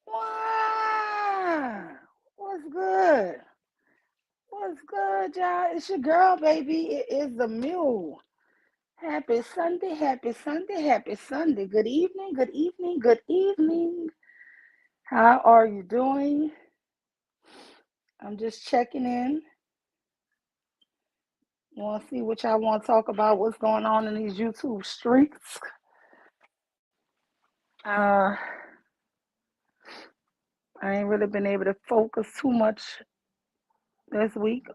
Wow. What's good? What's good, y'all? It's your girl, baby. It is the mule. Happy Sunday, happy Sunday, happy Sunday. Good evening, good evening, good evening. How are you doing? I'm just checking in. Want to see what y'all want to talk about? What's going on in these YouTube streets? Uh, I ain't really been able to focus too much this week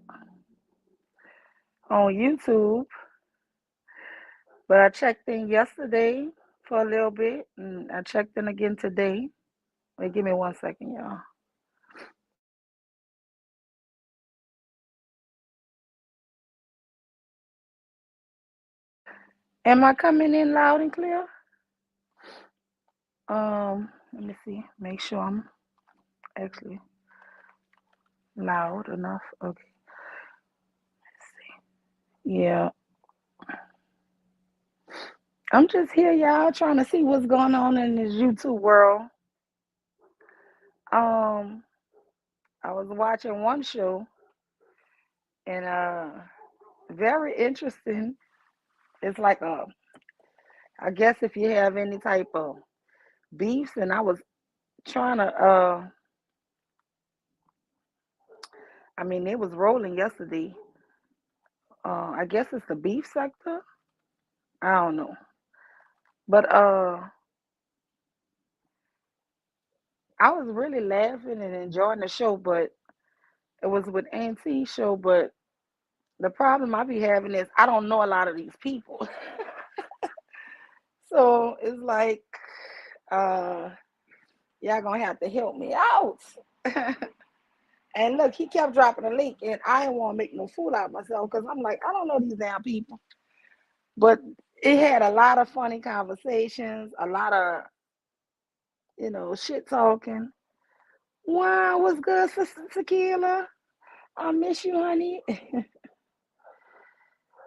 on YouTube. But I checked in yesterday for a little bit, and I checked in again today. Wait, give me 1 second, y'all. Am I coming in loud and clear? Let me see. Make sure I'm actually loud enough. Okay. Yeah, I'm just here, y'all, trying to see what's going on in this YouTube world. Um, I was watching one show, and very interesting. It's like I guess if you have any type of beefs, and I was trying to I mean, it was rolling yesterday. I guess it's the beef sector. I don't know, but I was really laughing and enjoying the show. But it was with Auntie show. But the problem I be having is I don't know a lot of these people, so it's like uh, y'all gonna have to help me out. And look, he kept dropping a link, and I didn't want to make no fool out of myself because I'm like, I don't know these damn people. But it had a lot of funny conversations, a lot of shit talking. Wow, what's good, Sister Tequila? I miss you, honey.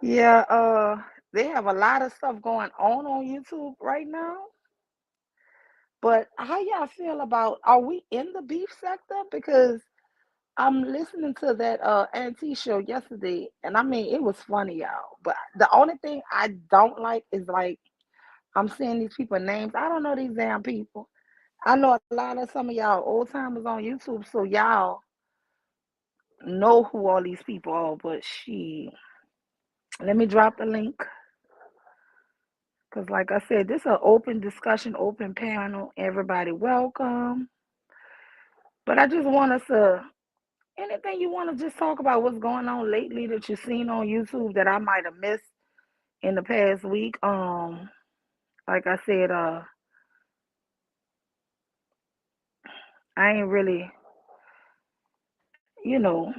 Yeah, they have a lot of stuff going on YouTube right now. But how y'all feel about, are we in the beef sector? Because I'm listening to that Auntie show yesterday, and I mean it was funny, y'all. But the only thing I don't like is like I'm seeing these people names. I don't know these damn people. I know a lot of some of y'all old timers on YouTube, so y'all know who all these people are. But let me drop the link because, like I said, this is an open discussion, open panel. Everybody welcome. But I just want us to anything you want to just talk about what's going on lately that you've seen on YouTube that I might have missed in the past week. Like I said, I ain't really, you know,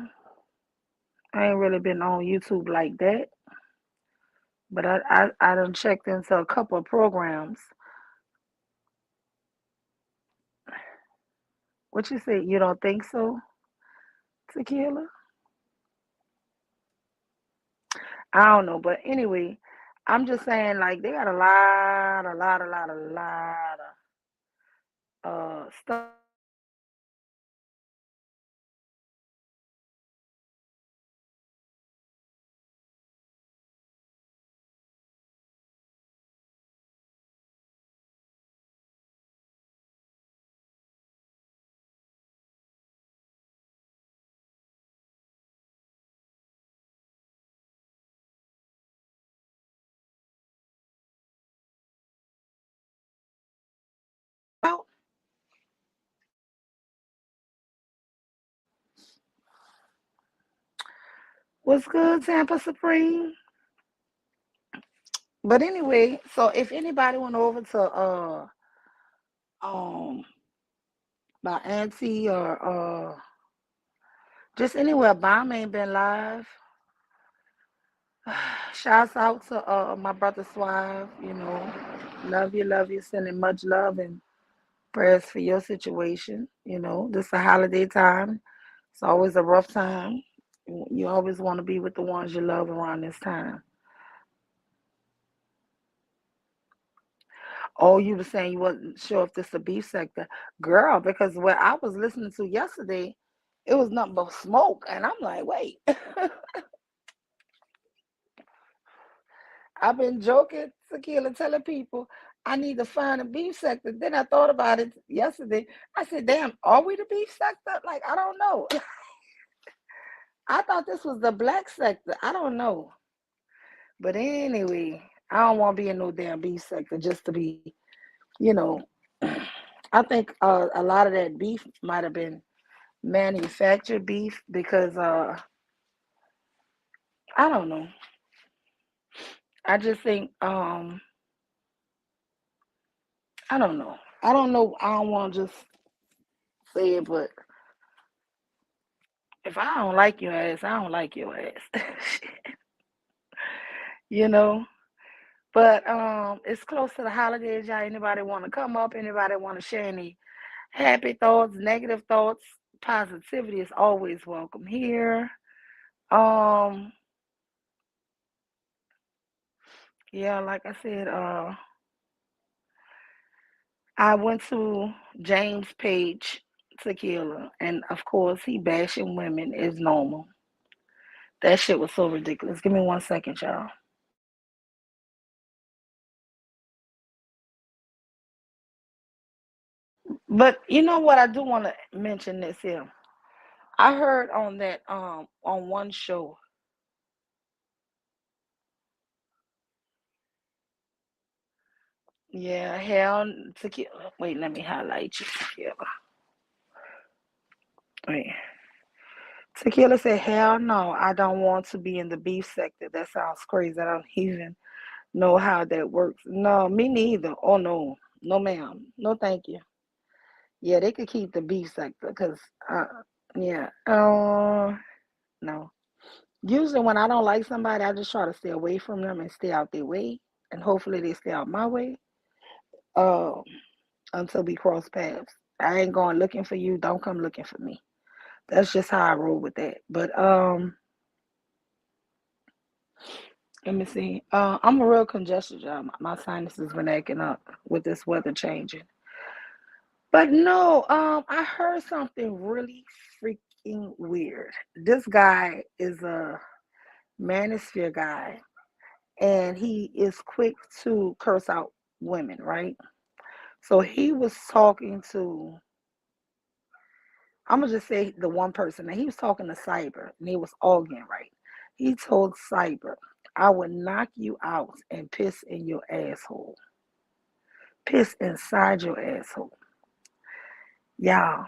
I ain't really been on YouTube like that. But I done checked into a couple of programs. What you say? You don't think so, Tequila? I don't know, but anyway, I'm just saying like they got a lot of stuff. What's good, Tampa Supreme? But anyway, so if anybody went over to um my auntie or just anywhere Bomb ain't been live. Shouts out to my brother Suave, love you, sending much love and prayers for your situation. This is a holiday time. It's always a rough time. You always want to be with the ones you love around this time. Oh, you were saying you wasn't sure if this a beef sector, girl, because what I was listening to yesterday, it was nothing but smoke, and I'm like, wait. I've been joking, Tequila, telling people I need to find a beef sector. Then I thought about it yesterday. I said, damn, are we the beef sector? Like, I don't know. I thought this was the black sector. I don't know. But anyway, I don't want to be in no damn beef sector just to be, you know. I think a lot of that beef might have been manufactured beef because I don't know. I just think I don't know. I don't know. I don't want to just say it, but if I don't like your ass, I don't like your ass. you know. But it's close to the holidays, y'all. Anybody want to come up? Anybody want to share any happy thoughts, negative thoughts? Positivity is always welcome here. Um, yeah, like I said, I went to James Page Tequila, and of course, he bashing women is normal. That shit was so ridiculous. Give me 1 second, y'all. But you know what? I do want to mention this here. I heard on that on one show. Yeah, hell tequila. Wait, let me highlight you, tequila. Wait. Tequila said, hell no, I don't want to be in the beef sector. That sounds crazy. I don't even know how that works. No, me neither. Oh no. No ma'am. No thank you. Yeah, they could keep the beef sector because yeah. No. Usually when I don't like somebody, I just try to stay away from them and stay out their way. And hopefully they stay out my way. Um until we cross paths. I ain't going looking for you. Don't come looking for me. That's just how I roll with that. But let me see. I'm a real congested job. My sinuses been acting up with this weather changing. But no, I heard something really freaking weird. This guy is a manosphere guy, and he is quick to curse out women, right? So he was talking to I'm gonna just say the one person, and he was talking to Cyber, and they was arguing, right? He told Cyber, "I would knock you out and piss in your asshole, piss inside your asshole." Y'all,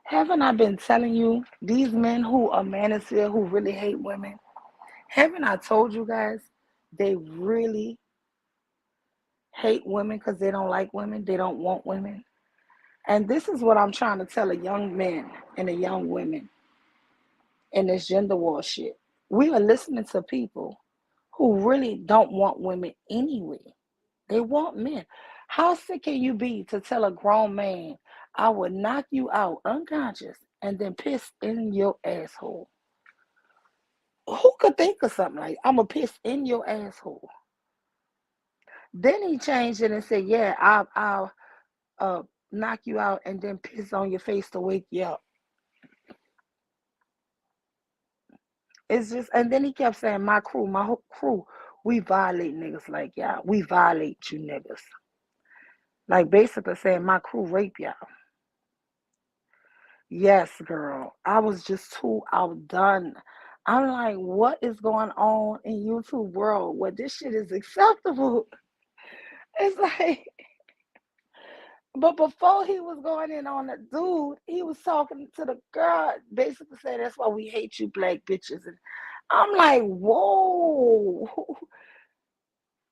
haven't I been telling you these men who are manosphere who really hate women? Haven't I told you guys they really hate women because they don't like women, they don't want women? And this is what I'm trying to tell a young man and a young women in this gender war shit. We are listening to people who really don't want women anyway. They want men. How sick can you be to tell a grown man, I will knock you out unconscious and then piss in your asshole? Who could think of something like, I'm going to piss in your asshole? Then he changed it and said, yeah, I'll knock you out and then piss on your face to wake you up. It's just, and then he kept saying, my whole crew, we violate niggas like y'all. We violate you niggas. Like basically saying, my crew rape y'all. Yes, girl. I was just too outdone. I'm like, what is going on in YouTube world where this shit is acceptable? It's like, but before he was going in on the dude, he was talking to the girl, basically saying that's why we hate you black bitches. And I'm like, whoa.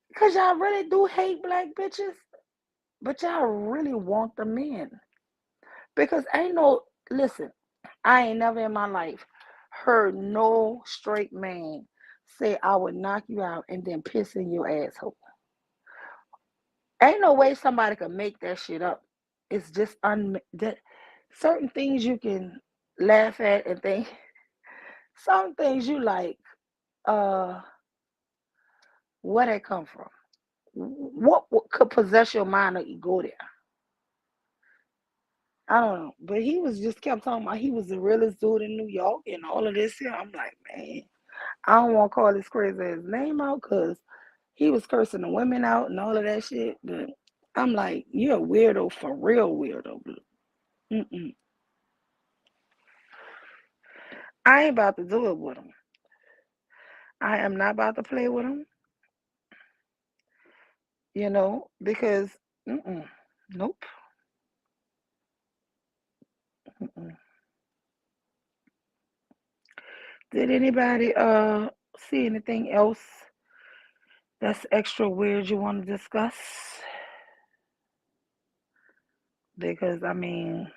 Because y'all really do hate black bitches, but y'all really want the men. Because ain't no, listen, I ain't never in my life heard no straight man say I would knock you out and then piss in your asshole. Ain't no way somebody could make that shit up. It's just that certain things you can laugh at and think. Some things you like, uh, where they come from. what could possess your mind to go there? I don't know. But he was just kept talking about he was the realest dude in New York and all of this here. I'm like, man, I don't want to call this crazy ass name out because he was cursing the women out and all of that shit. But I'm like, you're a weirdo for real weirdo. Mm-mm. I ain't about to do it with him. I am not about to play with him, because mm-mm, nope. Mm-mm. Did anybody see anything else that's extra weird you want to discuss? Because I mean,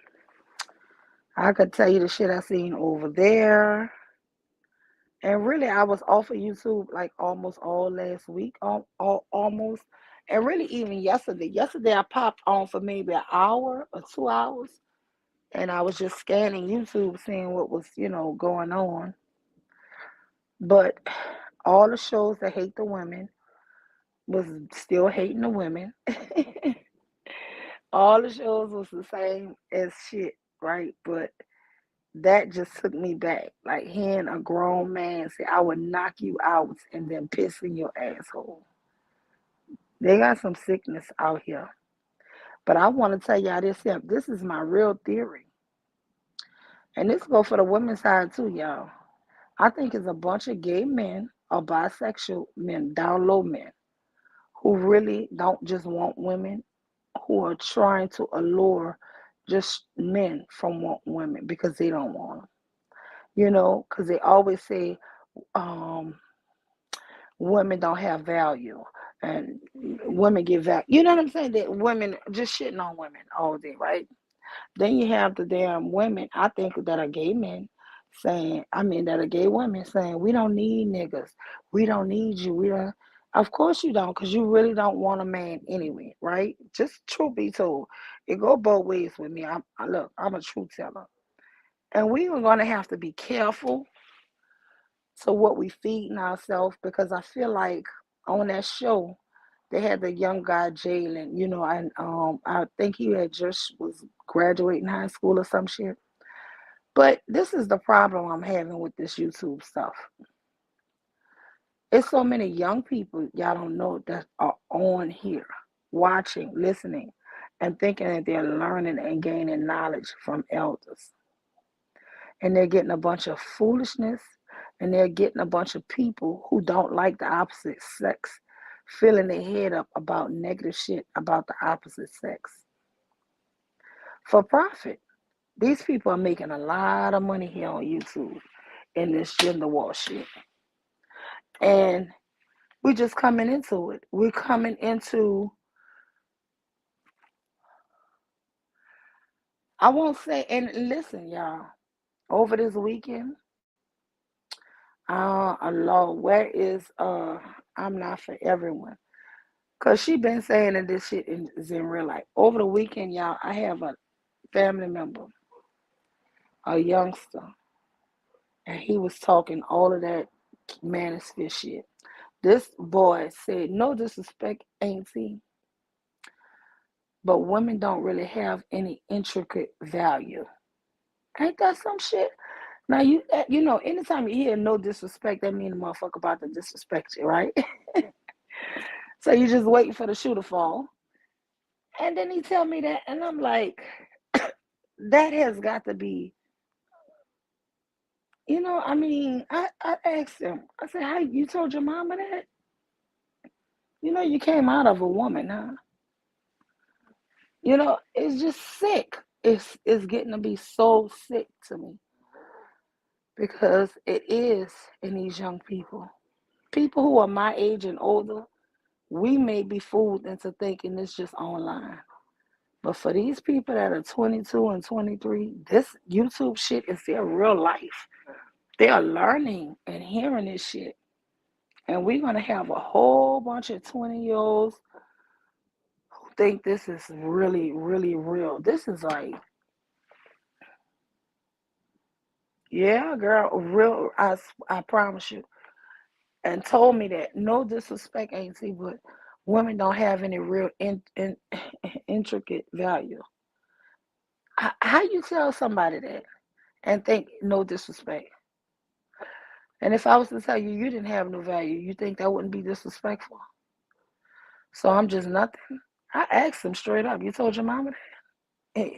I could tell you the shit I seen over there. And really, I was off of YouTube like almost all last week, almost. And really, even yesterday. Yesterday, I popped on for maybe an hour or 2 hours. And I was just scanning YouTube, seeing what was, going on. But all the shows that hate the women was still hating the women. All the shows was the same as shit, right? But that just took me back. Like hearing a grown man say, I would knock you out and then piss in your asshole. They got some sickness out here. But I want to tell y'all this here. This is my real theory. And this go for the women's side too, y'all. I think it's a bunch of gay men or bisexual men, down low men, who really don't just want women, who are trying to allure just men from wanting women because they don't want them. Because they always say um, women don't have value and women give value. You know what I'm saying? That women just shitting on women all day, right? Then you have the damn women, I think, that are gay men that are gay women saying, we don't need niggas. We don't need you. We don't. Of course you don't, because you really don't want a man anyway, right? Just truth be told. It go both ways with me. Look, I'm a truth teller. And we are going to have to be careful to what we feeding ourselves, because I feel like on that show, they had the young guy Jalen, and I think he had just was graduating high school or some shit. But this is the problem I'm having with this YouTube stuff. It's so many young people y'all don't know that are on here, watching, listening, and thinking that they're learning and gaining knowledge from elders. And they're getting a bunch of foolishness, and they're getting a bunch of people who don't like the opposite sex filling their head up about negative shit about the opposite sex for profit. These people are making a lot of money here on YouTube in this gender war shit. And we're just coming into it. We're coming into, I won't say, and listen, y'all, over this weekend, Lord, where is I'm not for everyone? Cause she been saying that this shit is in real life. Over the weekend, y'all, I have a family member, a youngster, and he was talking all of that manosphere shit. This boy said, no disrespect, Auntie, but women don't really have any intricate value. Ain't that some shit? Now anytime you hear no disrespect, that means the motherfucker about to disrespect you, right? So you just waiting for the shoe to fall. And then he tell me that, and I'm like, that has got to be, I asked him, I said, how you told your mama that? You came out of a woman, huh? It's just sick. It's getting to be so sick to me, because it is in these young people. People who are my age and older, we may be fooled into thinking it's just online. But for these people that are 22 and 23, this YouTube shit is their real life. They are learning and hearing this shit. And we're going to have a whole bunch of 20-year-olds who think this is really, really real. This is like, yeah, girl, real, I promise you. And told me that, no disrespect, Auntie, but women don't have any real intricate value. How you tell somebody that and think no disrespect? And if I was to tell you you didn't have no value, you think that wouldn't be disrespectful? So I'm just nothing. I asked him straight up. You told your mama that?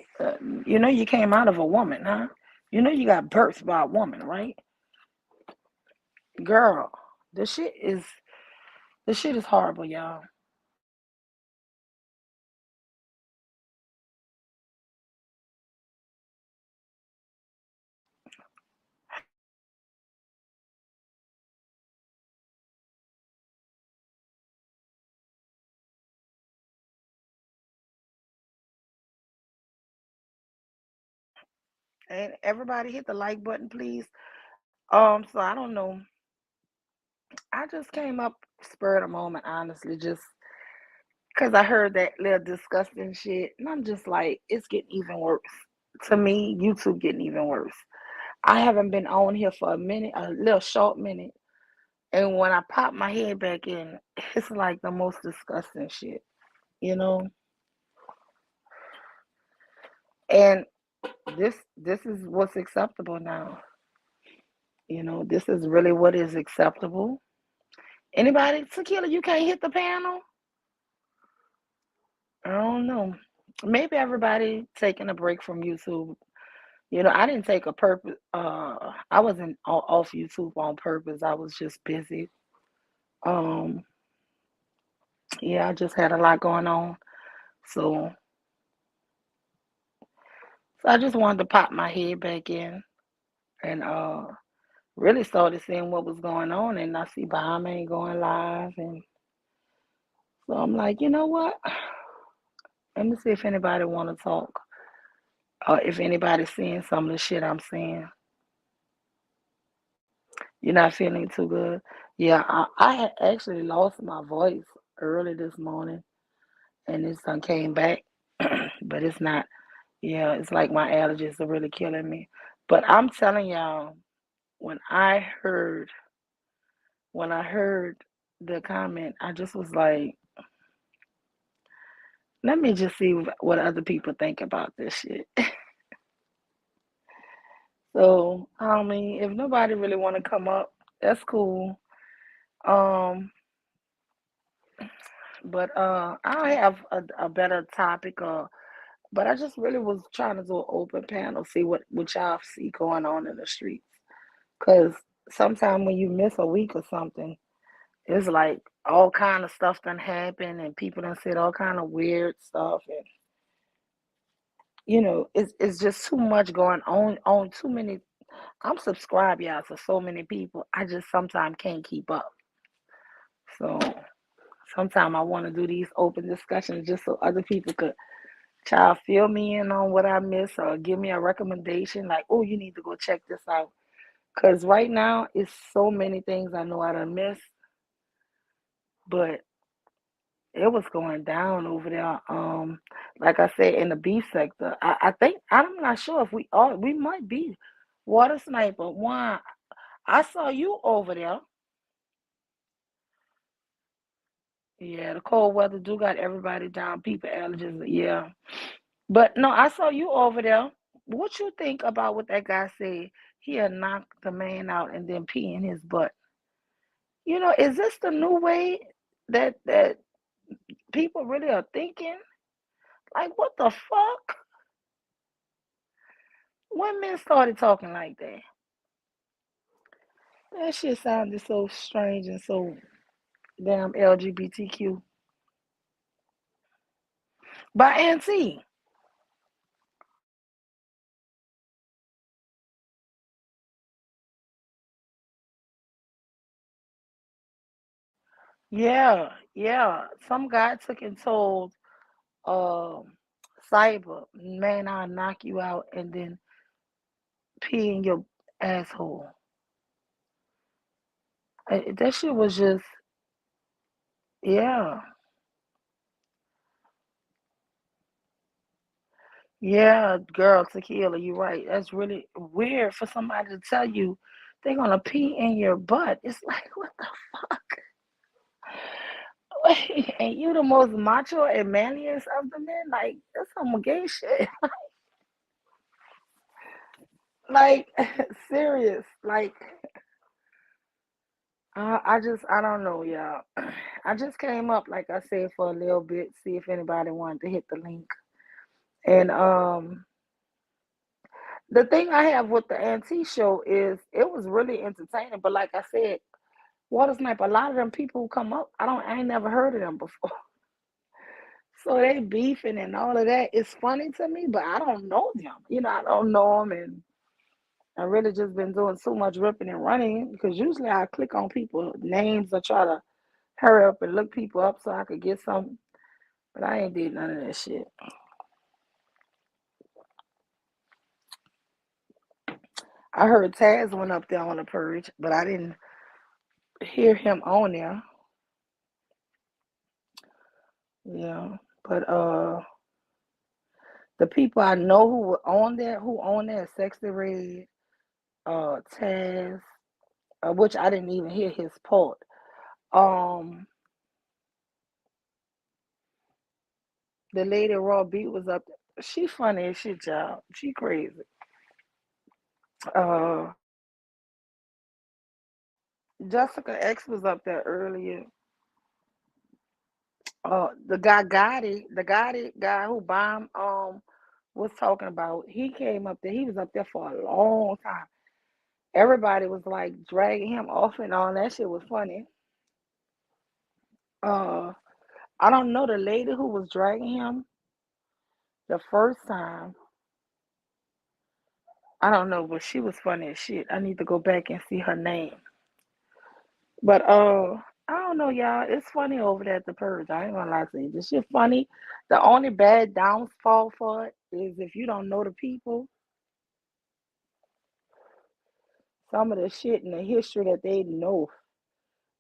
You know you came out of a woman, huh? You know you got birthed by a woman, right? Girl, the shit is horrible, y'all. And everybody hit the like button, please. So I don't know. I just came up spur of the moment, honestly, just because I heard that little disgusting shit, and I'm just like, it's getting even worse. To me, YouTube getting even worse. I haven't been on here for a minute, a little short minute, and when I pop my head back in, it's like the most disgusting shit, you know. And this is what's acceptable now. You know, this is really what is acceptable. Anybody, Tequila, you can't hit the panel? I don't know. Maybe everybody taking a break from YouTube. You know, I didn't take a purpose. I wasn't off YouTube on purpose. I was just busy. Um, yeah, I just had a lot going on. So, so I just wanted to pop my head back in and really started seeing what was going on. And I see Bahama ain't going live, and so I'm like, you know what? Let me see if anybody want to talk, or if anybody's seeing some of the shit I'm seeing. You're not feeling too good. Yeah, I had actually lost my voice early this morning, and it's done came back, but it's not. Yeah, it's like my allergies are really killing me. But I'm telling y'all, when I heard when I heard the comment, I just was like, let me just see what other people think about this shit. So, I mean, if nobody really want to come up, that's cool. Um, but I have a better topic, but I just really was trying to do an open panel, see what y'all see going on in the streets. Cause sometimes when you miss a week or something, it's like all kind of stuff done happen, and people done said all kind of weird stuff, and it's just too much going on too many. I'm subscribed, y'all, to so many people. I just sometimes can't keep up. So sometimes I want to do these open discussions just so other people could try to fill me in on what I miss or give me a recommendation like, oh, you need to go check this out. Because right now, it's so many things I know I done missed, but it was going down over there. Like I said, in the beef sector, I think I'm not sure if we might be water sniper. One, I saw you over there. Yeah, the cold weather do got everybody down. People allergies. Yeah, but no, I saw you over there. What you think about what that guy said? He'll knock the man out and then pee in his butt. Is this the new way that people really are thinking? Like, what the fuck? When men started talking like that, that shit sounded so strange and so damn LGBTQ. By Auntie. Yeah, yeah. Some guy took and told um Cyber, man, I'll knock you out and then pee in your asshole. That shit was just, yeah. Yeah, girl, Tequila, you're right. That's really weird for somebody to tell you they're gonna pee in your butt. It's like, what the fuck? And you the most macho and manliest of the men? Like, that's some gay shit. Like, serious. Like, I don't know, y'all. I just came up, like I said, for a little bit, see if anybody wanted to hit the link. And the thing I have with the antique show is it was really entertaining. But like I said, Water Snipe, a lot of them people who come up, I ain't never heard of them before. So they beefing and all of that. It's funny to me, but I don't know them. I don't know them, and I really just been doing too much ripping and running because usually I click on people names or try to hurry up and look people up so I could get something. But I ain't did none of that shit. I heard Taz went up there on the purge, but I didn't hear him on there. Yeah. But the people I know who were on there, who on there, Sexy Red, Taz, which I didn't even hear his part. Um, the lady Raw Beat was up there. She funny as shit, y'all. She crazy. Uh, Jessica X was up there earlier. The guy who bomb was talking about. He came up there. He was up there for a long time. Everybody was like dragging him off and all that shit was funny. Uh, I don't know the lady who was dragging him the first time. I don't know, but she was funny as shit. I need to go back and see her name. But I don't know, y'all. It's funny over there at the Purge. I ain't gonna lie to you. This shit funny. The only bad downfall for it is if you don't know the people, some of the shit and the history that they know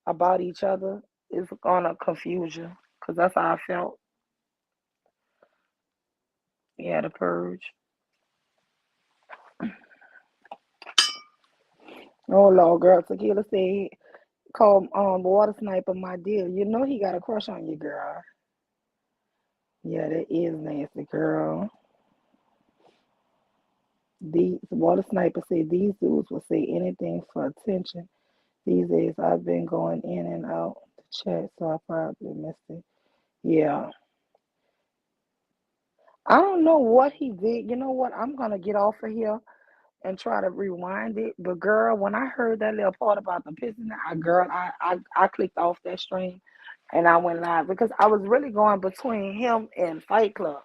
about each other is gonna confuse you. Cause that's how I felt. Yeah, the Purge. Oh Lord, girl, Tequila said call Water Sniper my deal. You know he got a crush on you, girl. Yeah, that is nasty, girl. These Water Sniper said these dudes will say anything for attention. These days I've been going in and out the chat, so I probably missed it. Yeah. I don't know what he did. You know what? I'm gonna get off of here and try to rewind it. But girl, when I heard that little part about the pissing, I clicked off that stream and I went live because I was really going between him and Fight Club.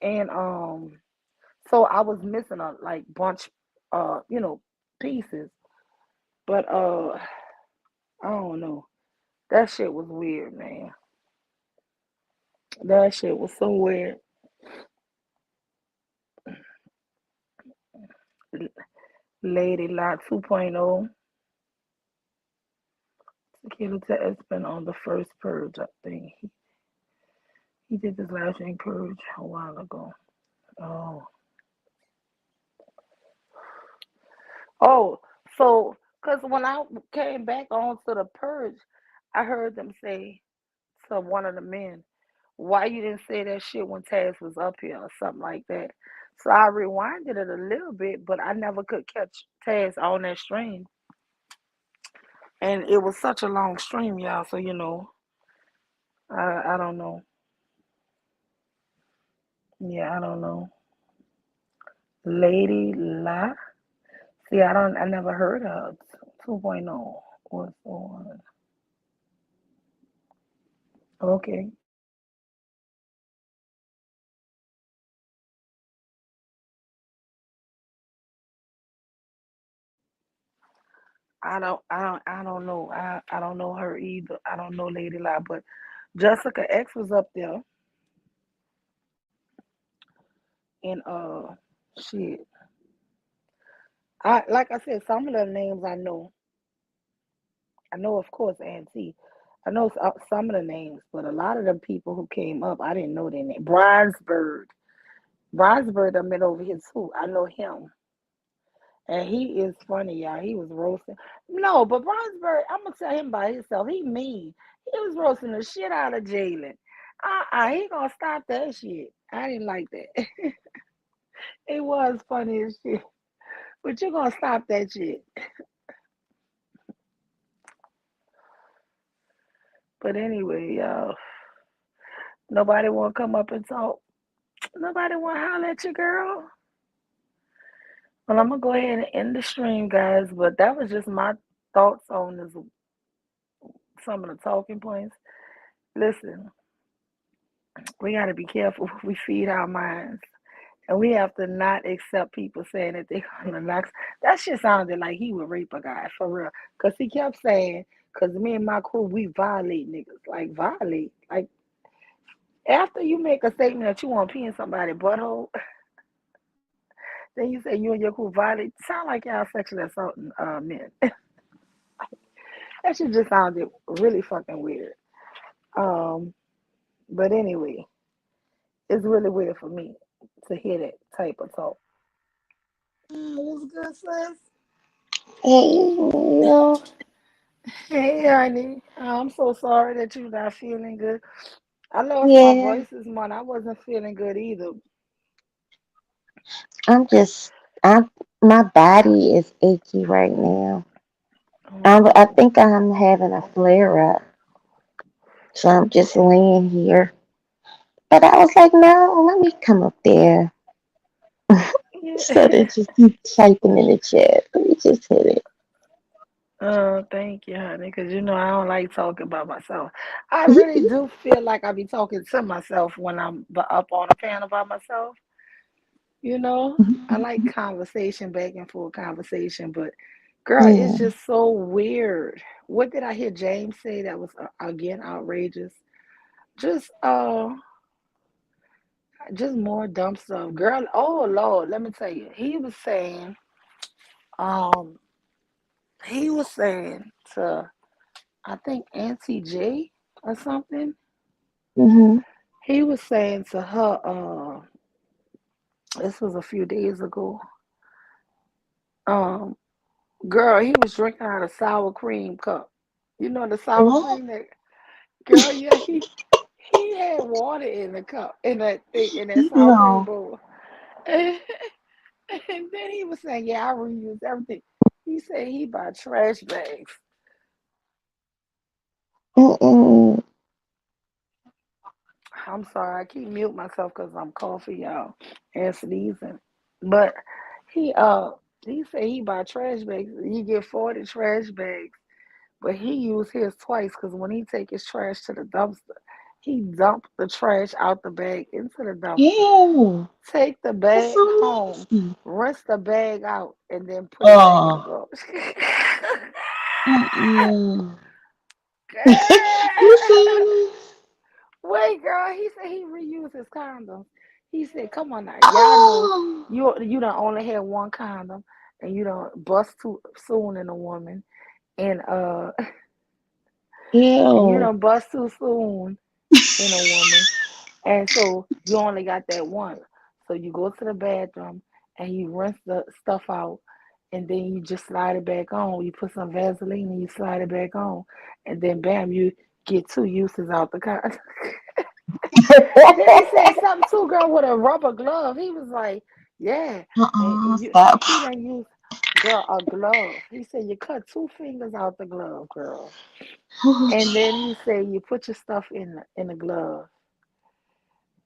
And so I was missing a like bunch pieces. But I don't know. That shit was weird, man. That shit was so weird. Lady Lot 2.0. Tequila has been on the first purge, I think. He did this last name purge a while ago. Oh. Oh, so because when I came back onto the purge, I heard them say to one of the men, why you didn't say that shit when Taz was up here or something like that. So I rewinded it a little bit, but I never could catch Taz on that stream. And it was such a long stream, y'all. So, I don't know. Yeah, I don't know. Lady La. See, I never heard of 2.0. What's on? Okay. I don't know. I don't know her either. I don't know Lady La, but Jessica X was up there and shit. I like I said, some of the names I know. I know, of course, Auntie. I know some of the names, but a lot of the people who came up, I didn't know their name. Brownsburg, I met over here too. I know him. And he is funny, y'all. He was roasting. No, but Brownsburg, I'm gonna tell him by himself. He mean. He was roasting the shit out of Jalen. He gonna stop that shit. I didn't like that. It was funny as shit. But you gonna stop that shit. But anyway, y'all. Nobody wanna come up and talk. Nobody wanna holler at you, girl. Well, I'm gonna go ahead and end the stream, guys. But that was just my thoughts on this, some of the talking points. Listen, we gotta be careful. We feed our minds. And we have to not accept people saying that they're gonna knock. That shit sounded like he would rape a guy for real. Cause he kept saying, cause me and my crew, we violate niggas. Like violate. Like after you make a statement that you want to pee in somebody's butthole, then you say you and your crew violate. Sound like y'all sexually assaulting men. That shit just sounded really fucking weird. Um, but anyway, it's really weird for me to hear that type of talk. What's good, sis? Hey, you. Hey, honey. I'm so sorry that you're not feeling good. I lost my Yeah, voice this morning. I wasn't feeling good either. I'm just, I'm, my body is achy right now. Oh I no. think I'm having a flare up, so I'm just laying here. But I was like, no, let me come up there instead Yeah. of just keep typing in the chat. Let me just hit it. Thank you, honey, because you know I don't like talking about myself. I really do feel like I be talking to myself when I'm up on a panel by myself. You know, I like conversation, back and forth conversation, but girl, it's Yeah. just so weird. What did I hear James say that was again outrageous? Just just more dumb stuff. Girl, oh Lord, let me tell you. Um, he was saying to I think Auntie J or something. Mhm. He was saying to her, this was a few days ago. Um, girl, he was drinking out of sour cream cup. You know the sour What? cream that girl, yeah, he had water in the cup in that thing in that sour cream No. bowl. And then he was saying, yeah, I reuse everything. He said he buy trash bags. Mm-mm. I'm sorry, I keep mute myself because I'm coughing, y'all, and sneezing. But he uh he said he buy trash bags. He get 40 trash bags, but he use his twice because when he take his trash to the dumpster, he dump the trash out the bag into the dumpster. Ew. Take the That's bag so home, nasty. rinse the bag out, and then put it back in the Oh. garbage. Mm-mm. You Girl. serious? Wait, girl, he said he reuses condoms. He said, "Come on now, y'all know Oh. you don't only have one condom, and you don't bust too soon in a woman, and and you Ew. don't bust too soon in a woman, and so you only got that one. So you go to the bathroom and you rinse the stuff out, and then you just slide it back on. You put some Vaseline and you slide it back on, and then bam, you get two uses out the condom." Then he said something too, girl, with a rubber glove. He was like, "Yeah," and you Stop. he done used girl a glove. He said you cut two fingers out the glove, girl, and then he said you put your stuff in the glove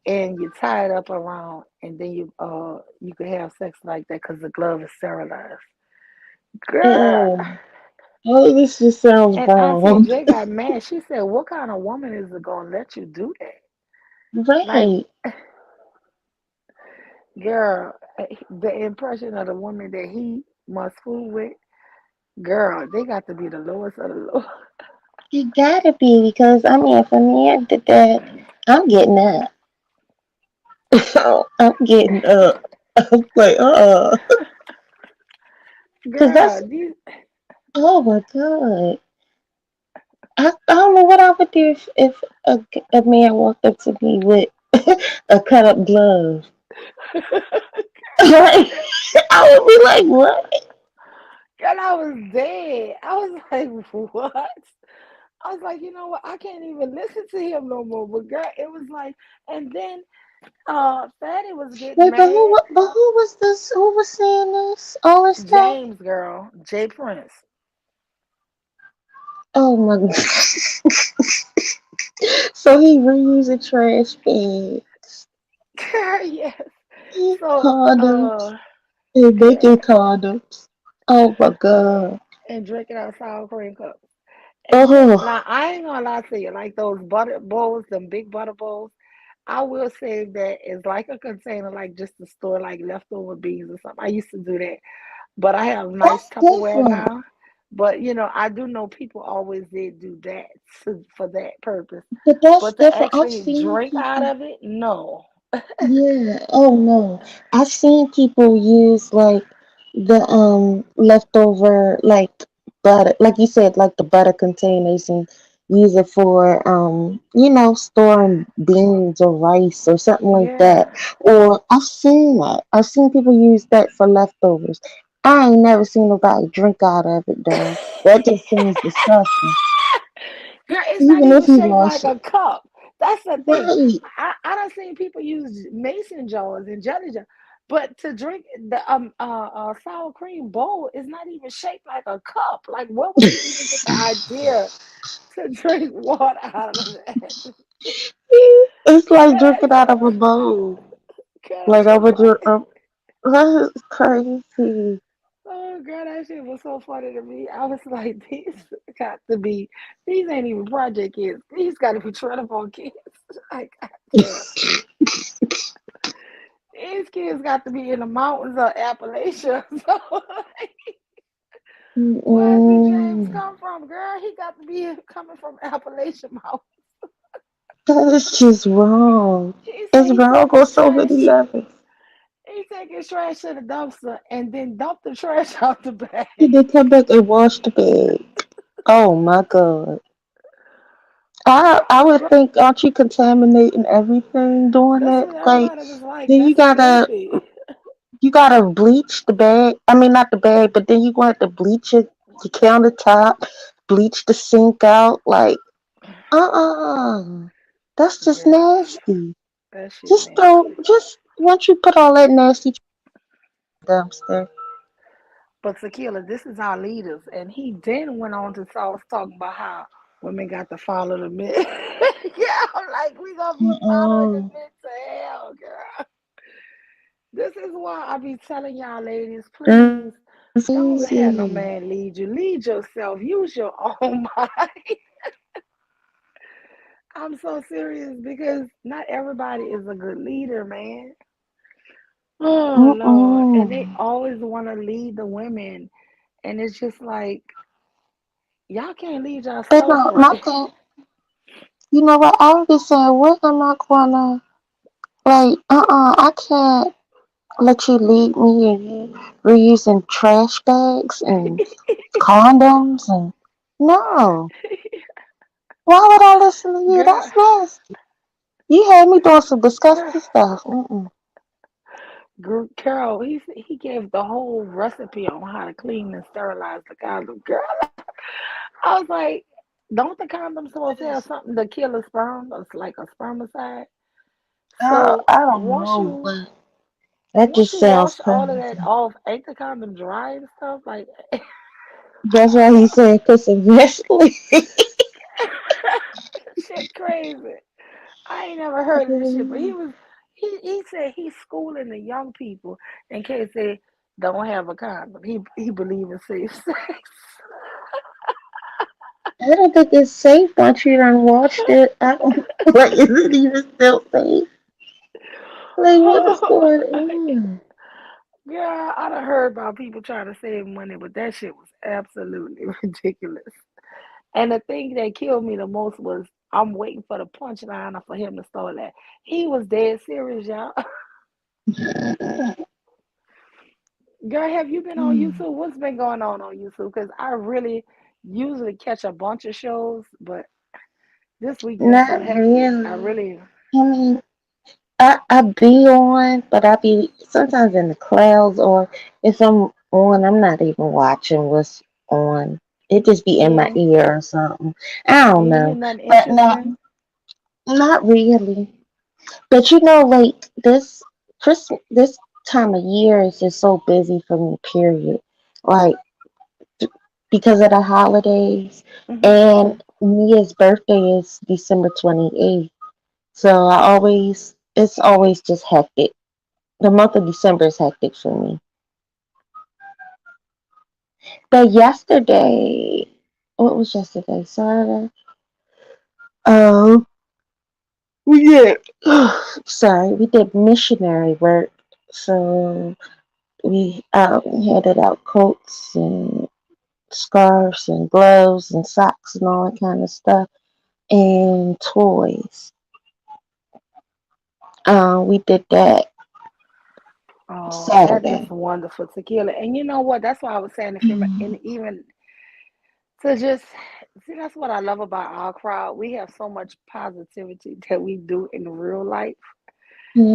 and you tie it up around, and then you could have sex like that because the glove is sterilized, girl. Ew. Oh, this just sounds And Auntie wrong. J got mad. She said, "What kind of woman is it gonna let you do that?" Like, Right. girl, the impression of the woman that he must fool with, girl, they got to be the lowest of the low. It gotta be because I mean, if a man did that, I'm getting up. I'm getting up. I'm like, because that's Girl, these oh my god. I don't know what I would do if a man walked up to me with a cut up glove. I Like, said, I would be like, what? girl, I was dead. I was like, what? I was like, you know what? I can't even listen to him no more. But girl, it was like, and then Fatty was getting Wait, mad. but who was this? Who was saying this? All this stuff? James, girl, Jay Prince. Oh my god. So he reusing trash bags, Yes. So condoms, and making condoms. Oh my god. and drinking out sour cream cups. And now Oh, I ain't gonna lie to you, like those butter bowls, them big butter bowls. I will say that it's like a container, like just to store like leftover beans or something. I used to do that, but I have nice that's Tupperware different. now. But I do know people always did do that for that purpose. But that's But to different. I've actually seen drink out people. of it, no. Yeah. Oh no. I've seen people use like the leftover like butter, like you said, like the butter containers, and use it for storing beans or rice or something like that. Yeah. Or I've seen that. I've seen people use that for leftovers. I ain't never seen nobody drink out of it though. That just seems disgusting. Girl, it's not Even even if you shaped wash like it. a cup. That's the thing. Right. I done seen people use mason jars and jelly jars, but to drink the sour cream bowl is not even shaped like a cup. Like, where would you even get the idea to drink water out of that? It's Girl, like drinking out of a bowl. that Like I shit would drink. funny. That is crazy. Oh, girl, that shit was so funny to me. I was like, got to be, these ain't even project kids. These got to be trailer park kids. Like, I can't. These kids got to be in the mountains of Appalachia. So, where did James Mm-mm. come from, girl? He got to be coming from Appalachian Mountain. That is just wrong. He said It's he wrong take on his so many trash. levels. He take his trash to the dumpster and then dump the trash out the He bag. did come back and wash the bed. Oh my god. I would Girl, think, aren't you contaminating everything doing that's that? what Like, everybody was like. then you That's gotta filthy. you gotta bleach the bag. I mean, not the bag, but then you want to bleach it, the countertop, bleach the sink out. Like, that's just Girl, nasty. that shit nasty. Just once you put all that nasty dumpster. But Tequila, this is our leaders. And he then went on to start talking about how women got to follow the men. Yeah, I'm like, we gonna be following the Mm-mm. men to hell, girl. This is why I be telling y'all ladies, please That's don't have no crazy. man lead you. Lead yourself. Use your own mind. I'm so serious because not everybody is a good leader, man. Oh Lord. Mm-mm. And they always want to lead the women. And it's just like, y'all can't lead But yourself no, my right. thing, you know what? I would be saying, what am I gonna like? I can't let you lead me and we're using trash bags and condoms and no. Why would I listen to you? Girl, That's nasty. You had me doing some girl, disgusting stuff. Mm-mm. Carol, he gave the whole recipe on how to clean and sterilize the condom. Girl, I was like, don't the condoms supposed to have something to kill a sperm? It's like a spermicide. So I don't know, but that once just you sounds wash all of that crazy. off, ain't the condom dry and stuff? Like, That's why he said put some Vaseline. shit crazy. I ain't never heard of this shit, but he said he's schooling the young people in case they don't have a condom. He believe in safe sex. I don't think it's safe once you done watched it. I don't like is it even still safe? Like what is Oh, going on? yeah, I done heard about people trying to save money, but that shit was absolutely ridiculous. And the thing that killed me the most was I'm waiting for the punchline or for him to start that. He was dead serious, y'all. Girl, have you been on Hmm. YouTube? What's been going on YouTube? Because I really usually catch a bunch of shows, but this week been so Not hectic. I really. really, I mean, I be on, but I be sometimes in the clouds, or if I'm on, I'm not even watching what's on. It just be in my Yeah. ear or something. I don't You ain't hear know. nothing But no, interesting. not really. But you know, like this time of year is just so busy for me, period. Like because of the holidays, Hmm. and Mia's birthday is December 28th. So it's always just hectic. The month of December is hectic for me. But yesterday, what was yesterday? Saturday. Um, we did. Sorry, we did missionary work. So we handed out coats and scarves and gloves and socks and all that kind of stuff and toys. We did that Oh, that is Saturday. wonderful, Tequila. And you know what? That's why I was saying if you're in even to just see, that's what I love about our crowd. We have so much positivity that we do in real life.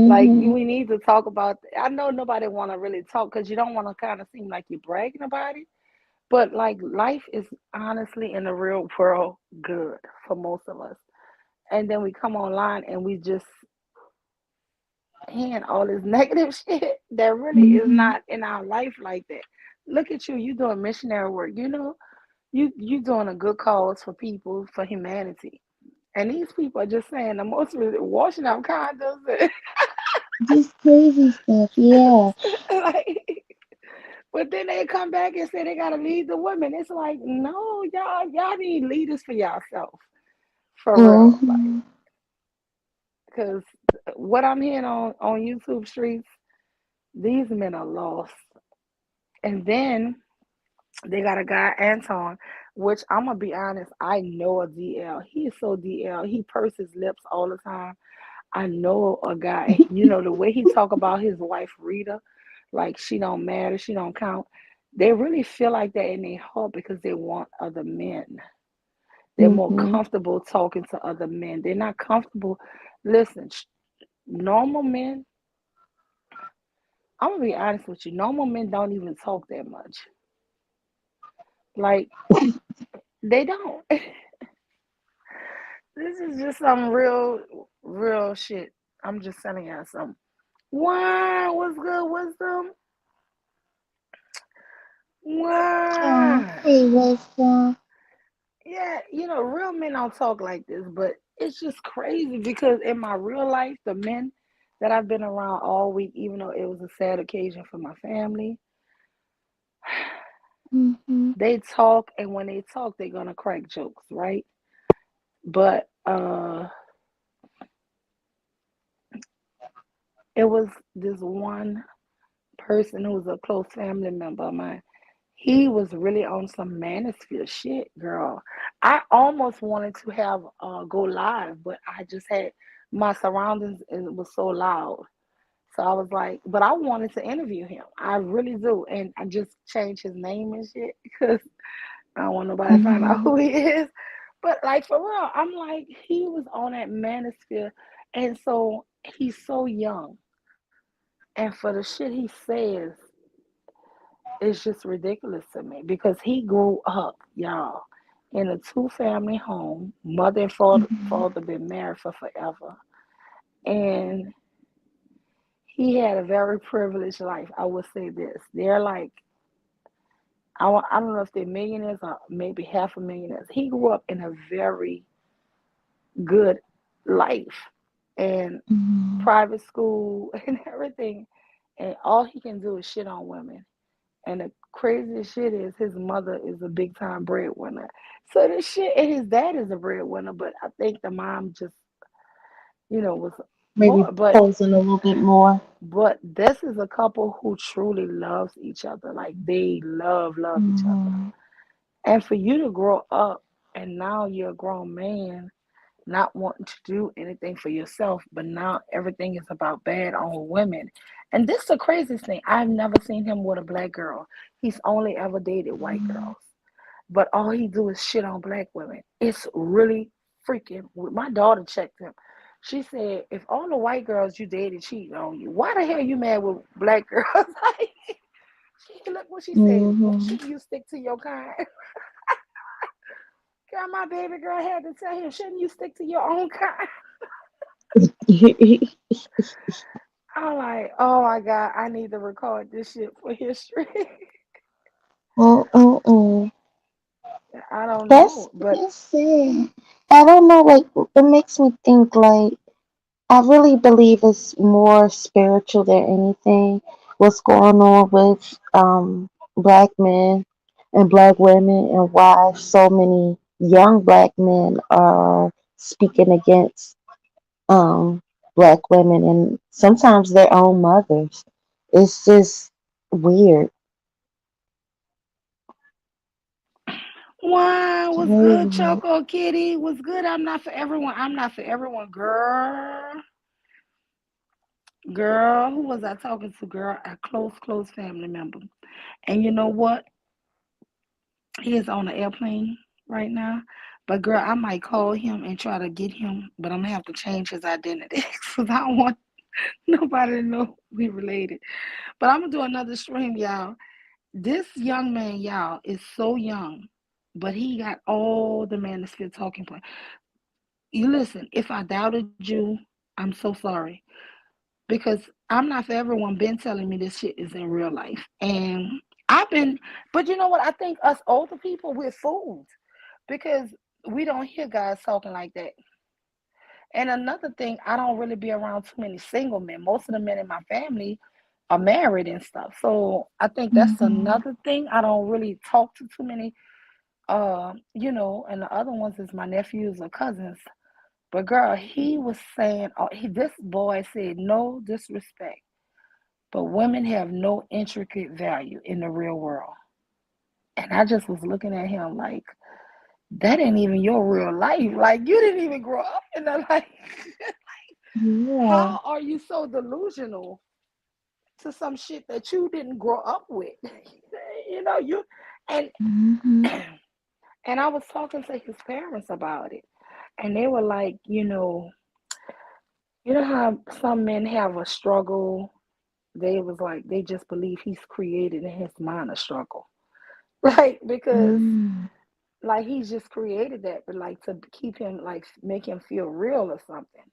Like Mm-hmm. we need to talk about. I know nobody want to really talk because you don't want to kind of seem like you're bragging about it. But like life is honestly in the real world good for most of us. And then we come online and we just hand all this negative shit that really is Mm-hmm. not in our life like that. Look at you, you doing missionary work. You know, you doing a good cause for people, for humanity. And these people are just saying the most washing out condoms. Just crazy stuff, yeah. Like, but then they come back and say they gotta lead the women. It's like, no, y'all need leaders for yourself. For real. Like, Mm-hmm. because what I'm hearing on YouTube streets, these men are lost. And then they got a guy, Anton, which I'm gonna be honest, I know a DL. He is so DL. He purses lips all the time. I know a guy, you know, the way he talk about his wife Rita, like she don't matter, she don't count. They really feel like that in their heart because they want other men. They're more Mm-hmm. comfortable talking to other men. They're not comfortable. Listen, normal men, I'm gonna be honest with you, normal men don't even talk that much. Like they don't. This is just some real shit. I'm just telling you some. Wow, what's good, wisdom? Oh, Wow. hey, Wisdom. Yeah, you know, real men don't talk like this, but it's just crazy because in my real life, the men that I've been around all week, even though it was a sad occasion for my family, Mm-hmm. they talk, and when they talk, they're gonna crack jokes, right? But it was this one person who was a close family member of mine. He was really on some manosphere shit, girl. I almost wanted to have go live, but I just had my surroundings and it was so loud. So I was like, but I wanted to interview him. I really do. And I just changed his name and shit because I don't want nobody to find out Mm-hmm. who he is. But like for real, I'm like, he was on that manosphere. And so he's so young. And for the shit he says, it's just ridiculous to me because he grew up, y'all, in a two-family home. Mother and father been married for forever. And he had a very privileged life. I would say this. They're like, I don't know if they're millionaires or maybe half a millionaires. He grew up in a very good life and Mm-hmm. private school and everything. And all he can do is shit on women. And the craziest shit is his mother is a big time breadwinner. So this shit, and his dad is a breadwinner, but I think the mom just, was Maybe more. posing a little bit more. But this is a couple who truly loves each other. Like they love each other. Mm-hmm. And for you to grow up and now you're a grown man not wanting to do anything for yourself, but now everything is about bad on women. And this is the craziest thing. I've never seen him with a black girl. He's only ever dated white girls. But all he do is shit on black women. It's really freaking. My daughter checked him. She said, if all the white girls you dated cheated on you, why the hell you mad with black girls? Like, look what she says. Mm-hmm. Shouldn't you stick to your kind? Girl, my baby girl had to tell him, shouldn't you stick to your own kind? I'm like, oh my God, I need to record this shit for history. Mm-mm-mm. I don't That's know, but that's it. I don't know, like it makes me think like I really believe it's more spiritual than anything. What's going on with black men and black women and why so many young black men are speaking against um black women and sometimes their own mothers. It's just weird. wine It's was very good, weird. Choco Kitty was good. I'm not for everyone. I'm not for everyone, girl. Girl, who was I talking to? Girl, a close family member. And you know what? He is on an airplane right now. But girl, I might call him and try to get him, but I'm gonna have to change his identity because I don't want nobody to know we related. But I'm gonna do another stream, y'all. This young man, y'all, is so young, but he got all the manosphere talking points. You listen, if I doubted you, I'm so sorry. Because I'm not for everyone been telling me this shit is in real life. And I've been, but you know what? I think us older people, we're fooled because we don't hear guys talking like that. And another thing, I don't really be around too many single men. Most of the men in my family are married and stuff. So I think that's Hmm. another thing. I don't really talk to too many, and the other ones is my nephews or cousins. But girl, he was saying, this boy said, no disrespect, but women have no intricate value in the real world. And I just was looking at him like, that ain't even your real life. Like, you didn't even grow up in that life. Yeah. How are you so delusional to some shit that you didn't grow up with? You and Hmm. and I was talking to his parents about it, and they were like, you know how some men have a struggle. They was like they just believe he's created in his mind a struggle, like because Mm. like he's just created that, but like to keep him like make him feel real or something.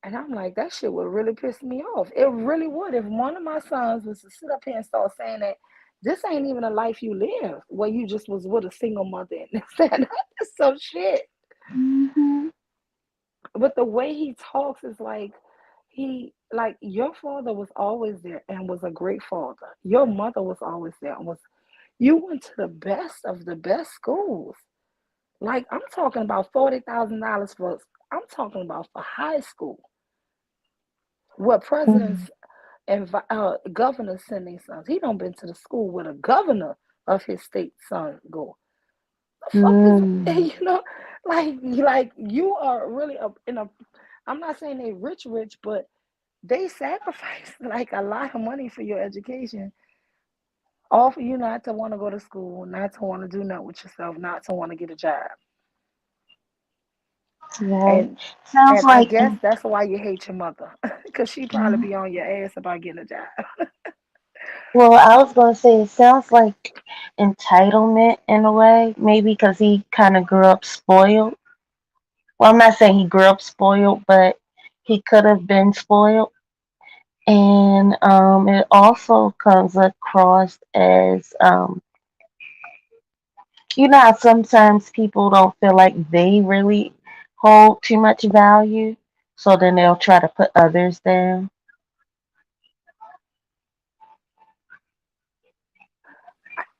And I'm like, that shit would really piss me off. It really would. If one of my sons was to sit up here and start saying that this ain't even a life you live, where you just was with a single mother and that's some shit. Hmm. But the way he talks is like like your father was always there and was a great father. Your mother was always there and was you went to the best of the best schools. Like I'm talking about $40,000 for I'm talking about for high school. What presidents and governors send their sons. He don't been to the school where the governor of his state son go. The fuck is Mm. like you are really in a. I'm not saying they rich, but they sacrifice like a lot of money for your education. All for you not to want to go to school, not to want to do nothing with yourself, not to want to get a job. Right. And Sounds and I like guess that's why you hate your mother, because she probably be on your ass about getting a job. well, I was gonna say it sounds like entitlement in a way, maybe because he kind of grew up spoiled. Well, I'm not saying he grew up spoiled, but he could have been spoiled. And it also comes across as you know how sometimes people don't feel like they really hold too much value, so then they'll try to put others down.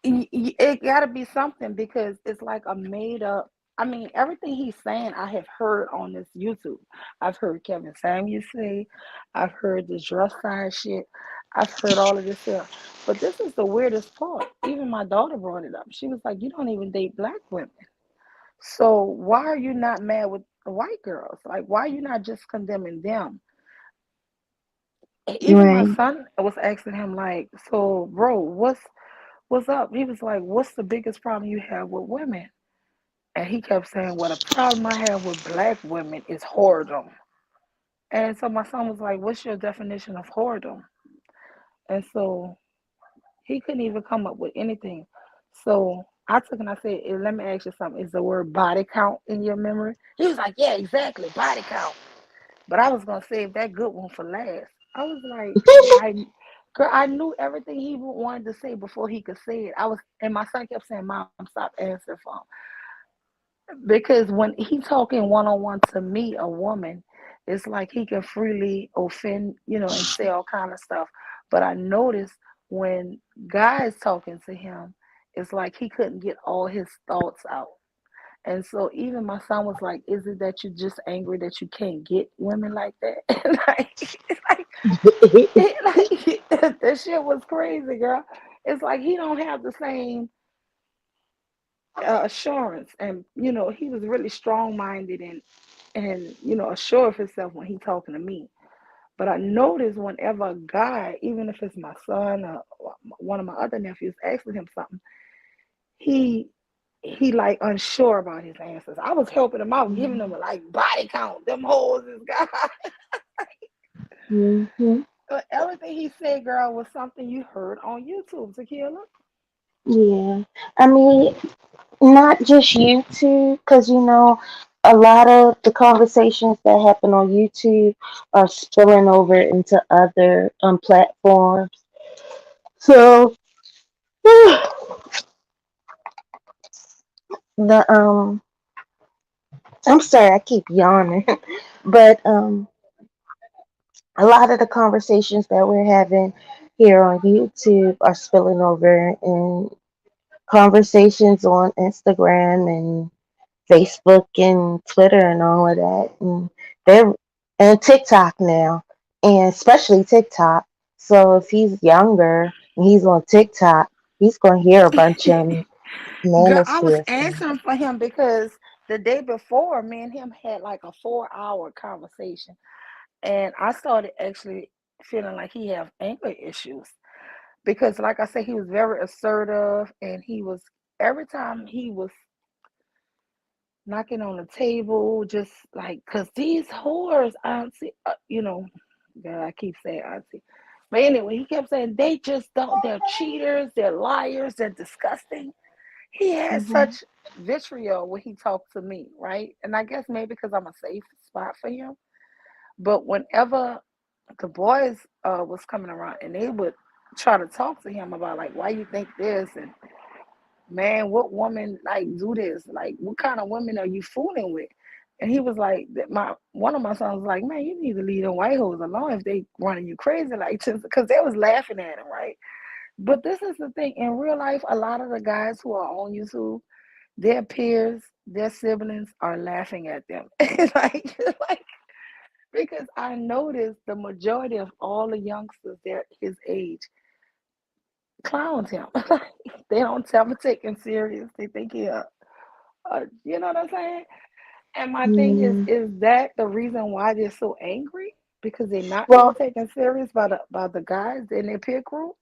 It got to be something because it's like a made up. I mean, everything he's saying, I have heard on this YouTube. I've heard Kevin Samuels say, I've heard this dress size shit, I've heard all of this stuff. But this is the weirdest part. Even my daughter brought it up. She was like, "You don't even date black women. So why are you not mad with the white girls? Like, why are you not just condemning them?" Even my Right. son was asking him, like, "So, bro, what's up?" He was like, "What's the biggest problem you have with women?" And he kept saying, "Well, the problem I have with black women is whoredom." And so my son was like, "What's your definition of whoredom?" And so he couldn't even come up with anything. So I took and I said, let me ask you something. Is the word body count in your memory? He was like, yeah, exactly, body count. But I was gonna save that good one for last. I was like, girl, I knew everything he wanted to say before he could say it. And my son kept saying, "Mom, stop answering for him," because when he talking one on one to me, a woman, it's like he can freely offend, and say all kind of stuff. But I noticed when guys talking to him, it's like he couldn't get all his thoughts out. And so even my son was like, "Is it that you're just angry that you can't get women like that?" And like that shit was crazy, girl. It's like he don't have the same assurance, and he was really strong minded and assured of himself when he talking to me. But I noticed whenever a guy, even if it's my son or one of my other nephews, asking him something, he like unsure about his answers. I was helping him out, giving him like body count, them hoes is God. Mm-hmm. But everything he said, girl, was something you heard on YouTube, Tequila. Yeah. I mean, not just YouTube, because a lot of the conversations that happen on YouTube are spilling over into other platforms. So the I'm sorry, I keep yawning, but a lot of the conversations that we're having here on YouTube are spilling over in conversations on Instagram and Facebook and Twitter and all of that, and they're and TikTok now, and especially TikTok. So if he's younger and he's on TikTok, he's gonna hear a bunch of Girl, I was manosphere stuff. answering for him because the day before, me and him had like a 4 hour conversation, and I started actually feeling like he have anger issues because, like I said, he was very assertive, and he was every time he was knocking on the table, just like, cause these whores, auntie, girl, I keep saying auntie, but anyway, he kept saying they just don't. They're cheaters. They're liars. They're disgusting. He had Hmm. such vitriol when he talked to me, right? And I guess maybe because I'm a safe spot for him. But whenever the boys was coming around and they would try to talk to him about like why you think this and man, what woman like do this? Like what kind of women are you fooling with? And he was like that my one of my sons was like, man, you need to leave them white hoes alone if they running you crazy like just because they was laughing at him, right? But this is the thing. In real life, a lot of the guys who are on YouTube, their peers, their siblings are laughing at them. like because I noticed the majority of all the youngsters they're his age clowns him. They don't ever take him serious. They think you know what I'm saying? And my thing Mm. is that the reason why they're so angry? Because they're not being Well, taken serious by the guys in their peer group?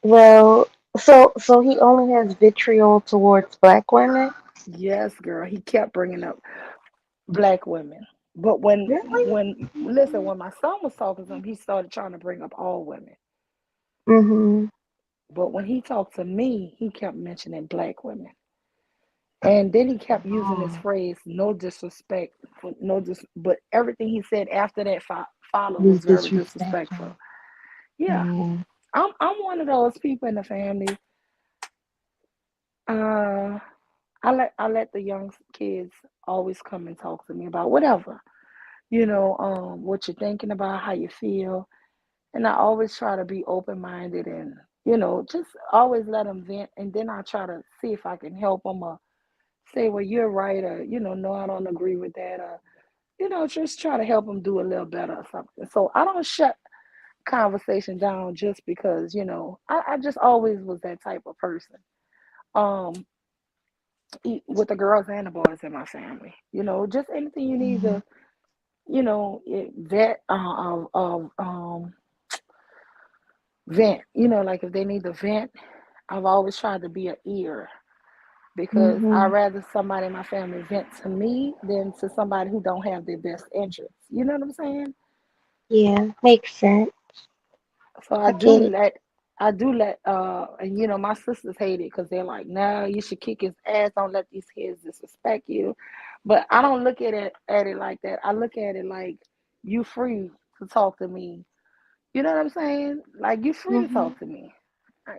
well, so he only has vitriol towards black women. Yes, girl. He kept bringing up black women. But Really? listen, when my son was talking to him, he started trying to bring up all women. Mm-hmm. But when he talked to me, he kept mentioning black women. And then he kept using this Oh, phrase, no disrespect, but everything he said after that followed was was very disrespectful. disrespectful. Yeah, Mm. I'm one of those people in the family. Uh, I let the young kids always come and talk to me about whatever, what you're thinking about, how you feel, and I always try to be open minded and just always let them vent, and then I try to see if I can help them or say, well, you're right, or no, I don't agree with that, or just try to help them do a little better or something. So I don't shut conversation down just because I just always was that type of person. Um, with the girls and the boys in my family, just anything you need Mhm. to, vet, vent. Like if they need to vent, I've always tried to be an ear because I'd Mhm. rather somebody in my family vent to me than to somebody who don't have their best interests. You know what I'm saying? Yeah, makes sense. So I get it. I do let and you know my sisters hate it because they're like, no, you should kick his ass. Don't let these kids disrespect you. But I don't look at it like that. I look at it like you free to talk to me. You know what I'm saying? Like you free to Mhm. talk to me.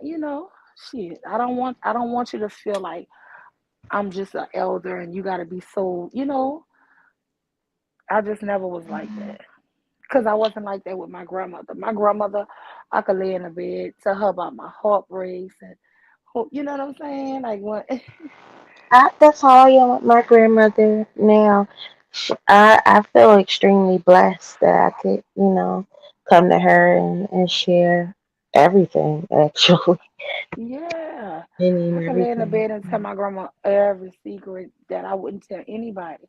You know, shit. I don't want you to feel like I'm just an elder and you got to be so. You know, I just never was like Mhm. that. Because I wasn't like that with my grandmother. My grandmother, I could lay in the bed, tell her about my heart breaks, and you know what I'm saying? Like what? That's how I am with my grandmother now. I feel extremely blessed that I could, come to her and share everything, actually. Yeah, Any I and could lay in the everything. bed and tell my grandma every secret that I wouldn't tell anybody,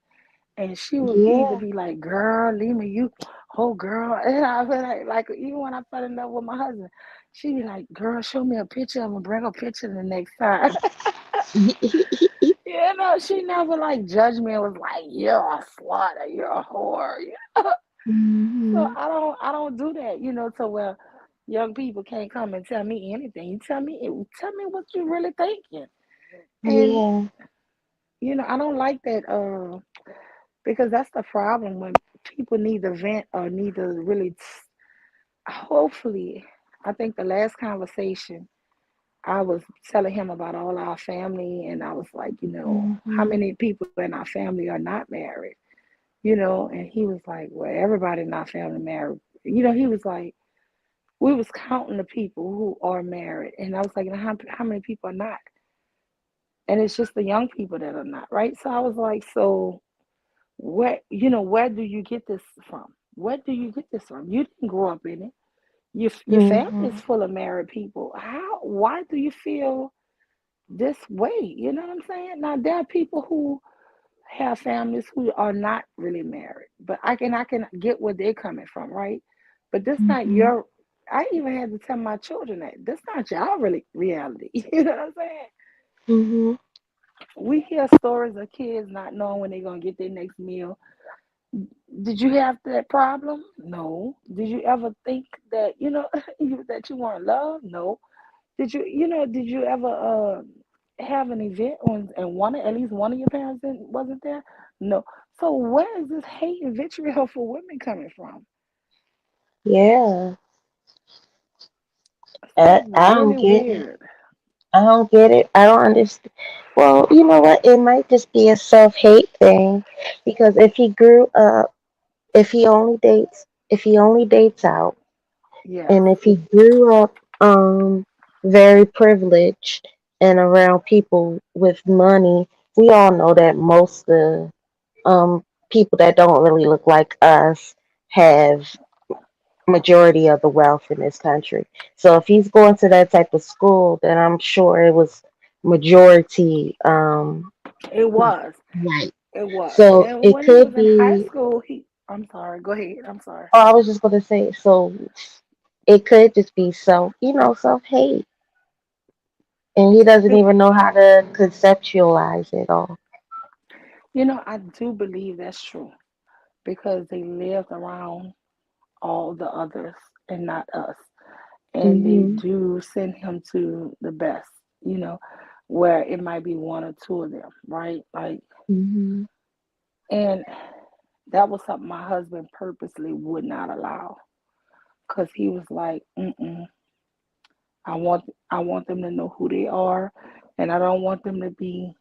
and she would either Yeah. be like, "Girl, leave me, you, oh girl," and I feel like even when I fell in love with my husband, she'd be like, "Girl, show me a picture of him, bring a picture the next time." You know, she never like judged me and was like, "You're a slut or you're a whore." So Hmm. I don't do that, you know, to where young people can't come and tell me anything. You tell me what you really thinking. And Yeah. I don't like that because that's the problem when people need to vent or need to really hopefully I think the last conversation I was telling him about all our family and I was like, how Hmm. many people in our family are not married? And he was like, well, everybody in our family married. He was like, we was counting the people who are married, and I was like, how many people are not? And it's just the young people that are not, right? So I was like, so where do you get this from? Where do you get this from? You didn't grow up in it. Your family is Hmm. full of married people. Why do you feel this way? You know what I'm saying? Now there are people who have families who are not really married, but I can get where they're coming from, right? But this not Hmm. your. I even had to tell my children that this not y'all really reality. You know what I'm saying? Hmm. We hear stories of kids not knowing when they're gonna get their next meal. Did you have that problem? No. Did you ever think that that you weren't loved? No. Did you ever have an event and at least one of your parents wasn't there? No. So where is this hate and vitriol for women coming from? Yeah. It's like I really don't get it. weird. I don't get it. I don't understand. Well, you know what? It might just be a self-hate thing because if he only dates out, Yes. and if he grew up very privileged and around people with money, we all know that most of people that don't really look like us have majority of the wealth in this country. So if he's going to that type of school, then I'm sure it was majority It was. right. It was. So And it when he could was in high be. school, I'm sorry, go ahead. I'm sorry. Oh, I was just gonna say. So it could just be self hate, and he doesn't It, even know how to conceptualize it all. I do believe that's true because they lived around all the others and not us. And they Mhm. do send him to the best, you know, where it might be one or two of them, right? Like, Mhm. and that was something my husband purposely would not allow because he was like, mm-mm, I want them to know who they are, and I don't want them to be.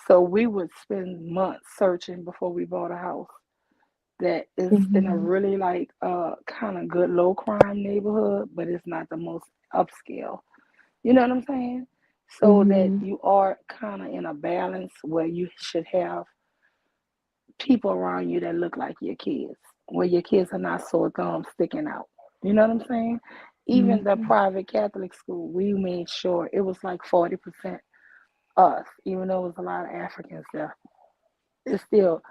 So we would spend months searching before we bought a house that is in a Mhm. really like kind of good low crime neighborhood, but it's not the most upscale. You know what I'm saying? So that Mhm. you are kind of in a balance where you should have people around you that look like your kids, where your kids are not sore thumbs sticking out. You know what I'm saying? Even the Mhm. private Catholic school, we made sure it was like 40% us, even though it was a lot of Africans there. It's still,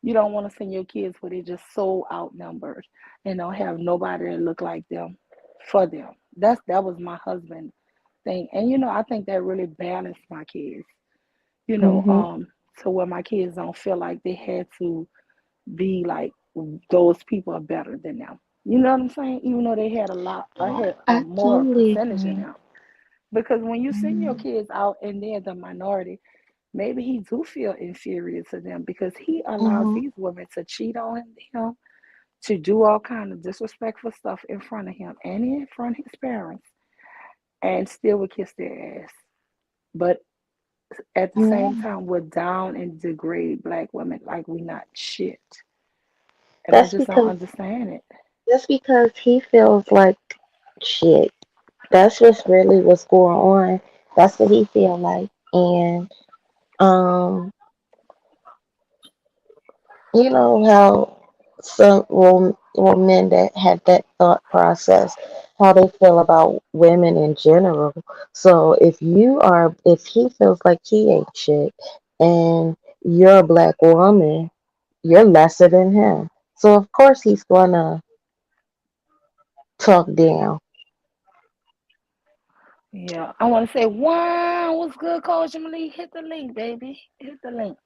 you don't want to send your kids where they're just so outnumbered and don't have nobody that look like them for them. That was my husband thing. And I think that really balanced my kids, you know, Mhm. um, to where my kids don't feel like they had to be like those people are better than them. You know what I'm saying? Even though they had a I more totally percentage in agree. him. Because when you send your Mhm. kids out and they're the minority, maybe he do feel inferior to them because he allows Mhm. these women to cheat on him, to do all kind of disrespectful stuff in front of him and in front of his parents, and still would kiss their ass. But at the same Yeah. time, we're down and degrade black women like we not shit. And I That's just don't because understand it. that's because he feels like shit. That's just really what's going on. That's what he feel like. And um, you know how men that have that thought process, how they feel about women in general. So if he feels like he ain't shit, and you're a black woman, you're lesser than him. So of course he's gonna talk down. Yeah, I want to say, wow, what's good, Coach Emily? Hit the link, baby. Hit the link.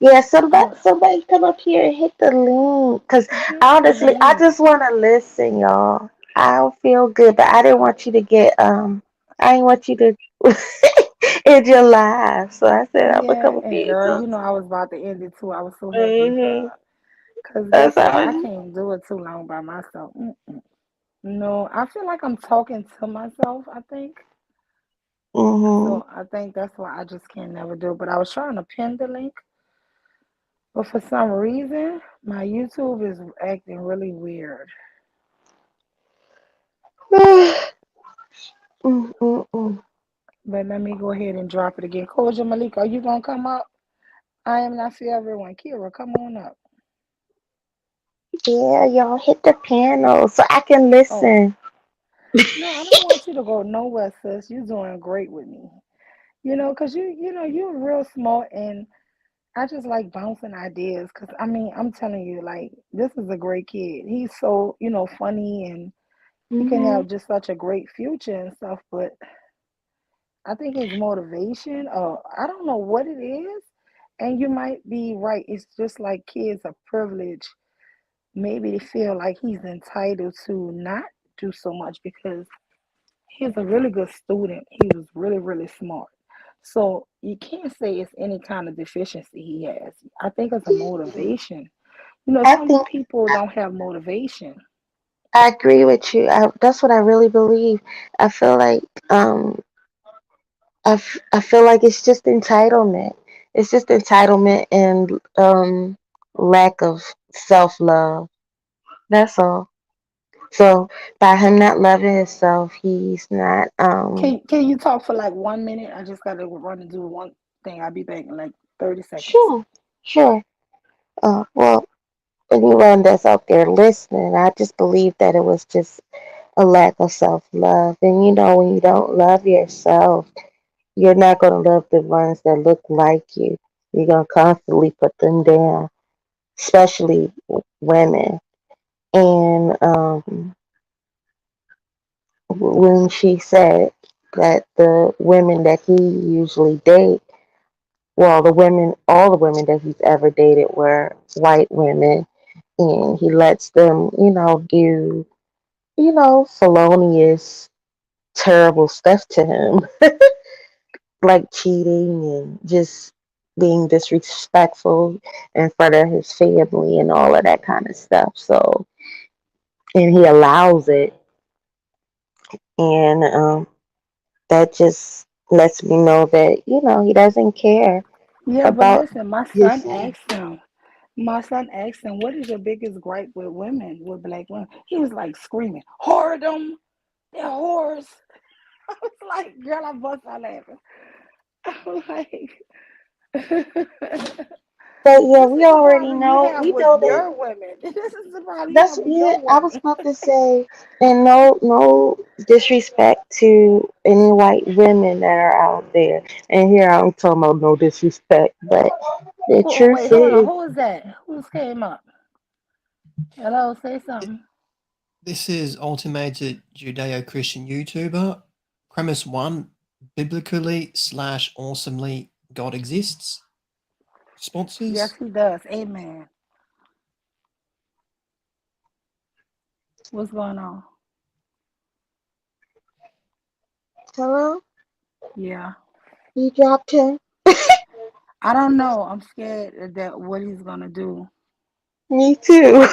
Yeah, I want somebody come up here and hit the link. Cause hit the honestly, I link. just want to listen, y'all. I don't feel good, but I didn't want you to I didn't want you to end your life. So I said I'm gonna Yeah, come up and here and girl, talk. you know I was about to end it too. I was so happy Mm-hmm. cause guess That's what? all. I can't do it too long by myself. Mm-mm. No, I feel like I'm talking to myself. I think Mm-hmm. so. I think that's why I just can't never do it. But I was trying to pin the link, but for some reason my YouTube is acting really weird. Mm-mm-mm. But let me go ahead and drop it again. Koja Malik, are you gonna come up? I am not for everyone. Kira, come on up. Yeah, y'all hit the panel so I can Oh, listen. no, I don't want you to go nowhere, sis. You're doing great with me. Cause you're real smart, and I just like bouncing ideas. Cause I mean, I'm telling you, like, this is a great kid. He's so, funny, and he can Mm-hmm. have just such a great future and stuff. But I think his motivation, I don't know what it is. And you might be right. It's just like kids are privileged. Maybe they feel like he's entitled to not do so much because he's a really good student. He was really, really smart. So you can't say it's any kind of deficiency he has. I think it's a motivation. I Some think people don't have motivation. I agree with you. That's what I really believe. I feel like um I feel like it's just entitlement. It's just entitlement and lack of self love. That's all. So by him not loving himself, he's not Can you talk for like 1 minute? I just gotta run and do one thing. I'll be back in like 30 seconds. sure, sure. Well, anyone that's out there listening, I just believe that it was just a lack of self love. And when you don't love yourself, you're not going to love the ones that look like you. You're going to constantly put them down, especially women. And when she said that the women that he usually date, well, all the women that he's ever dated were white women, and he lets them, do, felonious, terrible stuff to him, like cheating and just being disrespectful in front of his family and all of that kind of stuff. So, and he allows it, and that just lets me know that he doesn't care Yeah, but about listen, my his. son asked him. My son asked him, "What is your biggest gripe with women, with black women?" He was like screaming, "Whoredom, they're whores." I was like, "Girl, I bust out laughing." I was like, But yeah, "This we is the already problem you know. have We with know that. your women. This is the problem you That's have with yeah. your I was women." about to say, and no disrespect to any white women that are out there. And here I'm talking about no disrespect, but the Wait, truth hold on. is, Who is that? Who's came up? Hello, say something. This is Ultimated Judeo-Christian YouTuber. Premise 1, biblically/awesomely God exists. Yes, Sponsors. he does. Amen. What's going on? Hello? Yeah. You dropped him? I don't know. I'm scared that what he's gonna do. Me too.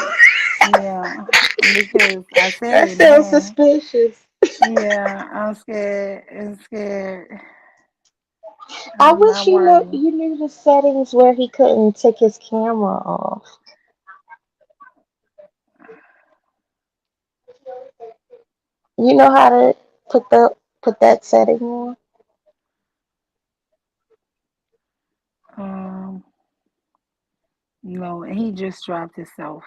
Yeah. Because I said That sounds amen. suspicious. Yeah, I'm scared. I'm scared. I I'm wish not worried. you knew the settings where he couldn't take his camera off. You know how to put that setting on? Um, no, and he just dropped himself.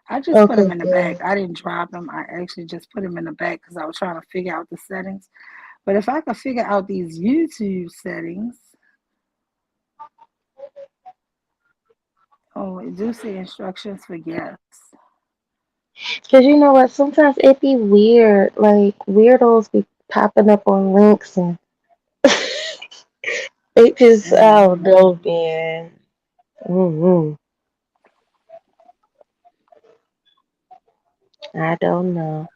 I just put him Okay, in the back. good. I didn't drop him. I actually just put him in the back because I was trying to figure out the settings. But if I could figure out these YouTube settings, oh, it do say instructions for guests. Cause you know what? Sometimes it be weird. Like weirdos be popping up on links and it just I don't Hmm. know, man. Hmm. I don't know.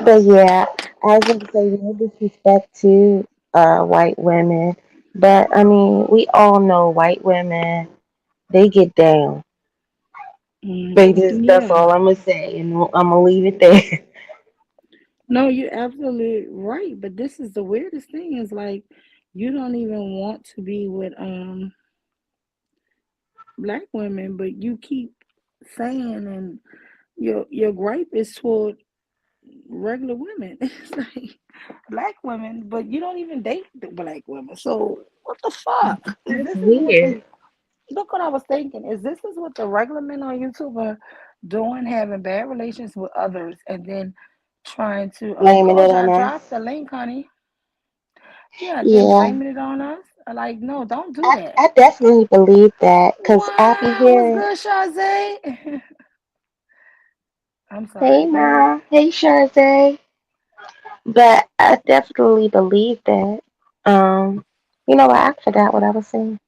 But yeah, I was gonna say no disrespect to white women. But I mean, we all know white women, they get down. They just that's Yeah. all I'm gonna say and I'm gonna leave it there. No, you're absolutely right. But this is the weirdest thing is like you don't even want to be with black women, but you keep saying and your gripe is toward regular women. It's like black women, but you don't even date the black women. So what the fuck? Is That's this is what weird. the look what I was thinking? Is this is what the regular men on YouTube are doing, having bad relations with others and then trying to Blaming it Georgia, I on us. dropped the link, honey. Yeah, then Yeah. blaming it on us. Like, no, don't do that. I definitely believe that because I be Wow, what's hearing, good, Shazay? I'm hey sorry, go ahead. ma, hey Sharze, but I definitely believe that. Um, you know what? I forgot what I was saying.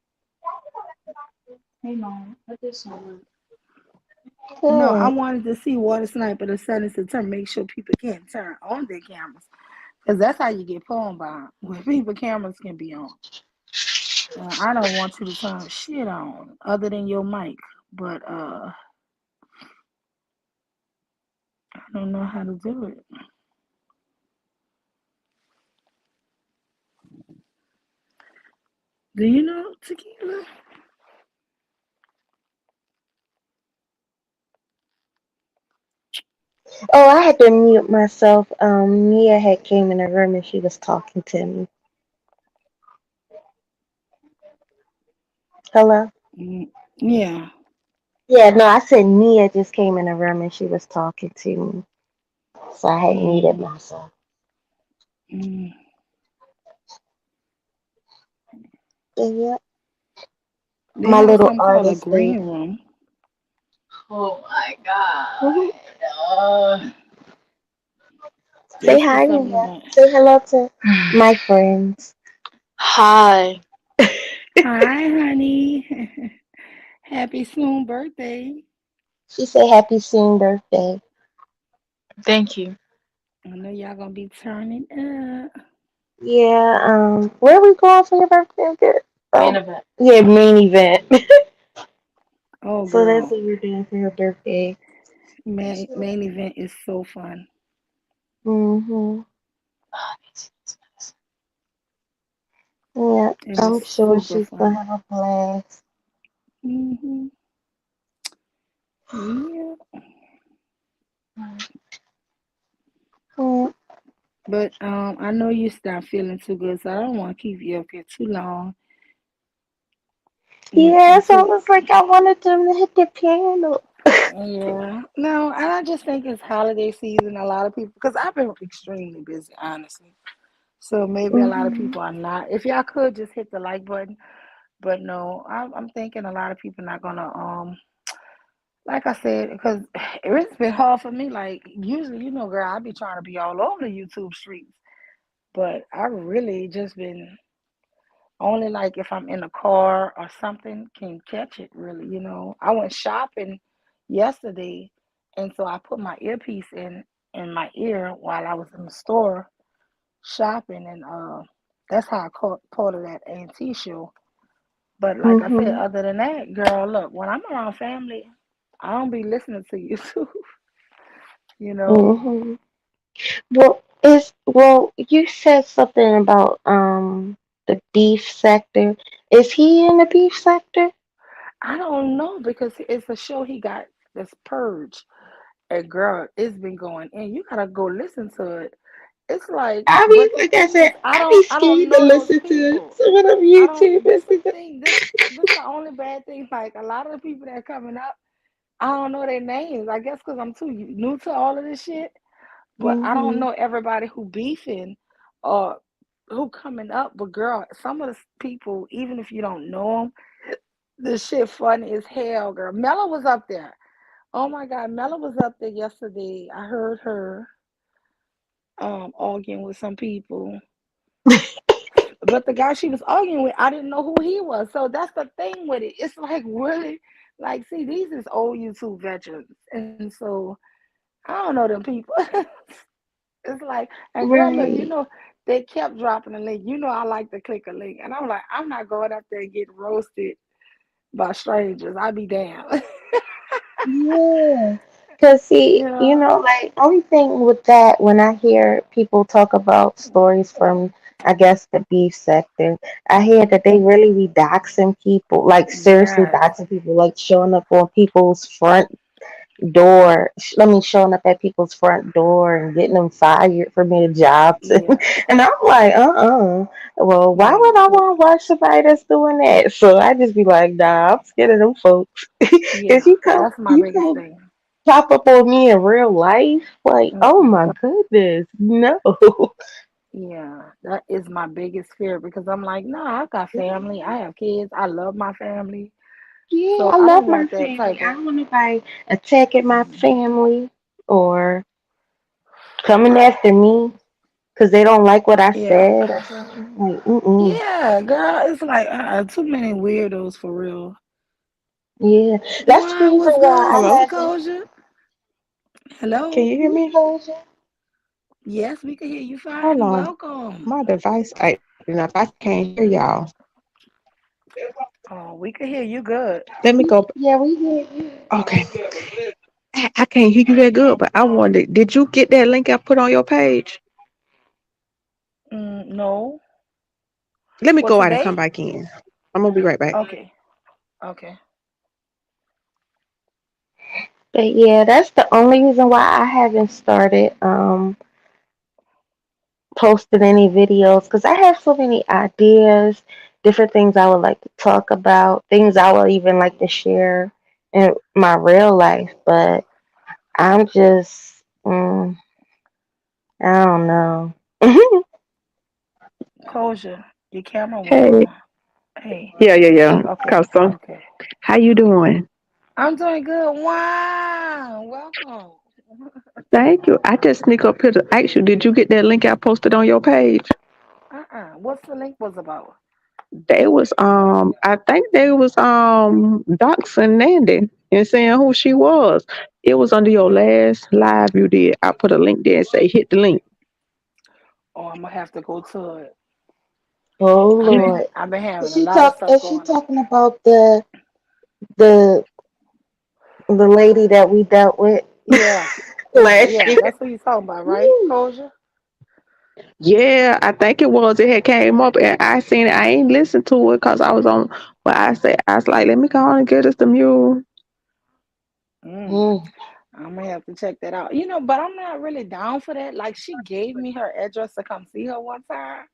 No, I Good. wanted to see water sniper the settings to turn make sure people can't turn on their cameras. Because that's how you get phone bombed. When people cameras can be on. I don't want you to turn shit on other than your mic. But I don't know how to do it. Do you know tequila? Oh, I had to mute myself. Mia had came in the room and she was talking to me. Hello? Mm, yeah. Yeah, no, I said Mia just came in the room and she was talking to me. So I had muted Mm, myself. mm. And yeah, They my have little something called a artist green baby. room. Mhm. Say This is hi, something Mia. about. Say hello to my friends. Hi. Hi, honey. Happy soon birthday. She said happy soon birthday. Thank you. I know y'all gonna be turning up. Yeah, where we going for your birthday again? Main Oh, event. yeah, main event. Oh, So that's girl. what we're doing for your birthday. Main event is so fun. Mm-hmm. Yeah, It is I'm sure super she's gonna fun. have a blast. Hmm. Yeah. Mm. But I know you start feeling too good, so I don't want to keep you up here too long. Yeah, so I Until was like, I wanted them to hit the piano. yeah, no, and I just think it's holiday season. A lot of people, because I've been extremely busy, honestly. So maybe a lot of Hmm. people are not. If y'all could just hit the like button, but no, I'm thinking a lot of people not gonna like I said, because it's been hard for me. Like usually, girl, I be trying to be all over the YouTube streets, but I really just been Only like if I'm in a car or something can catch it really, you know. I went shopping yesterday and so I put my earpiece in my ear while I was in the store shopping and that's how I caught part of that A&T show. But like I said, Mhm. other than that, girl, look, when I'm around family, I don't be listening to you too, you know. Mhm. You said something about the beef sector. Is he in the beef sector? I don't know because it's a show he got this Purge. And girl, it's been going in. You gotta go listen to it. It's like, I but be the like I thing said, is, I be I don't scared to know those listen to people. some of them I don't. This YouTubers. the thing. This the only bad thing. Like a lot of the people that are coming up, I don't know their names. I guess because I'm too new to all of this shit. But I don't Mhm. know everybody who beefing or who coming up. But girl, some of the people, even if you don't know them, this shit funny as hell, girl. Mella was up there. Oh my God, Mella was up there yesterday. I heard her arguing with some people. But the guy she was arguing with, I didn't know who he was. So that's the thing with it. It's like really like see, these is old YouTube veterans. And so I don't know them people. It's like and girl, look, you Right. know, they kept dropping a link. You know I like to click a link. And I'm like, I'm not going up there and get roasted by strangers. I be damned. Yeah. Cause see, You know? like only thing with that when I hear people talk about stories from I guess the beef sector, I hear that they really be doxing people, like seriously Yes. doxing people, like showing up on people's front door. Showing up at people's front door and getting them fired from their jobs. Yeah. And I'm like, well, why Yeah. would I want to watch somebody that's doing that? So I just be like, nah, I'm scared of them folks. Yeah. Cause That's my you biggest come thing. pop up on me in real life, like, oh Mm-mm. my goodness, no. Yeah, that is my biggest fear because I'm like, no, I got family. I have kids. I love my family. Yeah, So I I love don't my want that family. type I of. don't want nobody attacking my Mm. family or coming after me because they don't like what I Yeah. said or something. Like, mm-mm. Yeah, girl. It's like too many weirdos for real. Yeah, that's the Why? reason What's why good, I Sister Hello? haven't. Kosha? Can Hello. you hear me? Yes, we can hear you Hold fine. on. Welcome. My device acting up. I can't hear y'all. Oh, we can hear you good. Let me go. Yeah, we hear you. Okay. I can't hear you that good, but I wanted, did you get that link I put on your page? No. Let me For go out and come today? back in. I'm going to be right back. Okay. Okay. But yeah, that's the only reason why I haven't started posting any videos because I have so many ideas, different things I would like to talk about, things I would even like to share in my real life. But I'm just, I don't know. Kosha, your camera went Hey. on. Hey. Yeah. Okay. Custom. Okay. How you doing? I'm doing good. Wow. Welcome. Thank you. I just sneak up here to ask you, did you get that link I posted on your page? What's the link was about? They was I think they was doxing Nandy and saying who she was. It was under your last live you did. I put a link there and say hit the link. Oh, I'm gonna have to go to it. Oh You Lord, I've been having is a she lot of talk? stuff Is she going on. talking about the the lady that we dealt with Yeah. Yeah. last Yeah. year? That's what you're talking about, right, Kosha? yeah, I think it was. It had came up and I seen it. I ain't listened to it because I was on. But I was like, let me go on and get us the mule. Mm. Mm, I'm gonna have to check that out. You know, but I'm not really down for that. Like she gave me her address to come see her one time,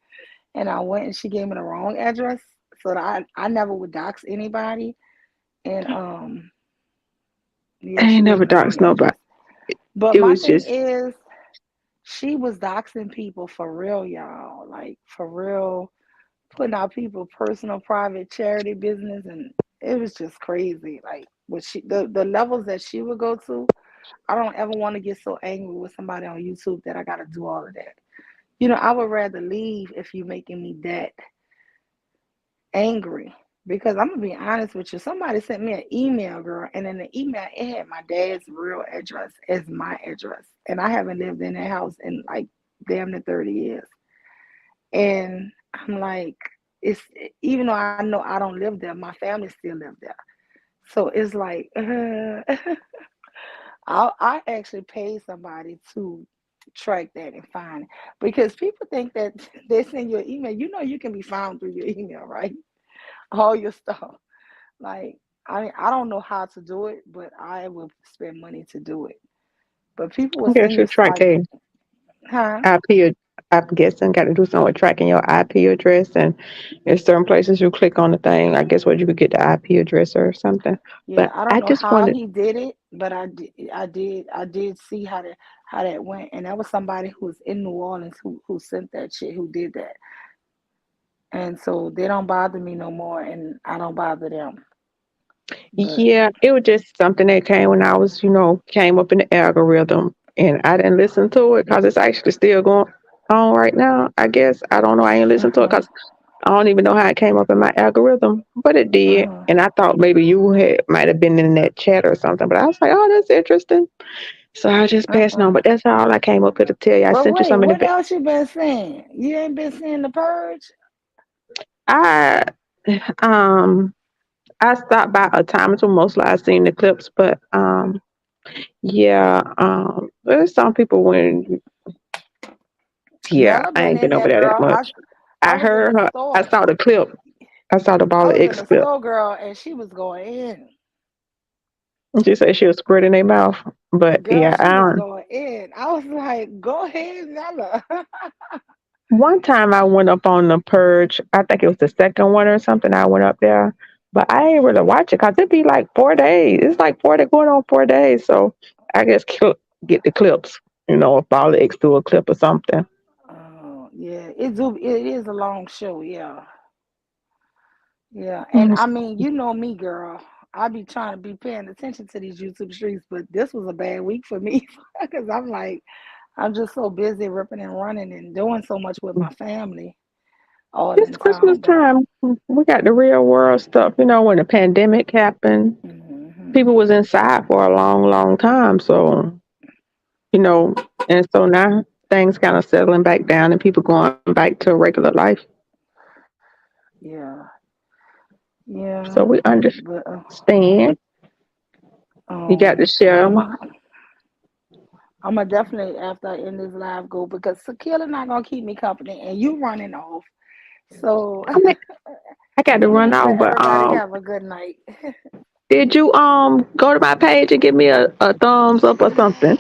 and I went and she gave me the wrong address, so that I never would dox anybody. And I yeah, she ain't gave never me the wrong doxed nobody. address. But It my was thing just is, she was doxing people for real, y'all. Like for real, putting out people personal, private, charity business, and it was just crazy. Like what the levels that she would go to. I don't ever want to get so angry with somebody on YouTube that I got to do all of that. You know, I would rather leave if you're making me that angry because I'm gonna be honest with you. Somebody sent me an email, girl, and in the email it had my dad's real address as my address, and I haven't lived in that house in like damn near 30 years. And I'm like, it's even though I know I don't live there, my family still live there. So it's like, I actually paid somebody to track that and find it because people think that they send you an email. You know, you can be found through your email, right? All your stuff. Like, I mean, I don't know how to do it, but I will spend money to do it. But people will I guess send you you track like, a huh? IP. I'm guessing got to do something with tracking your IP address, and in certain places you click on the thing. I guess what you could get the IP address or something. Yeah, But I don't I know just how wanted. he did it, but I did see how that went, and that was somebody who was in New Orleans who sent that shit, who did that, and so they don't bother me no more, and I don't bother them. But Yeah, it was just something that came when I was, came up in the algorithm, and I didn't listen to it because it's actually still going on right now. I guess I don't know. I ain't listened to it uh-huh, because I don't even know how it came up in my algorithm, but it did. uh-huh, And I thought maybe you might have been in that chat or something. But I was like, oh, that's interesting. So I just passed it on. uh-uh. But that's all I came up here to tell you. I But sent you wait, some in the. what else you been seeing? You ain't been seeing the Purge? I um I stopped by a time or two. Mostly I seen the clips, but yeah, there's some people when Nella I been ain't in been over there, there that girl. much. I I was in heard the her. I store. saw the clip. I saw the I ball of was in X the clip. store, girl, and she was going in. And she said she was squirting their mouth. But Girl, yeah, she I was don't. going in. I was like, go ahead, Nella. One time I went up on the Purge. I think it was the second one or something. I went up there, but I ain't really watch it because it'd be like 4 days. It's like going on 4 days. So I guess get the clips. If ball of X do a clip or something. Oh, yeah, it is a long show, yeah. Yeah. And Mm. I mean, you know me, girl. I be trying to be paying attention to these YouTube streets, but this was a bad week for me because I'm like, I'm just so busy ripping and running and doing so much with my family all It's in Christmas town. But time. We got the real world stuff. When the pandemic happened, hmm people was inside for a long, long time. So, you know, and so now things kind of settling back down and people going back to regular life. yeah, So yeah. we But understand. You got to share I'm 'em. a, I'm gonna definitely after I end this live go because Sakila not gonna keep me company and you running off. So I mean, I got to run please off, let but everybody have a good night. did you go to my page and give me a thumbs up or something?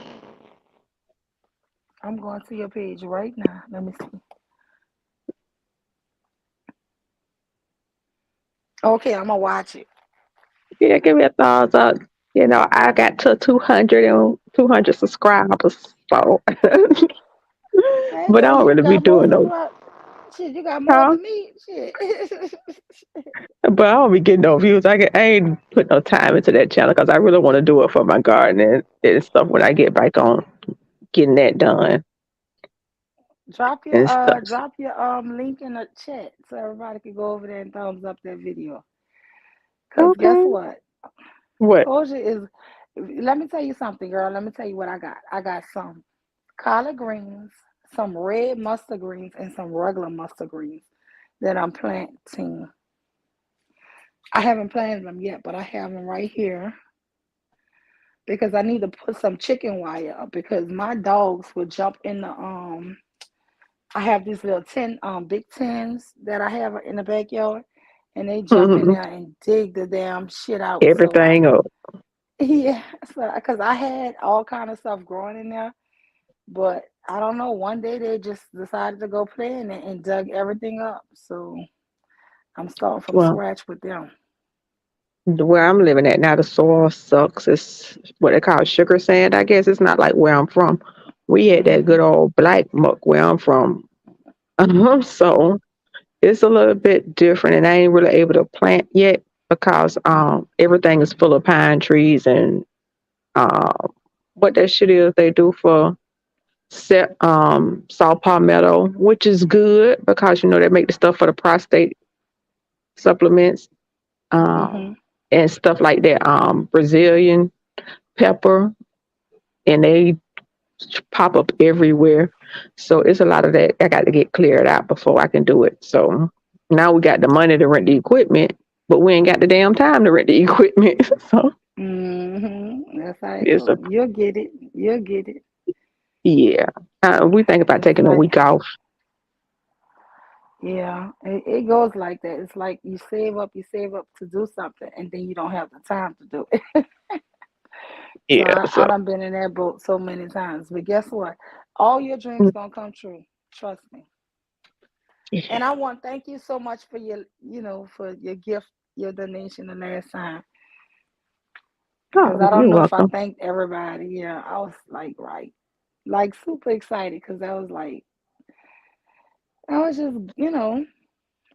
I'm going to your page right now. Let me see. Okay, I'm gonna watch it. Yeah, give me a thumbs up. I got to 200 subscribers, so Hey but I girl, don't you really be got more doing those. subscribers. Shit, you got more Huh? than me. Shit. But I don't be getting no views. I ain't put no time into that channel because I really want to do it for my gardening and stuff when I get back on getting that done and stuff. Drop your link in the chat so everybody can go over there and thumbs up that video. Cause guess Okay. what? What? Kosher is let me tell you something, girl. Let me tell you what I got. I got some collard greens, some red mustard greens, and some regular mustard greens that I'm planting. I haven't planted them yet, but I have them right here because I need to put some chicken wire up because my dogs will jump in the I have these little big tins that I have in the backyard and they jump in there and dig the damn shit out. So I Everything up. yeah, so because I had all kind of stuff growing in there, but I don't know. One day they just decided to go play in it and dug everything up. So I'm starting from Well, scratch with them. where I'm living at now, the soil sucks. It's what they call sugar sand. I guess it's not like where I'm from. We had that good Hmm old black muck where I'm from. So it's a little bit different, and I ain't really able to plant yet because everything is full of pine trees and uh, what that shit is they do for saw palmetto, which is good because they make the stuff for the prostate supplements, Mm-hmm. and stuff like that. Brazilian pepper, and they pop up everywhere. So it's a lot of that I got to get cleared out before I can do it. So now we got the money to rent the equipment, but we ain't got the damn time to rent the equipment. So Mm-hmm. That's how it it's a goes. You'll get it. You'll get it. yeah. We think about It's taking a like, week off. yeah, it goes like that. It's like you save up to do something, and then you don't have the time to do it. So Yeah. I So done been in that boat so many times. But guess what? All your dreams gonna come true. Trust me. And I want to thank you so much for for your gift, your donation the last time. Because I oh, don't you're know if I welcome. thanked everybody. Yeah, I was like super excited because I was just,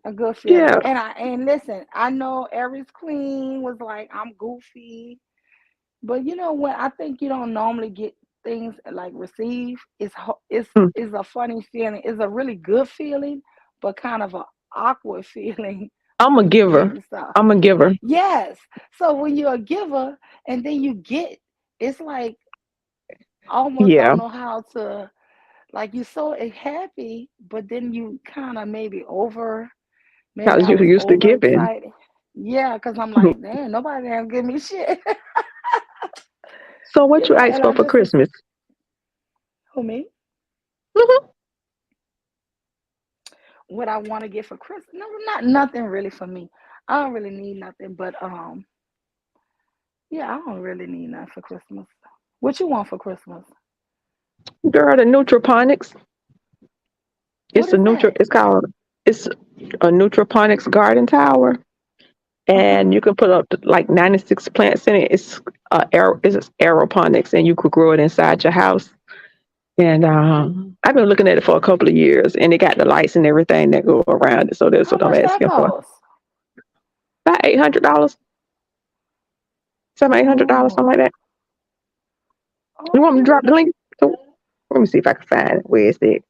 a good feeling. Yeah. And listen, I know Aries Queen was like, I'm goofy. But you know what? I think you don't normally get things like receive. It's a funny feeling. It's a really good feeling, but kind of a awkward feeling I'm a when you're giver. getting stuff. I'm a giver. Yes. So when you're a giver and then you get, it's like almost Yeah. don't know how to, like you're so happy, but then you kind of maybe Because I you was used to giving. overexcited. Yeah, because I'm like, damn, nobody damn give me shit. So what you asked And I for just was, Christmas? who me? Hmm. What I want to get for Christmas? No, not nothing really for me. I don't really need nothing, but yeah, I don't really need nothing for Christmas. What you want for Christmas? Girl, the nutroponics. What is that? It's a nutroponics garden tower, Uh huh. and you can put up to, like 96 plants in it. It's aeroponics, and you could grow it inside your house. And I've been looking at it for a couple of years, and it got the lights and everything that go around it. So that's How what I'm much that asking for. cost? About $800, $700, $800, Oh, something like that. You want me to okay. drop the link? So, let me see if I can find it. Where is it?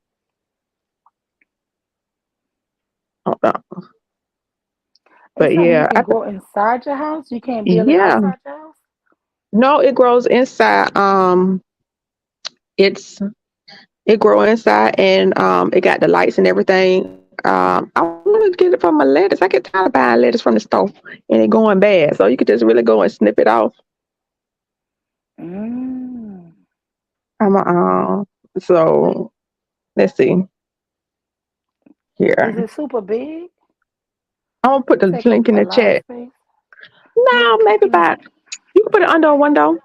Hold on. It's But something you yeah, can grow inside your house. You can't build it yeah. outside your house. No, it grows inside. It's it grow inside, and it got the lights and everything. I want to get it from my lettuce. I get tired of buying lettuce from the store and it going bad. So you could just really go and snip it off. Mm. I'm so let's see Is here. it super big? I'm gonna put It the take up link in a the lot of chat. space. Yeah, No, put maybe the link. about you can put it under a window.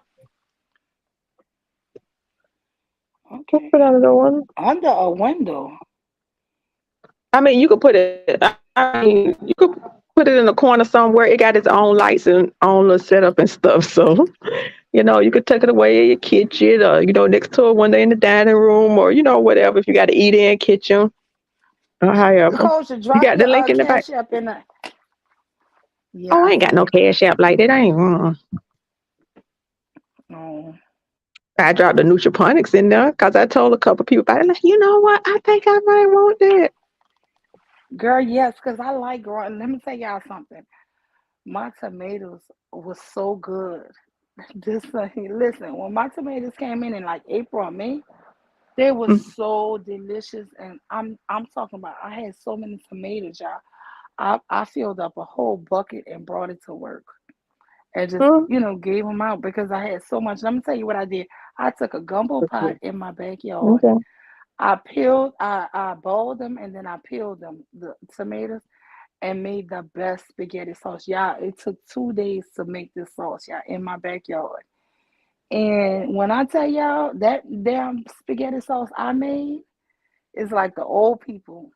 You can Okay. put it under the window. Under a window. I mean, you could put it. I mean, you could put it in a corner somewhere. It got its own lights and own little setup and stuff. So, you could take it away in your kitchen, or next to it one day in the dining room, or whatever. If you got to eat in kitchen, or however, Coach, you drop got the your link in the back. cash up in the. Yeah, Oh, I I ain't got see no it. cash app like that. I ain't. Oh. I dropped the nutriponics in there because I told a couple people about it. Like, you know what? I think I might want that. Girl, yes, because I like growing. Let me tell y'all something. My tomatoes was so good. Listen, when my tomatoes came in like April or May, they were so delicious. And I'm talking about I had so many tomatoes, y'all. I filled up a whole bucket and brought it to work and just, Mm-hmm. gave them out because I had so much. Let me tell you what I did. I took a gumbo pot in my backyard. Okay. I boiled them and then I peeled them, the tomatoes, and made the best spaghetti sauce. Yeah, it took 2 days to make this sauce, yeah, in my backyard. And when I tell y'all that damn spaghetti sauce I made is like the old people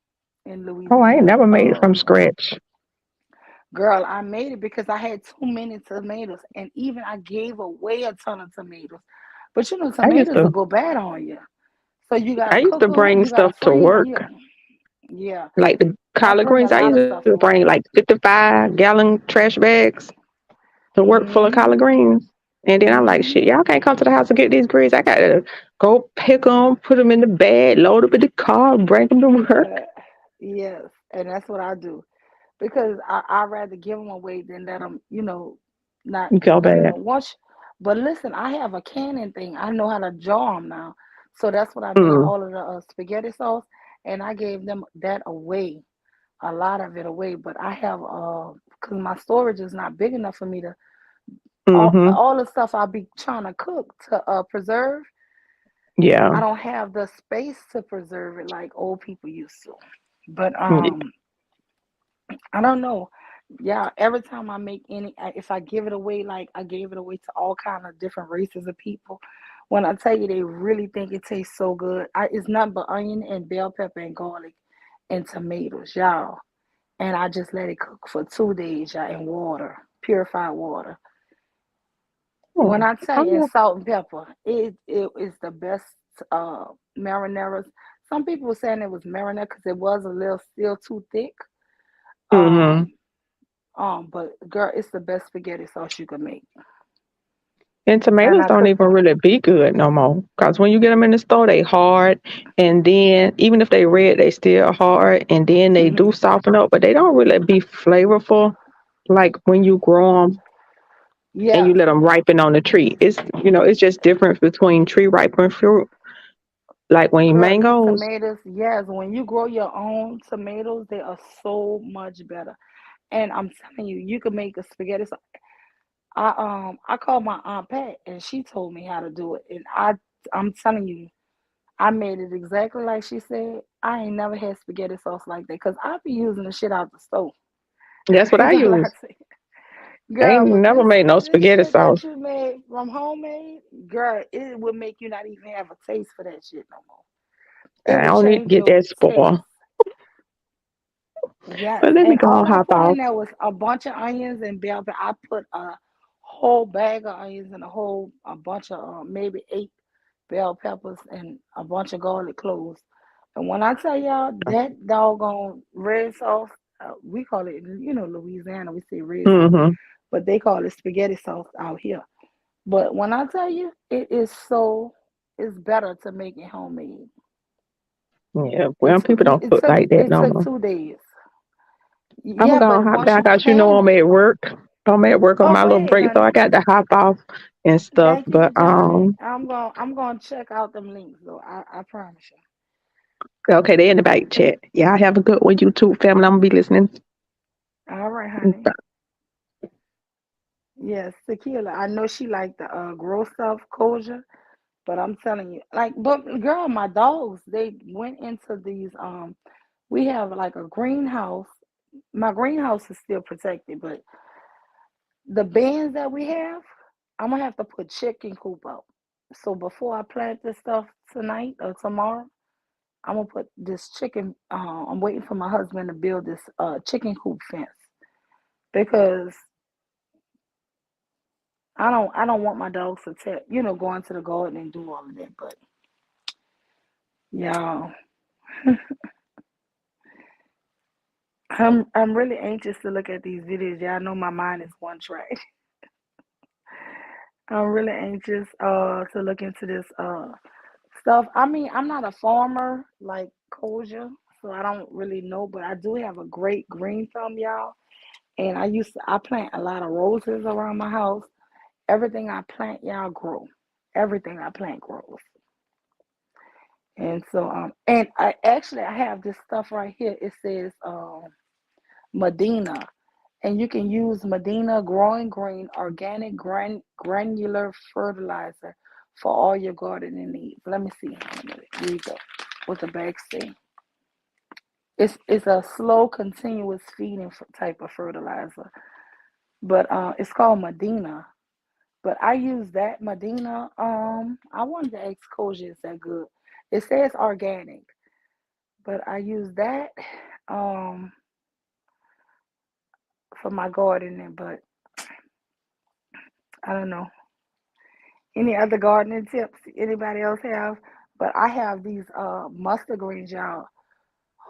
in Oh, I ain't Louisiana. never made it from scratch. Girl, I made it because I had too many tomatoes, and even I gave away a ton of tomatoes. But I used tomatoes will to go bad on you, so you I gotta used cook to them. bring You gotta stuff to freeze. work. Yeah, yeah. Like the And I collard bring a greens, I lot used of to stuff to bring work. like 55-gallon trash bags to work full of collard Mhm, greens. And then I'm like, mhm. shit, y'all can't come to the house and get these greens. I got to go pick them, put them in the bag, load up in the car, bring them to work. Uh, yes, and that's what I do. because I'd rather give them away than let them, not, You feel bad. once. But listen, I have a canning thing. I know how to jar them now. So that's what I made Mm, all of the spaghetti sauce. And I gave them that away, a lot of it away. But I have, because my storage is not big enough for me to, mm-hmm. all the stuff I'll be trying to cook to preserve. Yeah. I don't have the space to preserve it like old people used to. But Mm, I don't know. Yeah, every time I make if I give it away, like I gave it away to all kind of different races of people. When I tell you, they really think it tastes so good. It's nothing but onion and bell pepper and garlic and tomatoes, y'all. And I just let it cook for 2 days, y'all, in water, purified water. When mm. I tell you, and Oh, salt and pepper, it is the best uh marinaras. Some people were saying it was marinara because it was a little still too thick. mm-hmm. Um, but girl, it's the best spaghetti sauce you can make. And And tomatoes I don't cook even really be good no more. Because when you get them in the store, they hard. And then even if they red, they still hard. And then they do hmm soften up, but they don't really be flavorful like when you grow them and you Yes, let them ripen on the tree. It's just different between tree ripened fruit. Like when girl, these mangoes. tomatoes, yes, when you grow your own tomatoes, they are so much better. And I'm telling you, you can make a spaghetti sauce. I called my aunt Pat and she told me how to do it. And I'm telling you, I made it exactly like she said. I ain't never had spaghetti sauce like that because I be using the shit out the stove. That's what Ain't I gonna lie use. to you. I Girl, ain't but never made no this spaghetti shit sauce. that you made from homemade, girl, it would make you not even have a taste for that shit no more. It I would don't need to change get your that taste. spoil. Yes, But let me and go all and I hop put in off. there was a bunch of onions and bell pepper. I put a whole bag of onions and a bunch of maybe 8 bell peppers and a bunch of garlic cloves. And when I tell y'all that doggone red sauce, we call it, Louisiana, we say red sauce, Mm-hmm. but they call it spaghetti sauce out here. But when I tell you, it's better to make it homemade. Yeah, well, people don't It cook took like that it no took more. 2 days. I'm Yeah, gonna go but and hop once down you because can I'm it, at work. I'm at work on oh, my go little ahead, break, so I honey. got to hop off and stuff. Thank you for But jumping in. I'm gonna check out them links though. I promise you. okay, they in the back chat. Yeah, I have a good one, YouTube family. I'm gonna be listening. All right, honey. Yes, tequila. I know she like the gross stuff, kosher, but I'm telling you, like, but girl, my dogs they went into these. We have like a greenhouse. My greenhouse is still protected, but the bins that we have, I'm gonna have to put chicken coop up. So before I plant this stuff tonight or tomorrow, I'm gonna put this chicken. I'm waiting for my husband to build this chicken coop fence because I don't want my dogs to go into the garden and do all of that. But y'all, I'm really anxious to look at these videos. Y'all know my mind is one track. I'm really anxious to look into this stuff. I mean, I'm not a farmer like Koja, so I don't really know, but I do have a great green thumb, y'all. And I plant a lot of roses around my house. Everything I plant, y'all grow. Everything I plant grows. And so and I have this stuff right here. It says Medina. And you can use Medina growing green organic granular fertilizer for all your gardening needs. Let me see. Here you go. What the bag say. It's a slow, continuous feeding type of fertilizer, but it's called Medina. But I use that Medina. I wanted to ask Koji, is that good? It says organic, but I use that um for my gardening. But I don't know any other gardening tips anybody else have. But I have these mustard greens, y'all.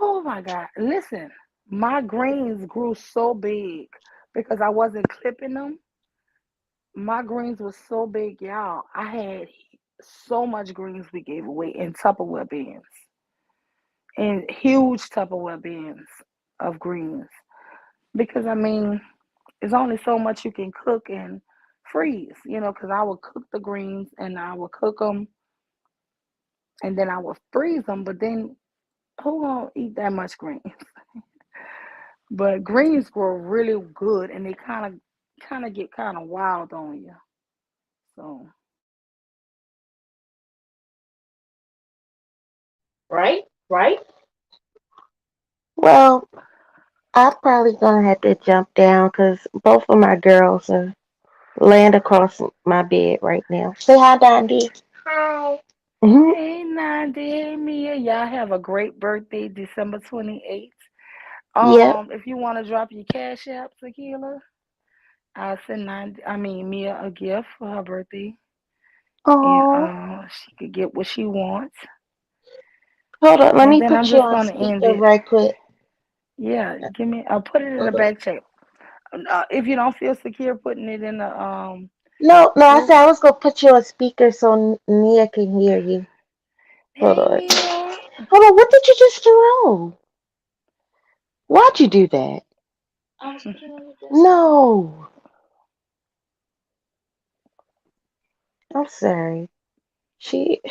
Oh my God! Listen, my greens grew so big because I wasn't clipping them. My greens were so big, y'all. I had so much greens we gave away in Tupperware bins, in huge Tupperware bins of greens. because I mean, there's only so much you can cook and freeze, because I would cook the greens and I would cook them and then I would freeze them. But then who gonna eat that much greens? But greens grow really good and they kind of get kind of wild on you. So Right? Right? Well, I'm probably gonna have to jump down because both of my girls are laying across my bed right now. Say hi, Dondi. Hi. Hmm. hey Nandi, hey Mia, y'all have a great birthday, December 28th. Yep. If you want to drop your cash app, Tequila, I'll send Mia a gift for her birthday, and Oh, she could get what she wants. hold on. Let And me then I'm put you just on gonna end speaker it. right quick. Yeah, give me. I'll put it in the Hold on. back check. If you don't feel secure putting it in the No, no. I group. said I was gonna put you on speaker so Nia can hear you. Hold Hey on. Mia. Hold on. What did you just do? Why'd you do that? No, I'm sorry. She,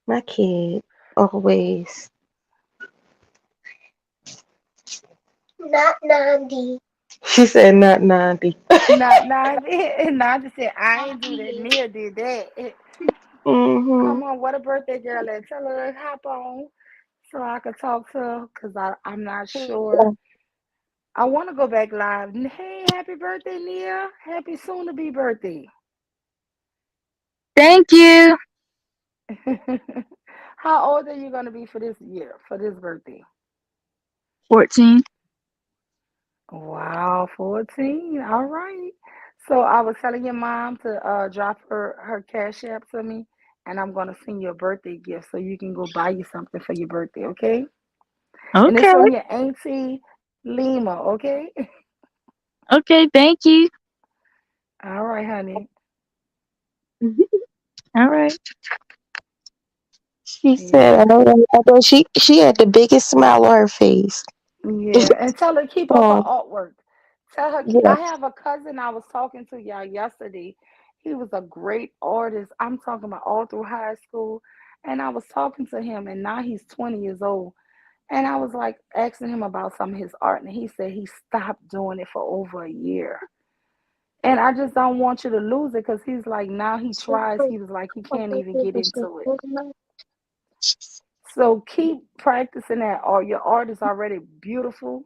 my kid, always. Not Nandi. She said not Nandi. Not and I just said I ain't do that. Nia did that. Mm-hmm. Come on, what a birthday girl at. Tell her to hop on so I could talk to her because I'm not sure. I want to go back live. Hey, happy birthday, Nia. Happy soon to be birthday. Thank you. How old are you going to be for this year, for this birthday? 14. Wow, 14. All right. So I was telling your mom to drop her cash app to me, and I'm going to send you a birthday gift so you can go buy you something for your birthday, okay? And it's Okay. from your auntie Lima, okay? Okay. Thank you. All right, honey. All right. She said, Yeah. I know she had the biggest smile on her face. Yeah. And tell her to keep up her Oh, artwork. Tell her, yeah. I have a cousin I was talking to y'all yesterday. He was a great artist. I'm talking about all through high school. And I was talking to him, and now he's 20 years old. And I was like asking him about some of his art, and he said he stopped doing it for over a year. And I just don't want you to lose it because he's like, now he tries. He was like, he can't even get into it. So keep practicing that art. Your art is already beautiful,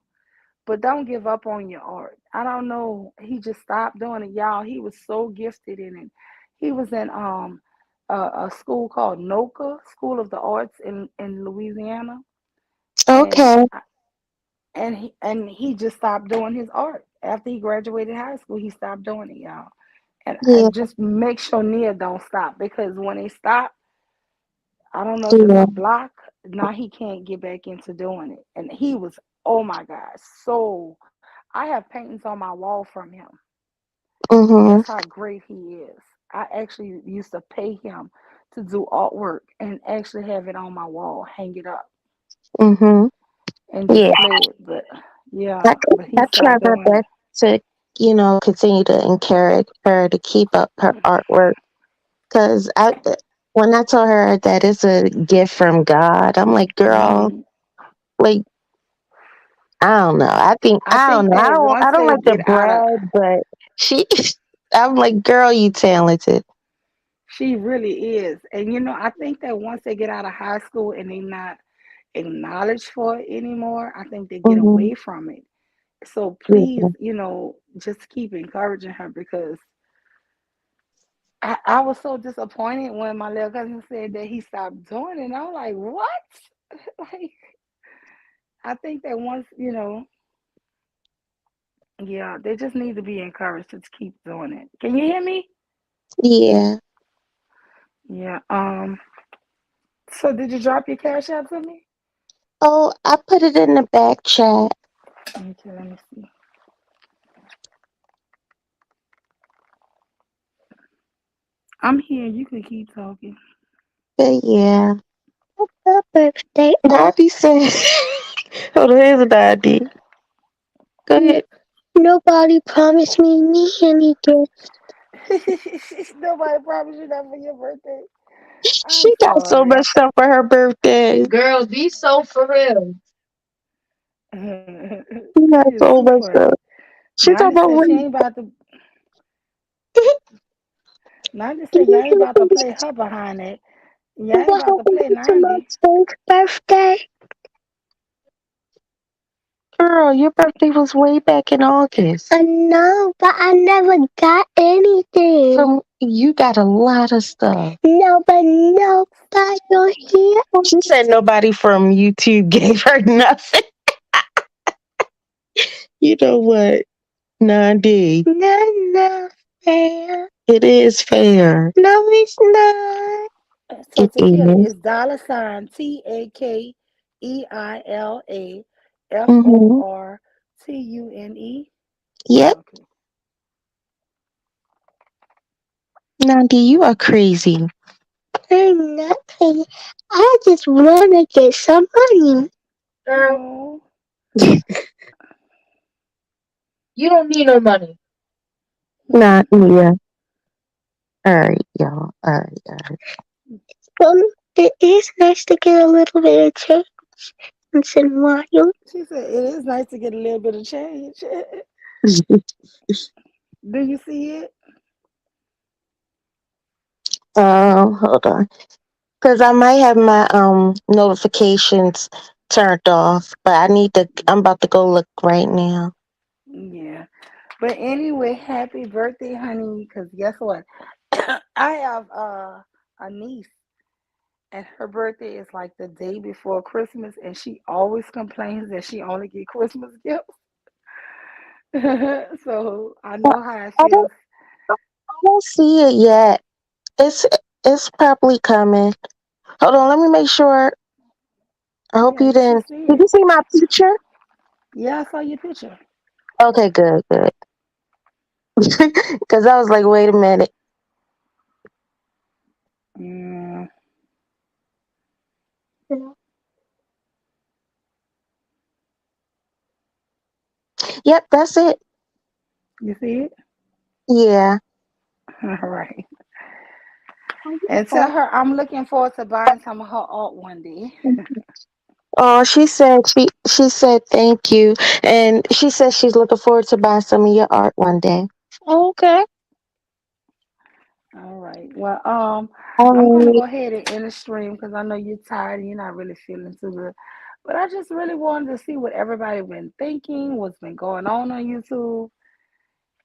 but don't give up on your art. I don't know. He just stopped doing it, y'all. He was so gifted in it. He was in a school called NOCA, School of the Arts in Louisiana, and Okay. he just stopped doing his art after he graduated high school. He stopped doing it, y'all. Yeah. And just make sure Nia don't stop because when they stop, I don't know if it's Yeah. a block. Now he can't get back into doing it. And he was, oh my God, so I have paintings on my wall from him. Mhm. That's how great he is. I actually used to pay him to do artwork and actually have it on my wall, hang it up Mhm. and Yeah. display it. But I, yeah, but he I try stopped my doing it. best to, continue to encourage her to keep up her artwork. Cause when I told her that it's a gift from God, I'm like, girl, Hmm. like I don't know. I I don't think know. that once I don't they like to get out of, brag, but she, I'm like, girl, you talented. she really is. And I think that once they get out of high school and they not acknowledged for it anymore, I think they get Hmm. away from it. So please, Yeah. just keep encouraging her because I was so disappointed when my little cousin said that he stopped doing it. And I'm like, what? Like, I think that once, yeah, they just need to be encouraged to keep doing it. Can you hear me? Yeah. Yeah. So did you drop your cash app to me? Oh, I put it in the back chat. Okay, let me see. I'm here. You can keep talking. But yeah. Happy birthday. Daddy said, hold on, here's a daddy. Go ahead. Nobody promised me any gift. Nobody promised you that for your birthday. I'm She got so sorry. much stuff for her birthday. Girl, be so for real. She She got is so too much funny. stuff. She talking Nani about said she when ain't about to. Nani said y'all ain't about to play her behind it. Y'all ain't what about to happened play to my Nandi. son's birthday? Girl, your birthday was way back in August. I know, but I never got anything. You got a lot of stuff. No, but nobody on here. She said nobody from YouTube gave her nothing. You know what? Nandi. No, fair. It is fair. No, it's not. So It tequila is. is $ Mm-hmm. TAKEILAFORTUNE. Yep. Okay. Nandi, you are crazy. I'm not crazy. I just want to get some money. Girl, Oh, you don't need no money. Not yeah. All right, y'all. All right, all right. It is nice to get a little bit of change once in a while. she said it is nice to get a little bit of change. Do you see it? Hold on. Because I might have my notifications turned off, but I'm about to go look right now. Yeah. But anyway, happy birthday, honey. Because guess what? I have a niece, and her birthday is like the day before Christmas, and she always complains that she only get Christmas gifts. So I I know how it I don't feels. I don't see it yet. It's it's probably coming. Hold on, let me make sure. I hope Yeah, you you should didn't. see Did you it. see my picture? Yeah, I saw your picture. Okay, good, good. Because I was like, wait a minute. Mm, Yep, that's it. you see it? Yeah. All right. And tell her I'm looking forward to buying some of her art one day. Oh, she said thank you, and she said she's looking forward to buying some of your art one day. Okay. All right. Well, All I'm gonna right. go ahead and end the stream because I know you're tired and you're not really feeling too good. But I just really wanted to see what everybody been thinking, what's been going on YouTube,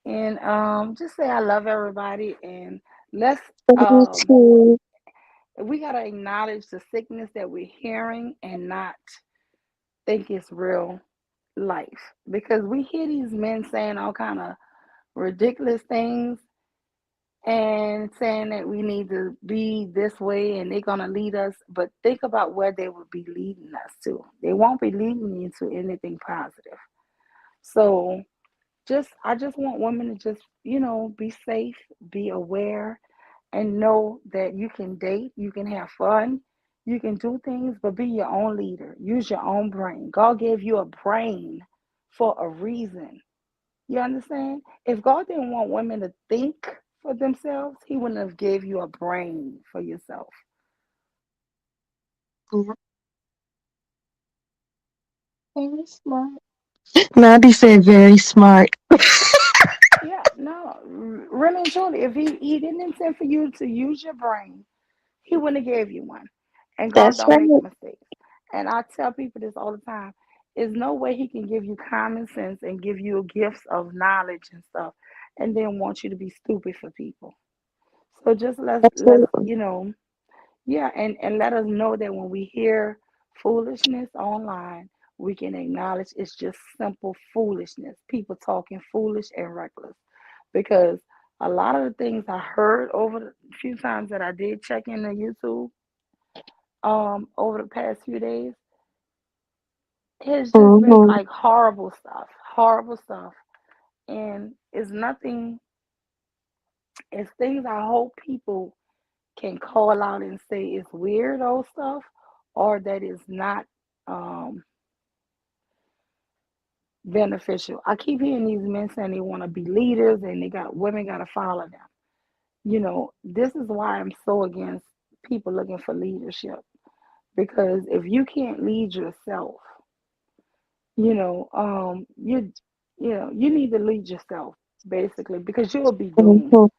and just say I love everybody and let's Me um too. we gotta acknowledge the sickness that we're hearing and not think it's real life because we hear these men saying all kind of ridiculous things and saying that we need to be this way and they're going to lead us, but think about where they would be leading us to. They won't be leading you to anything positive. So just I just want women to just, be safe, be aware, and know that you can date, you can have fun, you can do things, but be your own leader. Use your own brain. God gave you a brain for a reason. You understand? If God didn't want women to think for themselves, He wouldn't have gave you a brain for yourself. Yeah, very smart. Nandi said very smart. Yeah, no, really and truly, if He didn't intend for you to use your brain, He wouldn't have gave you one. And God That's don't make right. mistakes. And I tell people this all the time. There's no way He can give you common sense and give you gifts of knowledge and stuff, and then want you to be stupid for people. So just let's Absolutely. yeah, and let us know that when we hear foolishness online, we can acknowledge it's just simple foolishness. People talking foolish and reckless. Because a lot of the things I heard over the few times that I did check into YouTube, over the past few days, it's just been Mm-hmm. like horrible stuff. And it's nothing, it's things I hope people can call out and say it's weirdo stuff or that is not um beneficial. I keep hearing these men saying they want to be leaders and they got women got to follow them. This is why I'm so against people looking for leadership, because if you can't lead yourself, you need to lead yourself basically, because you'll be doomed. Mhm.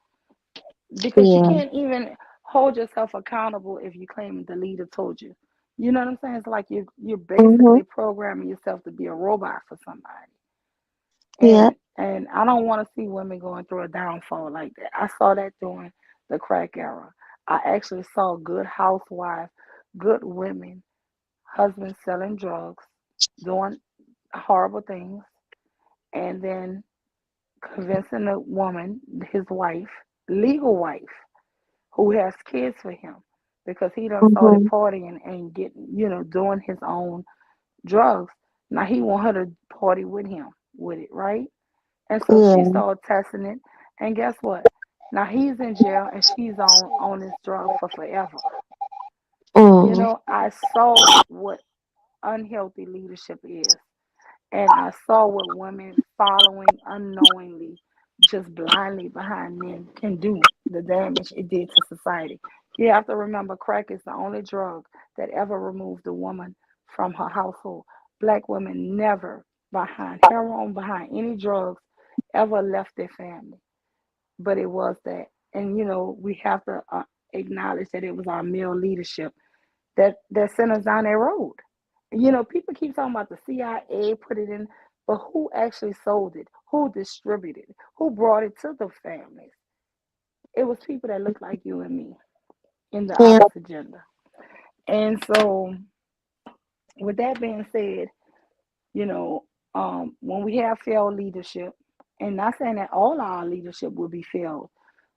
Because you Yeah. can't even hold yourself accountable if you claim the leader told you. You know what I'm saying? It's like you're Mhm. basically programming yourself to be a robot for somebody. Yeah. And I don't want to see women going through a downfall like that. I saw that during the crack era. I actually saw good housewives, good women, husbands selling drugs, doing horrible things, and then convincing the woman, his wife, legal wife, who has kids for him, because he done started Mhm. partying and getting, doing his own drugs. Now he want her to party with him with it, right? And so she Yeah. started testing it. And guess what? Now he's in jail and she's on this drug for forever. Mm. I saw what unhealthy leadership is. And I saw what women following unknowingly, just blindly behind men can do, the damage it did to society. You have to remember, crack is the only drug that ever removed a woman from her household. Black women never, behind heroin, behind any drugs, ever left their family. But it was that. And, we have to acknowledge that it was our male leadership that sent us down that road. People keep talking about the CIA put it in, but who actually sold it? Who distributed it? Who brought it to the families? It was people that looked like you and me in the Yeah. opposite gender. And so, with that being said, you know, when we have failed leadership, and not saying that all our leadership will be failed,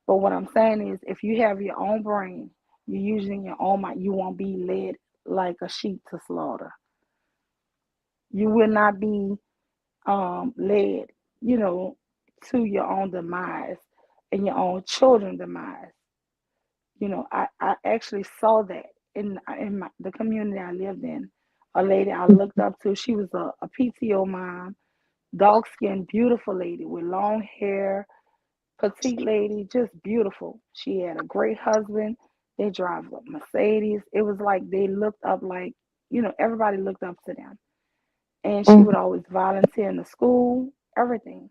but what I'm saying is if you have your own brain, you're using your own mind, you won't be led like a sheep to slaughter. You will not be led, you know, to your own demise and your own children's demise. I actually saw that the community I lived in. A lady I looked up to, she was a PTO mom, dark skinned, beautiful lady with long hair, petite lady, just beautiful. She had a great husband. They drive a Mercedes. It was like they looked up like, everybody looked up to them. And she would Mhm. always volunteer in the school, everything.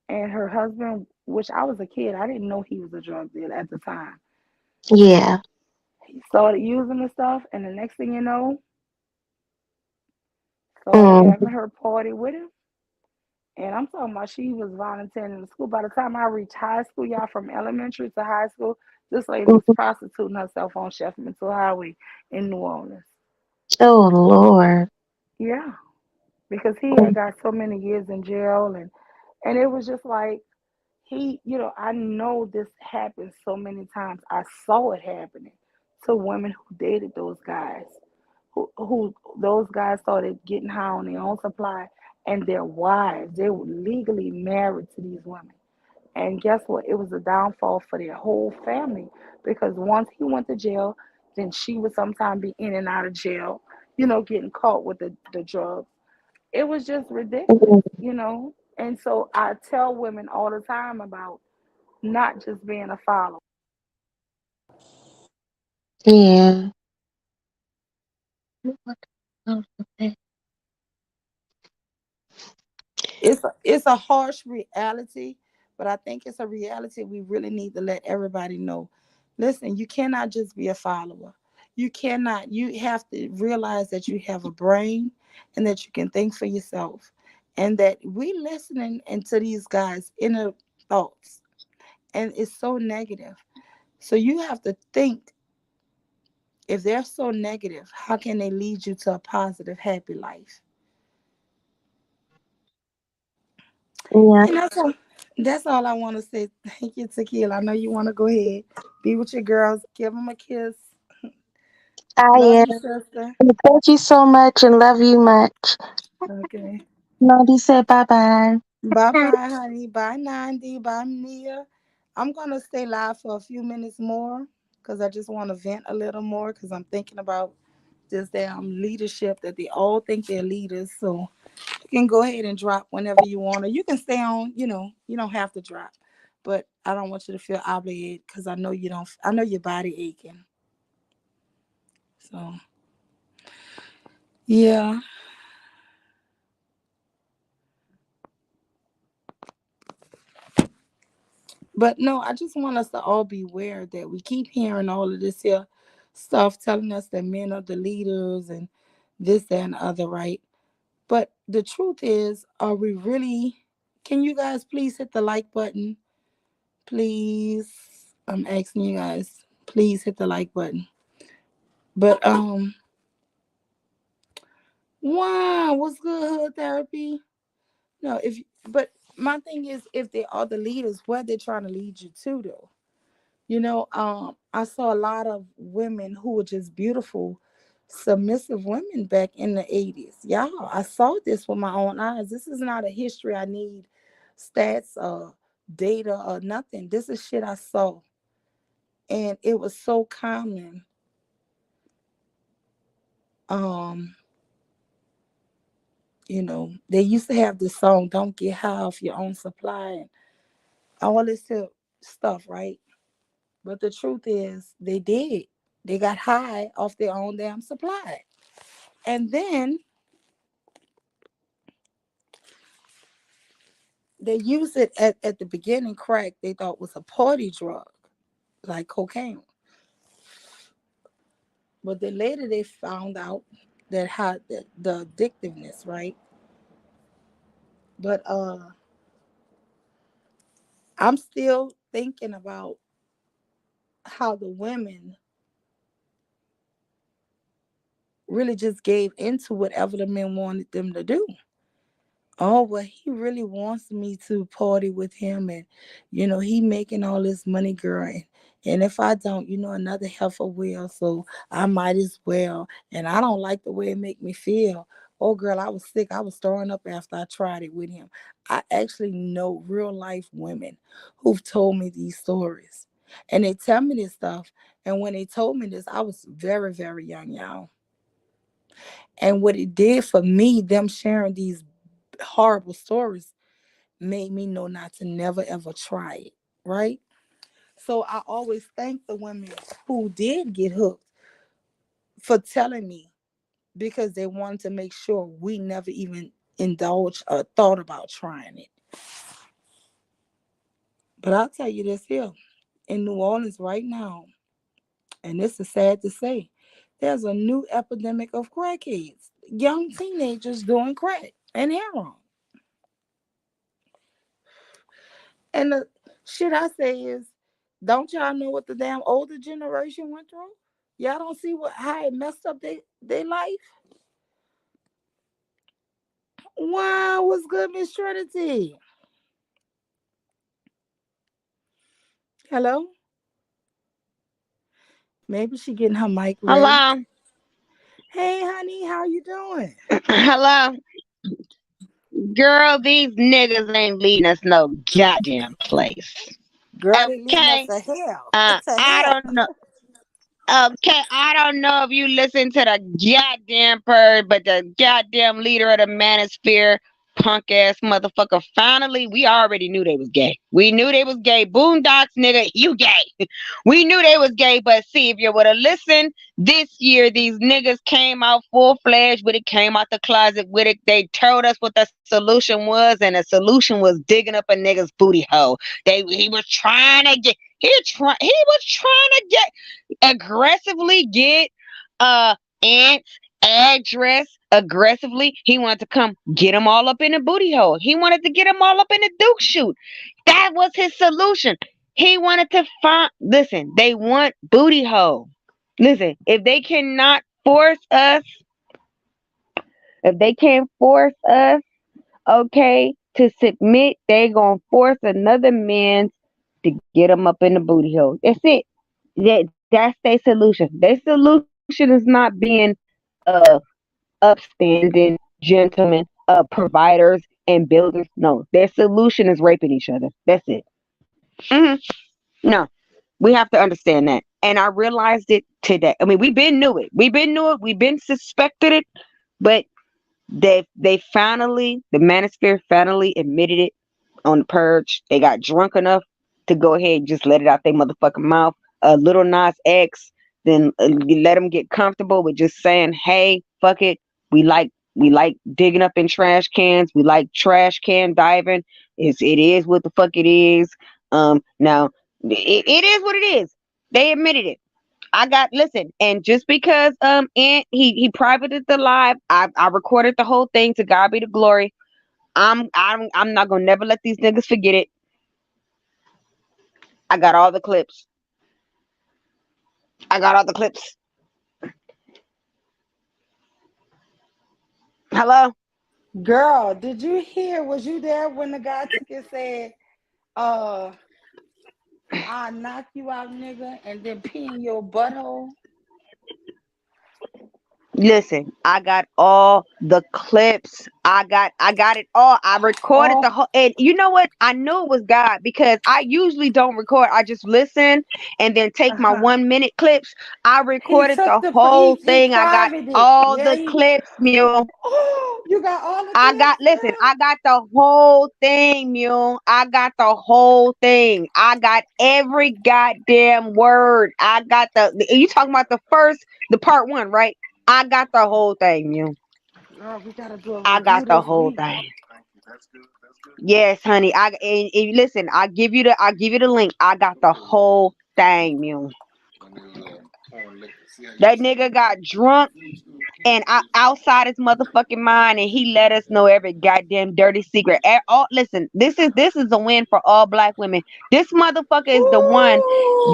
And her husband, which I was a kid, I didn't know he was a drug dealer at the time. Yeah. He started using the stuff, and the next thing you know, started Mhm. having her party with him. And I'm talking about she was volunteering in the school. By the time I reached high school, y'all, from elementary to high school, this lady was Mhm. prostituting herself on Sheffield Highway in New Orleans. Oh Lord. Yeah, because he had got so many years in jail, and it was just like I know this happened so many times. I saw it happening to women who dated those guys, who those guys started getting high on their own supply, and their wives, they were legally married to these women. And guess what? It was a downfall for their whole family, because once he went to jail, then she would sometimes be in and out of jail, getting caught with the drugs. It was just ridiculous. And so I tell women all the time about not just being a follower. Yeah. It's a harsh reality, but I think it's a reality we really need to let everybody know. Listen, you cannot just be a follower. You cannot. You have to realize that you have a brain and that you can think for yourself, and that we listening into these guys' inner thoughts, and it's so negative. So you have to think, if they're so negative, how can they lead you to a positive, happy life? Yeah. And that's all I want to say. Thank you, Tequila. I know you want to go ahead, be with your girls, give them a kiss. I Love am. you, sister. Thank you so much and love you much. Okay. Nadi said bye bye. Bye bye, honey. Bye, Nandi. Bye, Nia. I'm going to stay live for a few minutes more because I just want to vent a little more because I'm thinking about this damn leadership that they all think they're leaders. So You can go ahead and drop whenever you want, or you can stay on. You don't have to drop. But I don't want you to feel obligated because I know you don't. I know your body aching. So yeah. But no, I just want us to all be aware that we keep hearing all of this here stuff telling us that men are the leaders and this, that, and the other, right? But the truth is, are we really? Can you guys please hit the like button? Please. I'm asking you guys, please hit the like button. But wow, what's good, hood therapy? No, if but my thing is, if they are the leaders, where they trying to lead you to though? I saw a lot of women who were just beautiful, submissive women back in the 80s. Y'all, I saw this with my own eyes. This is not a history I need stats or data or nothing. This is shit I saw. And it was so common. Um, they used to have this song, Don't Get High Off Your Own Supply, and all this stuff, right? But the truth is, they did. They got high off their own damn supply. And then they used it at the beginning, crack, they thought was a party drug, like cocaine. But then later they found out that had the addictiveness, right? But I'm still thinking about how the women really just gave into whatever the men wanted them to do. Oh, well, he really wants me to party with him, and he making all this money, girl. And if I don't, another heifer will, so I might as well. And I don't like the way it make me feel. Oh, girl, I was sick. I was throwing up after I tried it with him. I actually know real life women who've told me these stories, and they tell me this stuff. And when they told me this, I was very, very young, y'all. And what it did for me, them sharing these horrible stories, made me know not to never ever try it, right? So I always thank the women who did get hooked for telling me, because they wanted to make sure we never even indulged or thought about trying it. But I'll tell you this here, in New Orleans right now, and this is sad to say, there's a new epidemic of crackheads, young teenagers doing crack and heroin. And the shit I say is, don't y'all know what the damn older generation went through? Y'all don't see how it messed up their life? Wow, what's good, Miss Trinity? Hello? Maybe she getting her mic ready. Hello. Hey, honey, how you doing? Hello. Girl, these niggas ain't leading us no goddamn place. Girl, they leading us Okay? to hell. To I hell. don't know. Okay, I don't know if you listen to the goddamn Purge, but the goddamn leader of the manosphere, punk ass motherfucker, finally, we already knew they was gay. We knew they was gay. Boondocks, nigga, you gay. We knew they was gay, but see, if you would have listened this year, these niggas came out full fledged with it, came out the closet with it. They told us what the solution was, and the solution was digging up a nigga's booty hole. He was trying to get. He was trying to get aggressively get Ant's address aggressively. He wanted to come get them all up in the booty hole. He wanted to get them all up in the Duke shoot. That was his solution. He wanted to find, listen, they want booty hole. Listen, if they can't force us, okay, to submit, they gonna force another man to get them up in the booty hole. That's it. That's their solution. Their solution is not being uh upstanding gentlemen, providers and builders. No, their solution is raping each other. That's it. hmm No, we have to understand that. And I realized it today. I mean, we've been knew it. We've been suspected it, but They finally, the manosphere finally admitted it on the purge. They got drunk enough to go ahead and just let it out their motherfucking mouth. Little Nas X, then you let them get comfortable with just saying, "Hey, fuck it, we like digging up in trash cans. We like trash can diving. It is what the fuck it is. Now it is what it is. They admitted it. Listen, and just because he privated the live, I recorded the whole thing. To God be the glory. I'm not gonna never let these niggas forget it. I got all the clips. I got all the clips. Hello? Girl, did you hear? Was you there when the guy took and said, I'll knock you out, nigga, and then pee in your butthole? Listen, I got all the clips. I got it all. I recorded the whole, and you know what? I knew it was God because I usually don't record. I just listen and then take my 1 minute clips. I recorded the whole thing. I got all the clips, Mule. Oh, you got all the Listen, I got the whole thing, Mule. I got the whole thing. I got every goddamn word. You talking about the part 1, right? I got the whole thing, Mule. Girl, we gotta do a I got the whole thing. Yes, honey. And listen, I'll give you the link. I got the whole thing, Mule. That nigga got drunk and outside his motherfucking mind, and he let us know every goddamn dirty secret. Listen, this is a win for all black women. This motherfucker is the one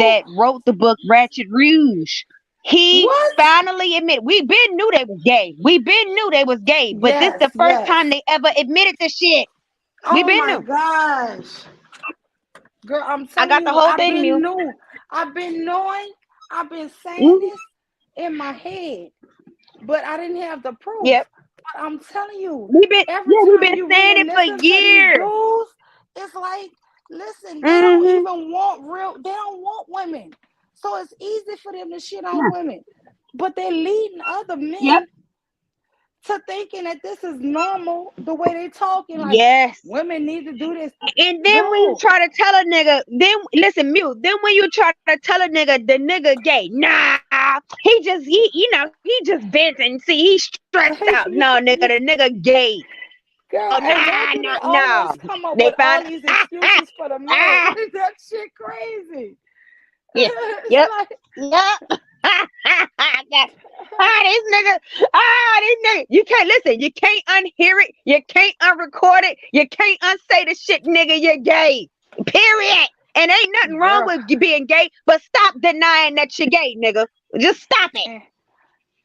that wrote the book Ratchet Rouge. He finally admitted. We been knew they was gay. But this the first time they ever admitted the shit. We been knew. Oh my gosh. Girl, I'm telling you, I got the whole thing, Mule. I've been knowing, I've been saying this in my head, but I didn't have the proof. Yep. But I'm telling you, we've been saying it for years. Dudes, it's like, listen, they don't even want they don't want women. So it's easy for them to shit on women. But they're leading other men to thinking that this is normal, the way they talking. Like, women need to do this. And then when you try to tell a nigga, listen, Mute. Then when you try to tell a nigga the nigga gay, nah, he just venting. See, he's stressed out. No, nigga, the nigga gay. Girl, no. Come up with all these excuses for the man. That shit crazy. Yeah. Yep. Yep. These niggas. You can't listen. You can't unhear it. You can't unrecord it. You can't unsay the shit, nigga. You're gay. Period. And ain't nothing wrong with you being gay, but stop denying that you're gay, nigga. Just stop it.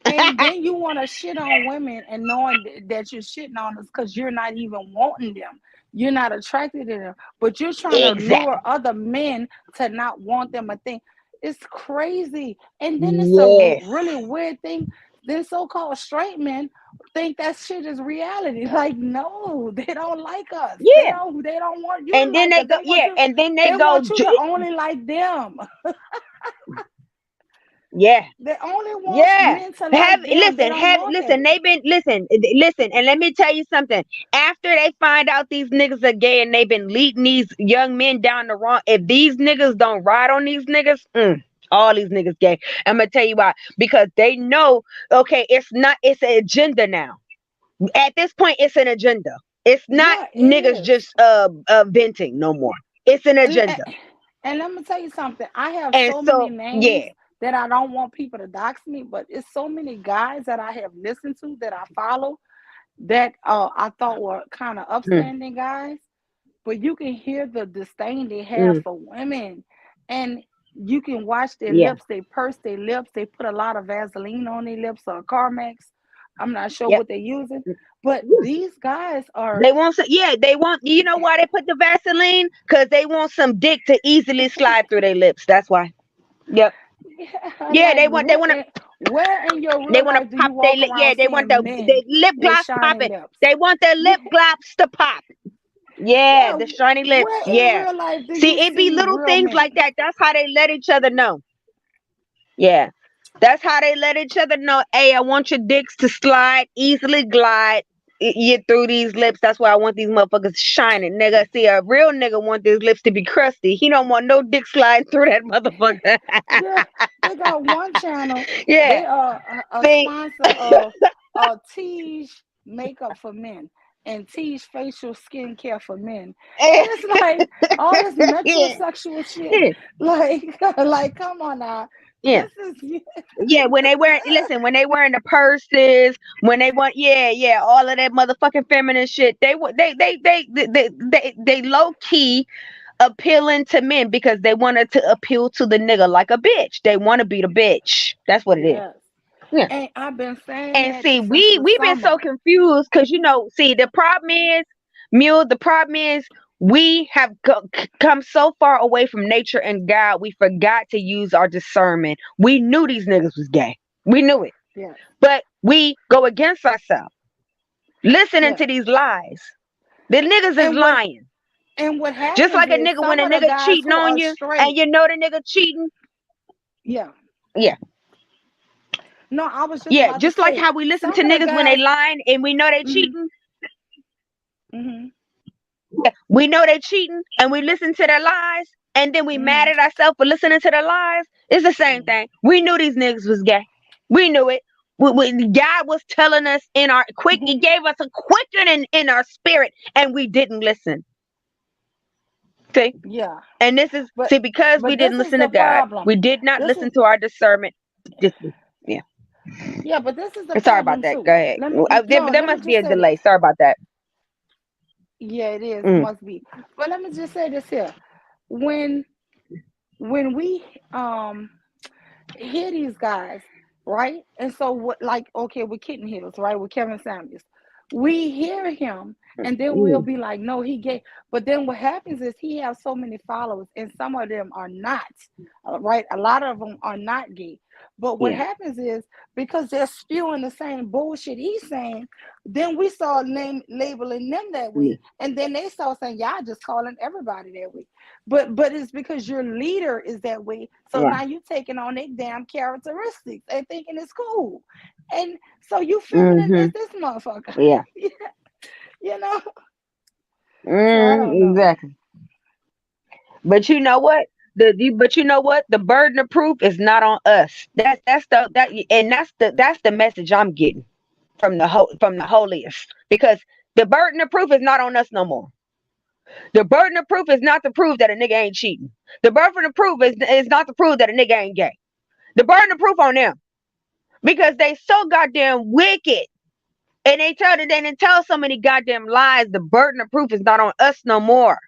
And then you want to shit on women and knowing that you're shitting on us because you're not even wanting them. You're not attracted to them, but you're trying to lure other men to not want them a thing. It's crazy. And then it's a really weird thing. Then so-called straight men think that shit is reality. Like, no, they don't like us. Yeah. They don't want you. And then they go, and then they go want you to only like them. Yeah. They only want men to like them. Listen, and let me tell you something. After they find out these niggas are gay and they've been leading these young men down the wrong, if these niggas don't ride on these niggas, all these niggas gay. I'm gonna tell you why. Because they know, okay, it's an agenda now. At this point, it's an agenda. It's not niggas just venting no more. It's an agenda. And let me tell you something. I have so many names that I don't want people to dox me, but it's so many guys that I have listened to that I follow that I thought were kind of upstanding guys, but you can hear the disdain they have for women, and you can watch their lips. They purse their lips. They put a lot of Vaseline on their lips or Carmex. I'm not sure what they're using, but these guys are. They want some. Yeah, they want. You know why they put the Vaseline? Because they want some dick to easily slide through their lips. That's why. Yep. Yeah, like, they want to. Where in your real they want to pop their lip. Yeah, they want the lip gloss popping. They want their lip gloss to pop. Yeah, the shiny lips. Yeah. See, it be little things like that. That's how they let each other know. Yeah, that's how they let each other know. Hey, I want your dicks to slide, easily glide you through these lips. That's why I want these motherfuckers shining, nigga. See, a real nigga want these lips to be crusty. He don't want no dick sliding through that motherfucker. Yeah, they got one channel. Yeah. They are a See, sponsor of Tige makeup for men and Tige facial skincare for men. And it's like all this metrosexual shit. Like, come on now. yeah. This is Yeah, when they wear when they wearing the purses, when they want all of that motherfucking feminine shit, they low key appealing to men because they wanted to appeal to the nigga like a bitch. They want to be the bitch. That's what it is. yes. Yeah. And I've been saying And that see, since we've the been so summer. confused because see, the problem is, Mule, the problem is we have come so far away from nature and God, we forgot to use our discernment. We knew these niggas was gay. We knew it. Yes. But we go against ourselves, listening Yes. to these lies. The niggas is lying. And what happens Just like a is nigga, when a some of the nigga guys cheating who on are you straight. and you know the nigga cheating. Yeah. Yeah. No, I was just Yeah, about just to like say, how we listen to some of the niggas when they guys. lying and we know they Mhm. cheating. Mhm. Yeah, we know they cheating and we listen to their lies and then we mad at ourselves for listening to their lies. It's the same thing. We knew these niggas was gay. We knew it. God was telling us in our He gave us a quickening in our spirit and we didn't listen. See? Yeah. And this is But because we this didn't is listen to the God. problem. We did not This listen is to our discernment. Yeah, but this is the Sorry about problem that. too. Go ahead. There Let me must be just a say delay. this. Sorry about that. Yeah, it is. Mm. Must be. But let me just say this here. When we hear these guys, right? And so what, like, okay, with Kitten Hills, right? With Kevin Samuels. We hear him and then we'll be like, no, he gay. But then what happens is he has so many followers and some of them are not, right? A lot of them are not gay. But what happens is because they're spewing the same bullshit he's saying, then we start labeling them that way. And then they start saying, y'all just calling everybody that way. But it's because your leader is that way. So now you're taking on their damn characteristics and thinking it's cool. And so you feminine as this motherfucker. Yeah. You know? So I don't know. Exactly. But you know what? The burden of proof is not on us. That's the message I'm getting from the holiest. Because the burden of proof is not on us no more. The burden of proof is not to prove that a nigga ain't cheating. The burden of proof is not to prove that a nigga ain't gay. The burden of proof on them. Because they so goddamn wicked. And they tell so many goddamn lies. The burden of proof is not on us no more.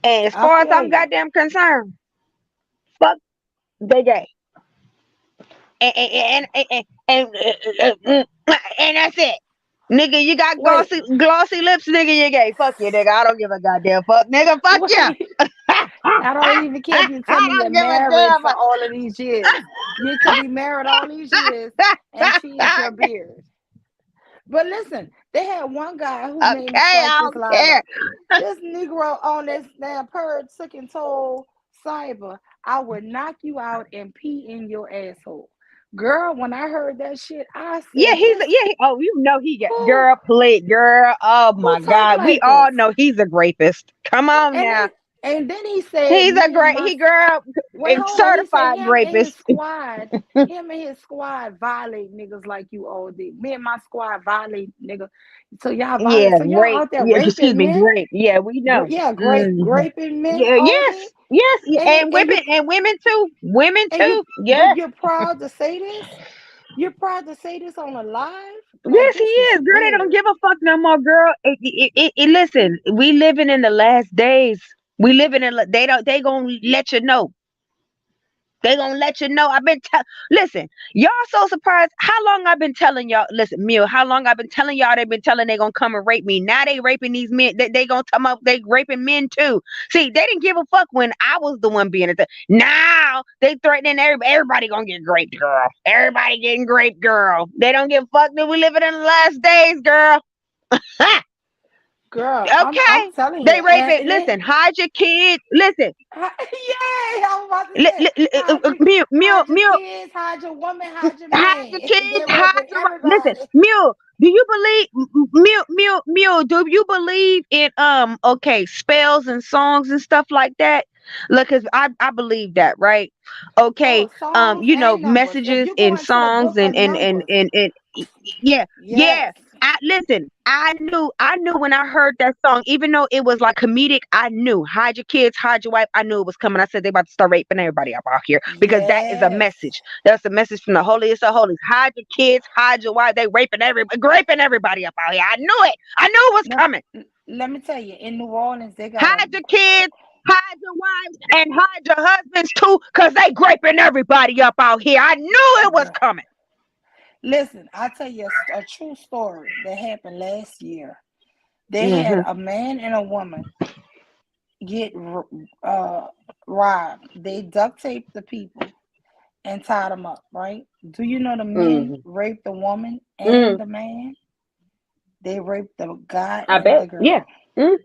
And as far as I'm goddamn concerned, fuck they gay. And that's it. Nigga, you got glossy lips, nigga, you gay. Fuck you, nigga. I don't give a goddamn fuck, nigga. Fuck you. I don't even care if you tell me you're married for all of these years. You could be married all these years and feed your beard. But listen, they had one guy who made me strike this line up. This Negro on this damn Purge took and told Cyber, I would knock you out and pee in your asshole. Girl, when I heard that shit, I said, oh, you know he got girl. Oh my God, we all know he's a rapist. Come on now. And then he said he's a certified rapist. Him and his squad violate niggas like you all did. Me and my squad violate niggas. So y'all violate. So y'all out there raping men. Grape. Yeah, we know. Yeah, raping men. Yeah, yes, and women too. Women too. But you're proud to say this. You're proud to say this on a live? Yes, he is. Girl, they don't give a fuck no more, girl. Listen, we living in the last days. We living in they gonna let you know. They gonna let you know. I've been listen, y'all so surprised. How long I've been telling y'all, listen, Mill, how long I've been telling y'all they've been telling they gonna come and rape me. Now they raping these men. They gonna come up, they raping men too. See, they didn't give a fuck when I was the one being it. Now they threatening everybody gonna get raped, girl. Everybody getting raped, girl. They don't give a fuck that we living in the last days, girl. Girl, okay. I'm telling you. They raping. Listen, hide your kids. Listen. Yeah, I'm about to say, Mule, hide your mule, kids, hide your woman, hide your hide man. your kids, They're hide raping your listen, everybody. Mule. Do you believe Mule? Do you believe in okay spells and songs and stuff like that? Look, cause I believe that, right? Okay, Oh, songs and numbers. If messages you go and into the songs book of Numbers, and yeah, yeah. yes. Listen, I knew when I heard that song, even though it was like comedic, I knew hide your kids, hide your wife. I knew it was coming. I said they about to start raping everybody up out here because that is a Yes. message. That's a message from the holiest of holies. Hide your kids, hide your wife. They raping everybody up out here. I knew it. I knew it was No, coming. let me tell you, in New Orleans, they got a Hide your kids, hide your wives, and hide your husbands too, cause they raping everybody up out here. I knew it was girl. coming. Listen, I'll tell you a true story that happened last year. They had Hmm. a man and a woman get robbed. They duct taped the people and tied them up, right? Do you know the men raped the woman and the man? They raped the guy I and the bet. Yeah. girl. Mm.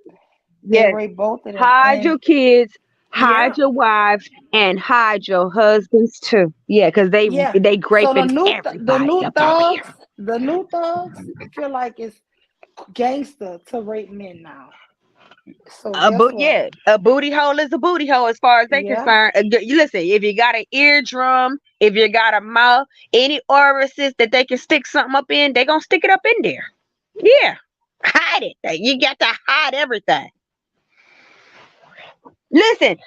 They Yes. raped both of them. Hide And your kids, yeah, hide your wives, and hide your husbands too. Yeah, because yeah. they So graping everybody up out here. the new thugs feel like it's gangster to rape men now. So guess what? A booty hole is a booty hole as far as they Yeah. concerned. You listen, if you got an eardrum, if you got a mouth, any orifice that they can stick something up in, they gonna stick it up in there. Yeah, hide it. You got to hide everything. Listen,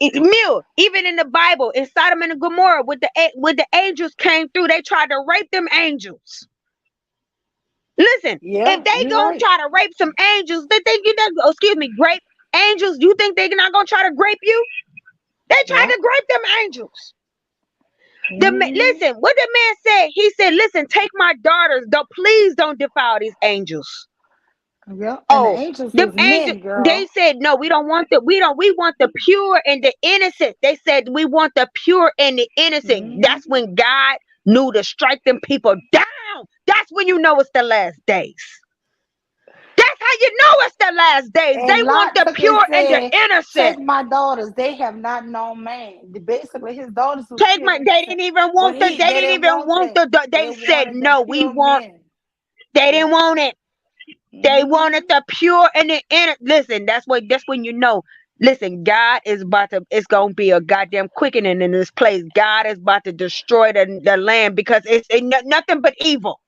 Mule. Even in the Bible, in Sodom and Gomorrah, with the angels came through, they tried to rape them angels. Listen, Yeah, if they you're gonna right. try to rape some angels, they think you that excuse me, grape angels. You think they're not gonna try to grape you? They tried Yeah. to grape them angels. Mm-hmm. Listen, what the man said? He said, "Listen, take my daughters. Please don't defile these angels." Yeah. And the Oh, angels them was angels. men, They girl. said, "No, we don't want the we want the pure and the innocent." They said, "We want the pure and the innocent." Mm-hmm. That's when God knew to strike them people down. That's when you know it's the last days. That's how you know it's the last days. They And want Lot the took and pure and the said, innocent. take my daughters. They have not known man. Basically, his daughters was Take pure my. They innocent. didn't even But want the. They they didn't didn't even want want that. the. They They said wanted the no. We pure want. men. They didn't Yep. want it. They Mm-hmm. wanted the pure and the inner. Listen, that's what. That's when you know. Listen, God is about to. It's gonna be a goddamn quickening in this place. God is about to destroy the land because it's nothing but evil.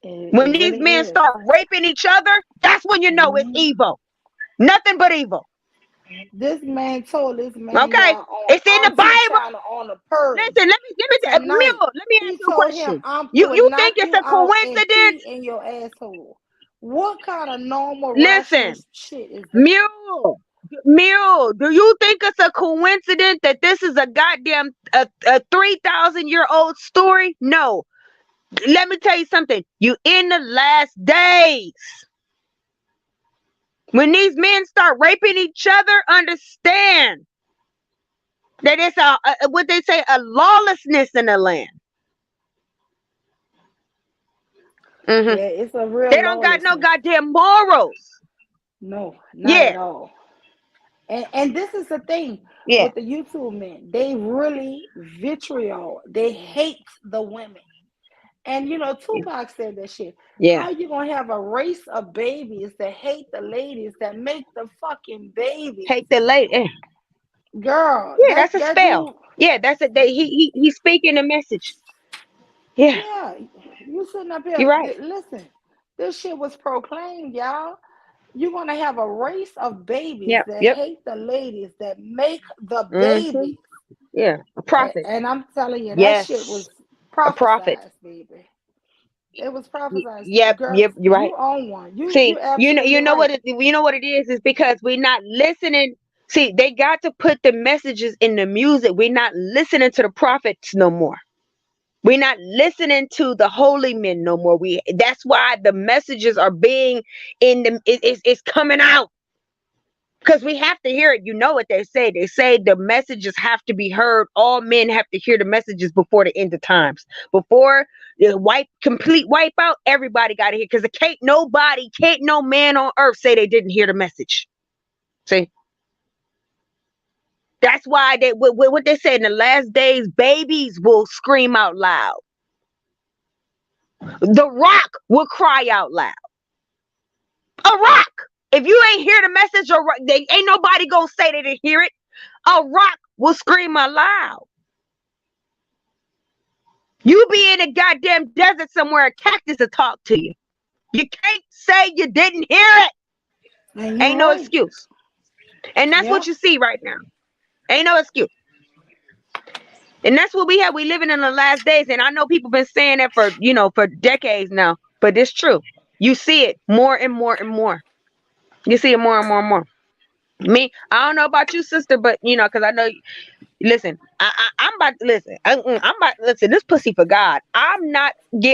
It When these really men is. start raping each other, that's when you know it's Mm-hmm. evil. Nothing but evil. This man told this man, Okay, y'all, on it's in the Auntie Bible. China on the Purge Listen, tonight. Mule, let me ask He you a told him, question. I'm You putting think knock it's you a out and pee coincidence? in your asshole. What kind of normal, rational Listen, shit is that? Mule, do you think it's a coincidence that this is a goddamn a 3,000-year-old story? No. Let me tell you something. You in the last days. When these men start raping each other, understand that it's a what they say, a lawlessness in the land. Yeah, it's a real They don't got no lawlessness. goddamn morals. No, not Yeah, at all. And this is the thing yeah, with the YouTube men. They really vitriol. They hate the women. And you know, Tupac said that shit. yeah. How you gonna have a race of babies that hate the ladies that make the fucking babies? Hate the lady. Girl, Yeah, that's a that spell. dude, Yeah, that's a they. He's speaking a message. Yeah, yeah, you sitting up you're here. right. Listen, this shit was proclaimed, y'all. You're gonna have a race of babies Yep, that yep. hate the ladies that make the Mm-hmm. babies. Yeah, a prophet. And I'm telling you, that shit Yes, was a prophet. prophesized, baby. It was prophesized. Yep, Girl, yep. You're right. you own one. You See, absolutely you know right. what you know what it is because we're not listening. See, they got to put the messages in the music. We're not listening to the prophets no more. We're not listening to the holy men no more. That's why the messages are being in it's coming out. Because we have to hear it. You know what they say. They say the messages have to be heard. All men have to hear the messages before the end of times. Before the complete wipe out, everybody got to hear. Because can't no man on earth say they didn't hear the message. See? That's why what they said in the last days, babies will scream out loud. The Rock will cry out loud. A rock. If you ain't hear the message, they ain't nobody gonna say they didn't hear it. A rock will scream out loud. You be in a goddamn desert somewhere, a cactus will talk to you. You can't say you didn't hear it. Ain't no excuse. And that's what you see right now. Ain't no excuse. And that's what we have. We living in the last days. And I know people been saying that for decades now. But it's true. You see it more and more and more. You see it more and more and more. Me, I don't know about you, sister, but because I know. Listen, I'm about to listen. I'm about to listen. This pussy for God. I'm not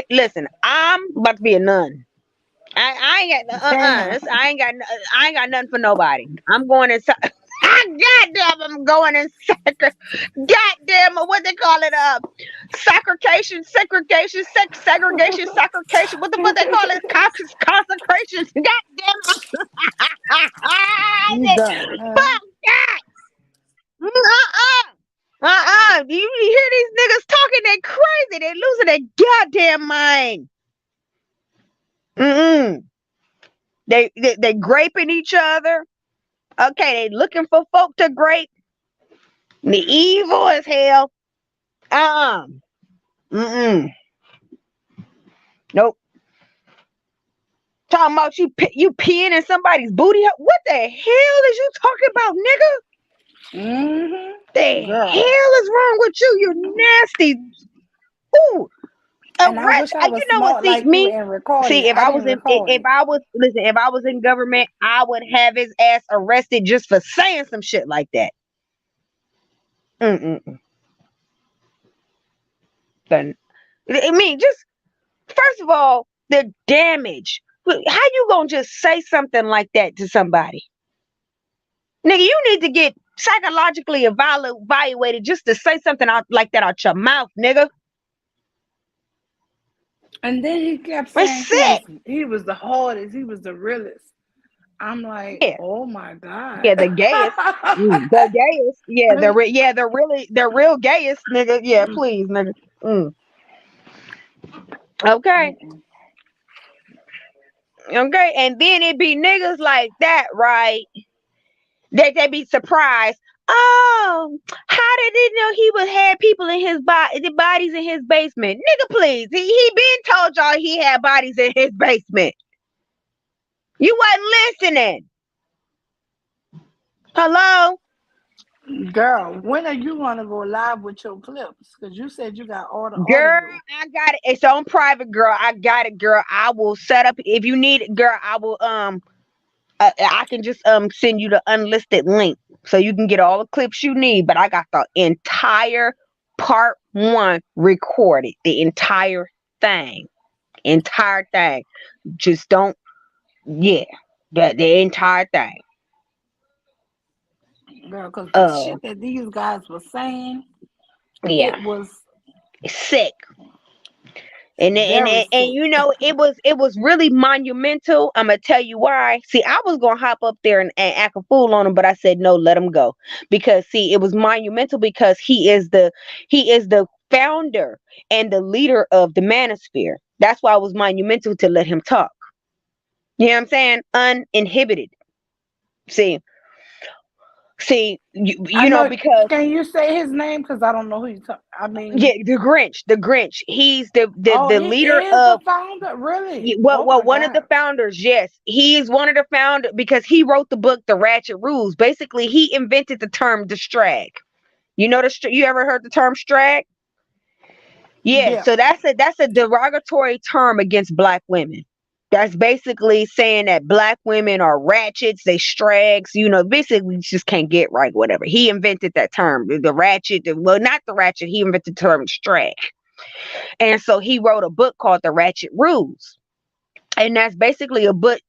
listen. I'm about to be a nun. I ain't got I ain't got nothing for nobody. I'm going inside. Goddamn, I'm going in goddamn, what they call it? Segregation. What the fuck they call it? Consecration. Goddamn. Fuck that. You hear these niggas talking? They crazy. They losing their goddamn mind. They graping each other. Okay, they looking for folk to grape. The evil as hell. Nope. Talking about you peeing in somebody's booty. What the hell is you talking about, nigga? The hell is wrong with you? You nasty. Ooh. And I wish I was smart like you and recording. See, if I was in government, I would have his ass arrested just for saying some shit like that. Then, I mean, just first of all, the damage. How you gonna just say something like that to somebody? Nigga, you need to get psychologically evaluated just to say something like that out your mouth, nigga. And then he kept saying he was the hardest, he was the realest. I'm like, oh my God. Yeah, the gayest. The gayest. Yeah, the real gayest, nigga. Yeah, please, nigga. Okay. Okay, and then it be niggas like that, right? They be surprised. Oh, how did they know he had people in his the bodies in his basement? Nigga, please. He been told y'all he had bodies in his basement. You wasn't listening. Hello? Girl, when are you gonna go live with your clips? Because you said you got all the girl, audio. I got it. It's on private, girl. I got it, girl. I will set up if you need it, girl. I will I can just send you the unlisted link so you can get all the clips you need. But I got the entire part 1 recorded, the entire thing. Just don't, the entire thing. Girl, because the shit that these guys were saying, it was sick. And you know, it was really monumental. I'm gonna tell you why. See, I was gonna hop up there and act a fool on him, but I said no, let him go. Because see, it was monumental because he is the founder and the leader of the manosphere. That's why it was monumental to let him talk. You know what I'm saying? Uninhibited. See, you know, because can you say his name? Because I don't know who you talk. I mean, the Grinch. He's the leader is of the founder, really. One of the founders. Yes, he's one of the founders because he wrote the book The Ratchet Rules. Basically, he invented the term distrag. You know you ever heard the term strag? Yeah. So that's a derogatory term against Black women. That's basically saying that Black women are ratchets, they strags, basically just can't get right, whatever. He invented that term, the ratchet, not the ratchet, he invented the term strag. And so he wrote a book called The Ratchet Rules. And that's basically a book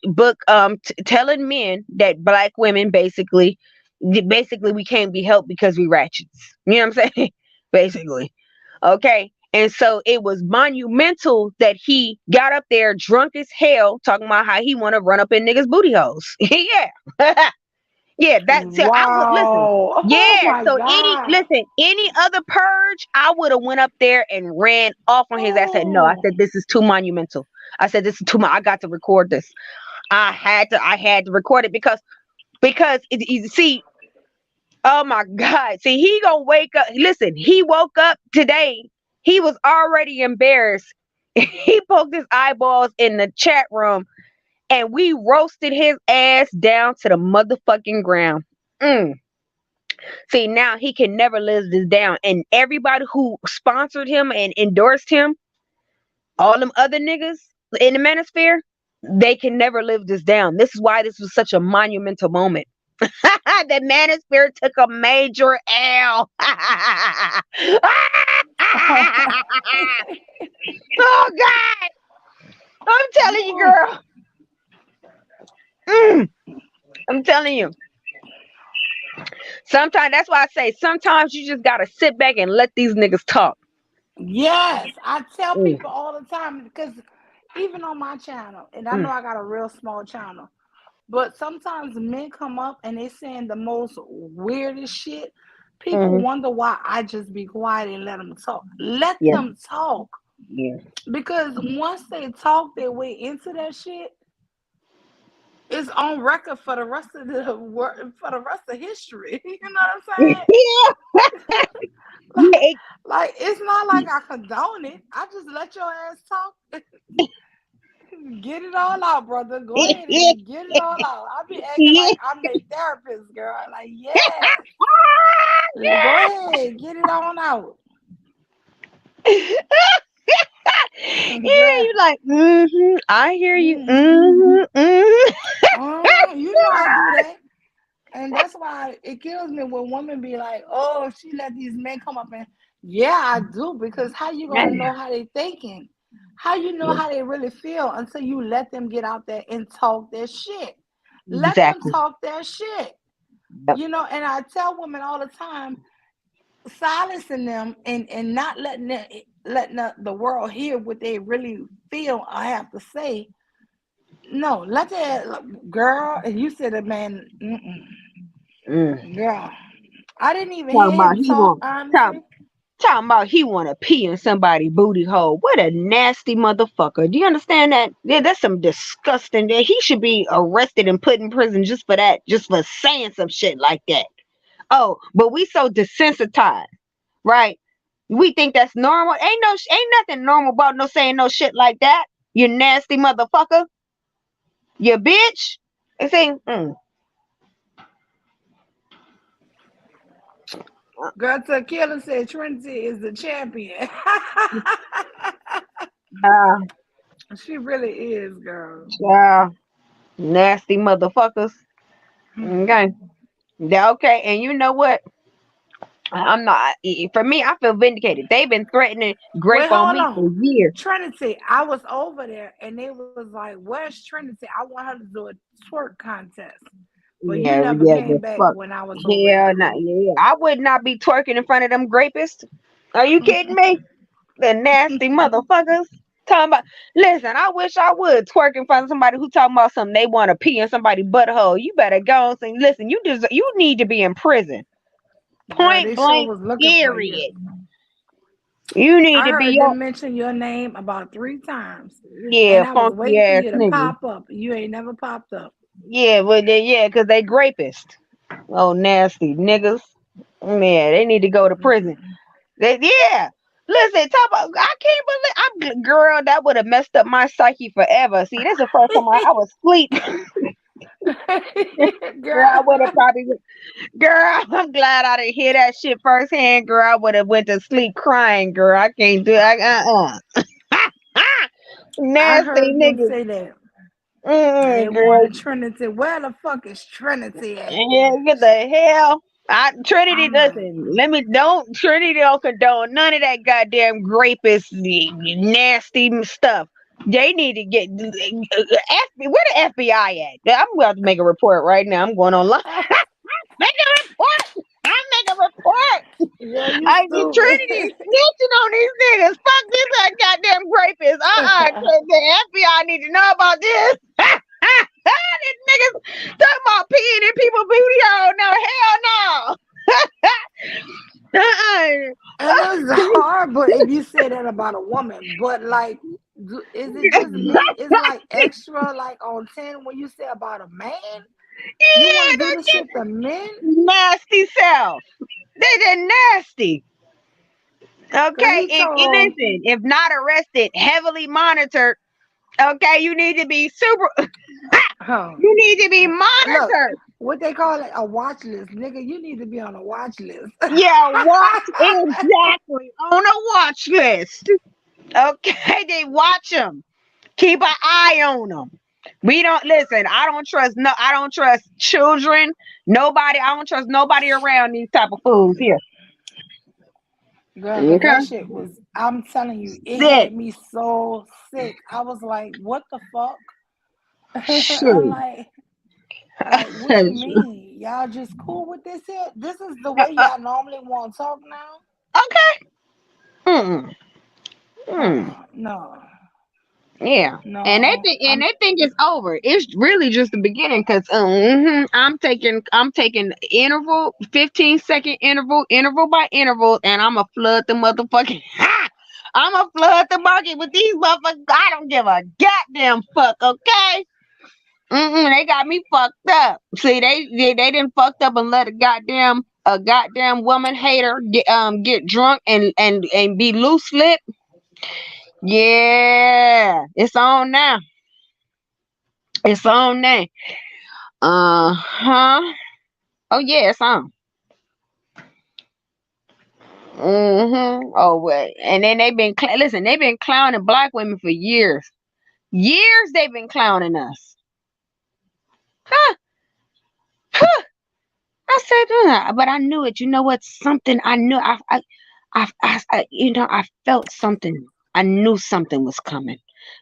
telling men that Black women basically we can't be helped because we ratchets. You know what I'm saying? Basically. Okay. And so it was monumental that he got up there drunk as hell talking about how he want to run up in niggas' booty holes. Yeah. Yeah, that's so I would listen. Wow. Oh Yeah, my so God. any other purge, I would have went up there and ran off on his ass. I said, no, I Oh. said this is too monumental. I said this is too much. I got to record this. I had to record it because you see, oh my God. See, he gonna wake up. Listen, he woke up today. He was already embarrassed. He poked his eyeballs in the chat room and we roasted his ass down to the motherfucking ground. Mm. See, now he can never live this down. And everybody who sponsored him and endorsed him, all them other niggas in the manosphere, they can never live this down. This is why this was such a monumental moment. The manosphere took a major L. Oh God! I'm telling you, girl. I'm telling you. Sometimes that's why I say sometimes you just gotta sit back and let these niggas talk. Yes, I tell Mm, people all the time because even on my channel, and I know mm, I got a real small channel, but sometimes men come up and they saying the most weirdest shit. People mhm. wonder why I just be quiet and let them talk. Let Yeah, them talk yeah. because once they talk their way into that shit, it's on record for the rest of the for the rest of history. You know what I'm saying? Yeah, Like, yeah, like it's not like I condone it. I just let your ass talk. Get it all out, brother. Go ahead yeah, and get it all out. I be acting yeah. like I'm their therapist, girl. Like, yes. Go Yeah. ahead, get it on out. Yeah, Girl. you like, I hear you. Mm-hmm. Mm-hmm. You know I do that. And that's why it kills me when women be like, oh, she let these men come up and yeah, I do, because how you gonna know how they thinking? How you know how they really feel until you let them get out there and talk their shit. Let them Exactly. talk their shit. Yep. You know, and I tell women all the time, silencing them and not letting the world hear what they really feel or have to say. No, let that girl. And you said it, man. Mm. Girl, I didn't even Talking hear about him he talk, want talk, honestly. talking about he want to pee in somebody booty hole. What a nasty motherfucker. Do you understand that? Yeah, that's some disgusting. That he should be arrested and put in prison just for that, just for saying some shit like that. Oh, but we so desensitized, right? We think that's normal. Ain't nothing normal about no saying no shit like that. You nasty motherfucker. You bitch. I say, Girl, Tequila said Trinity is the champion. uh, She really is, girl. nasty motherfuckers. Okay. Yeah, okay. And you know what? I'm not. For me, I feel vindicated. They've been threatening Wait, grape on hold me on. for years. Trinity, I was over there and they was like, where's Trinity? I want her to do a twerk contest. But you Yeah, never yeah, came the back fuck. when I was over Hell, there. not yeah. I would not be twerking in front of them grapists. Are you kidding me? The nasty motherfuckers. Talking about, listen, I wish I would twerk in front of somebody who talking about something they want to pee in somebody's butthole. You better go and say, listen, you need to be in prison. Girl, Point they sure blank, was looking for you. period. You need I to be heard your them mention your name about 3 times. yeah, And I was funky waiting for ass you to nigga. pop up. You ain't never popped up. Yeah, well, yeah, because they grapists. Oh, nasty niggas. Man, they need to go to prison. Yeah. Listen, talk about, I can't believe, girl, that would have messed up my psyche forever. See, this is the first time I was asleep. Girl, I Girl. would have probably, girl, I'm glad I didn't hear that shit firsthand, girl. I would have went to sleep crying, girl. I can't do it. I Nasty heard them niggas. say that. They Girl. wanted Trinity. Where the fuck is Trinity at? Yeah, get the hell. Trinity I'm like, doesn't. Trinity don't condone none of that goddamn rapist, nasty stuff. They need to get where the FBI at? I'm about to make a report right now. I'm going online. Make a report. I make a report. yeah, you I get stupid. Trinity snitching on these niggas. Fuck this goddamn rapist. The FBI need to know about this. These niggas talking about peeing in people's booty hole. No, hell no. And it's horrible if you say that about a woman, but like, is it just me? It's like extra, like on 10 when you say about a man. You want Yeah, to do that's this shit to men? nasty self. They just nasty. Cause Okay, he and told listen, if not arrested, heavily monitored. Okay, you need to be super. huh. You need to be Look, monitored. what they call it, a watch list, nigga. You need to be on a watch list. Yeah, watch exactly on a watch list. Okay, they watch them. Keep an eye on them. We don't listen. I don't trust children. Nobody. I don't trust nobody around these type of fools here. Girl, cause Okay. that shit was, I'm telling you, it Sick. had me so sick. I was like, what the fuck? I'm Shoot. like, what you mean? Y'all just cool with this here? This is the way y'all normally want to talk now? Okay. Mm. Mm. No. Yeah. No. And they think it's over. It's really just the beginning because I'm taking interval, 15-second interval by interval, and I'm gonna flood the motherfucking I'm gonna flood the market with these motherfuckers. I don't give a goddamn fuck, okay? They got me fucked up. See, they didn't fucked up and let a goddamn woman hater get drunk and be loose lip. Yeah, it's on now. It's on now. Uh-huh. Oh yeah, it's on. Oh wait, and then they've been listen. They've been clowning black women for years. Years they've been clowning us. Huh? Huh? I said, but I knew it. You know what? Something I knew. I felt something. I knew something was coming.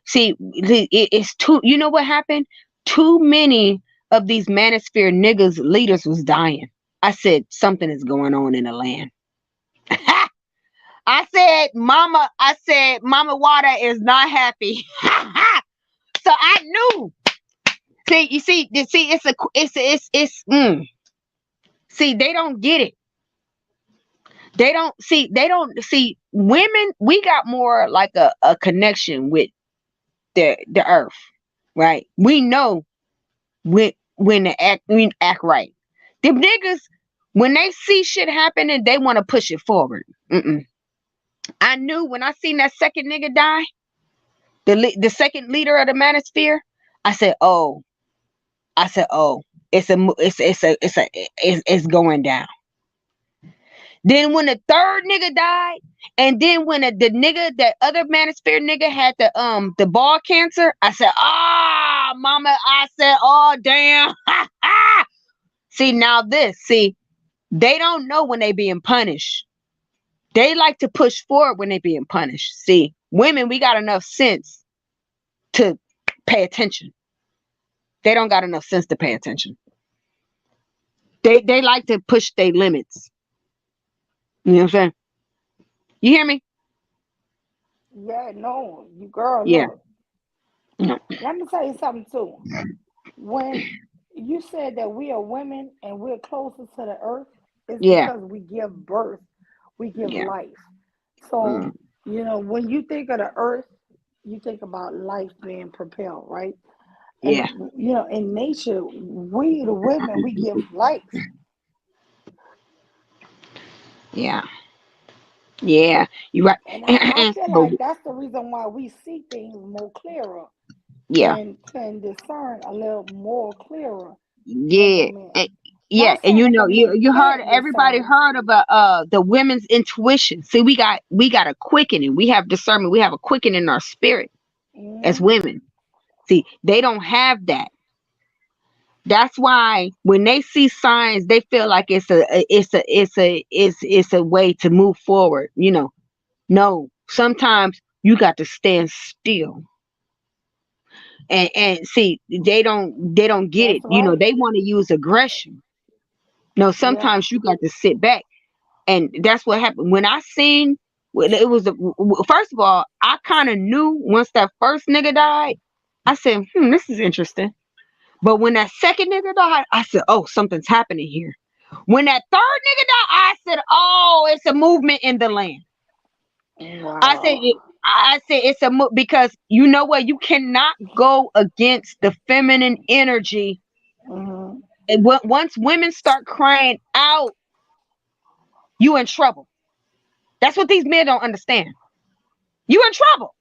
See, it's too. You know what happened? Too many of these manosphere niggas leaders was dying. I said something is going on in the land. I said Mama Water is not happy. So I knew. See, see, they don't get it. They don't see women. We got more like a connection with the earth, right? We know when we act right. The niggas, when they see shit happening, they want to push it forward. I knew when I seen that second nigga die, the second leader of the manosphere. I said, oh, it's going down. Then when the third nigga died, and then when the nigga, that other manosphere nigga had the ball cancer, I said, mama, I said, oh damn. See, now they don't know when they being punished. They like to push forward when they being punished. See, women, we got enough sense to pay attention. They don't got enough sense to pay attention. They like to push their limits. You know what I'm saying? You hear me? Yeah, no, you girl, Yeah. look. No. Let me tell you something too. When you said that we are women and we're closer to the earth, it's Yeah. because we give birth, we give Yeah. life. So, when you think of the earth, you think about life being propelled, right? And Yeah. in nature, we the women, we give life. Yeah. Yeah. You right. And I feel So, like that's the reason why we see things more clearer, yeah. can discern a little more clearer than the Yeah. men. Yeah, Not and saying that the men you heard, can't everybody discern. heard about the women's intuition. See, we got a quickening. We have discernment. We have a quickening in our spirit as women. See, they don't have that. That's why when they see signs, they feel like it's a way to move forward. No, sometimes you got to stand still. And see, they don't get it. That's right. They want to use aggression. No, sometimes you got to sit back. And that's what happened when I seen. It was first of all, I kind of knew once that first nigga died. I said, this is interesting. But when that second nigga died, I said, oh, something's happening here. When that third nigga died, I said, oh, it's a movement in the land. Wow. I said it's a move because you know what? You cannot go against the feminine energy. Mm-hmm. And once women start crying out, you in trouble. That's what these men don't understand. You in trouble.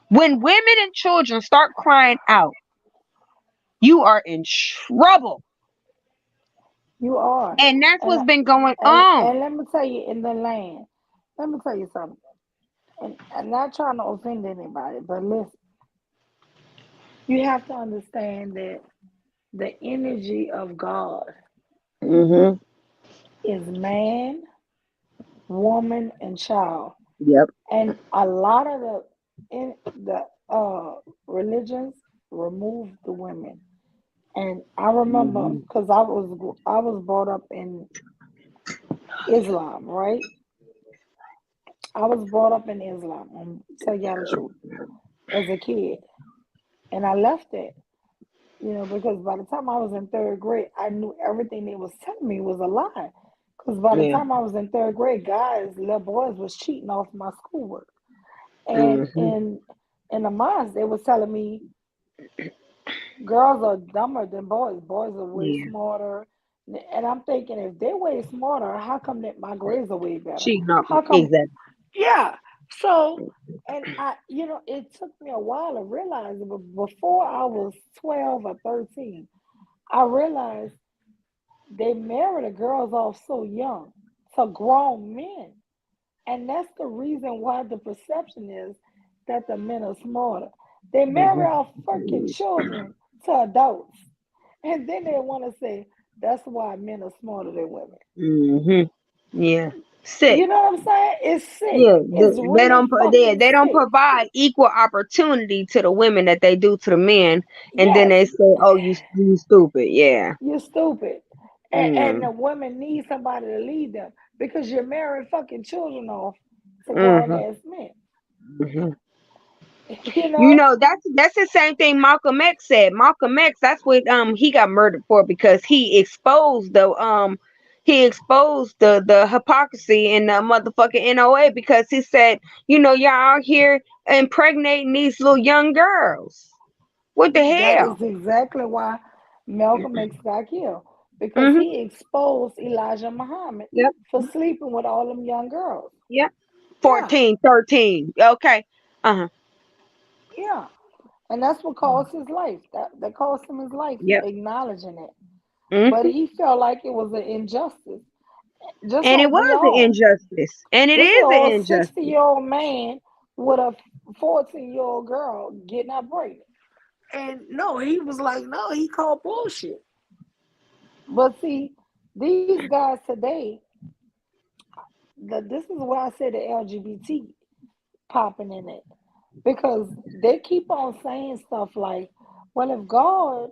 When women and children start crying out, you are in trouble. You are. And that's And what's been going and on. and let me tell you, in the land, let me tell you something. And I'm not trying to offend anybody, but listen, you have to understand that the energy of God Mm-hmm. is man, woman, and child. Yep. And a lot of the religions remove the women. And I remember Mm-hmm. because I was brought up in Islam, right? I was brought up in Islam. I'm tell y'all the truth. As a kid, and I left it, because by the time I was in third grade, I knew everything they was telling me was a lie. Because by the Yeah. time I was in third grade, little boys was cheating off my schoolwork, and Mm-hmm. in the mosque they was telling me girls are dumber than boys. Boys are way Yeah. smarter. And I'm thinking, if they're way smarter, how come that my grades are way better? She not How come? exactly. Yeah. So, and it took me a while to realize it, but before I was 12 or 13, I realized they marry the girls off so young to grown men. And that's the reason why the perception is that the men are smarter. They marry off fucking children to adults. And then they want to say that's why men are smarter than women. Mm-hmm. Yeah. Sick. You know what I'm saying? It's sick. Yeah, It's really fucking they don't sick. provide equal opportunity to the women that they do to the men, and then Yes, they say, "Oh, you stupid." Yeah. you're stupid. And Mm. the women need somebody to lead them because you're marrying fucking children off to grown Hmm. ass men. Hmm. You You know? know that's the same thing Malcolm X said. Malcolm X, that's what he got murdered for because he exposed the hypocrisy in the motherfucking NOA because he said, y'all out here impregnating these little young girls. What the That hell? is exactly why Malcolm X got killed because Hmm. he exposed Elijah Muhammad Yep. for sleeping with all them young girls. Yep. Yeah, 14, 13. Okay. Uh-huh. yeah. And that's what cost his life. That cost him his life, Yep. acknowledging it. But Hmm. he felt like it was an injustice, just And it like we was an all. injustice. And it This is is an a injustice. 60-year-old man with a 14-year-old girl getting up pregnant. And no, he was like, no, he called bullshit. But see, these guys today, this is why I say the LGBT popping in it. Because they keep on saying stuff like, well, if God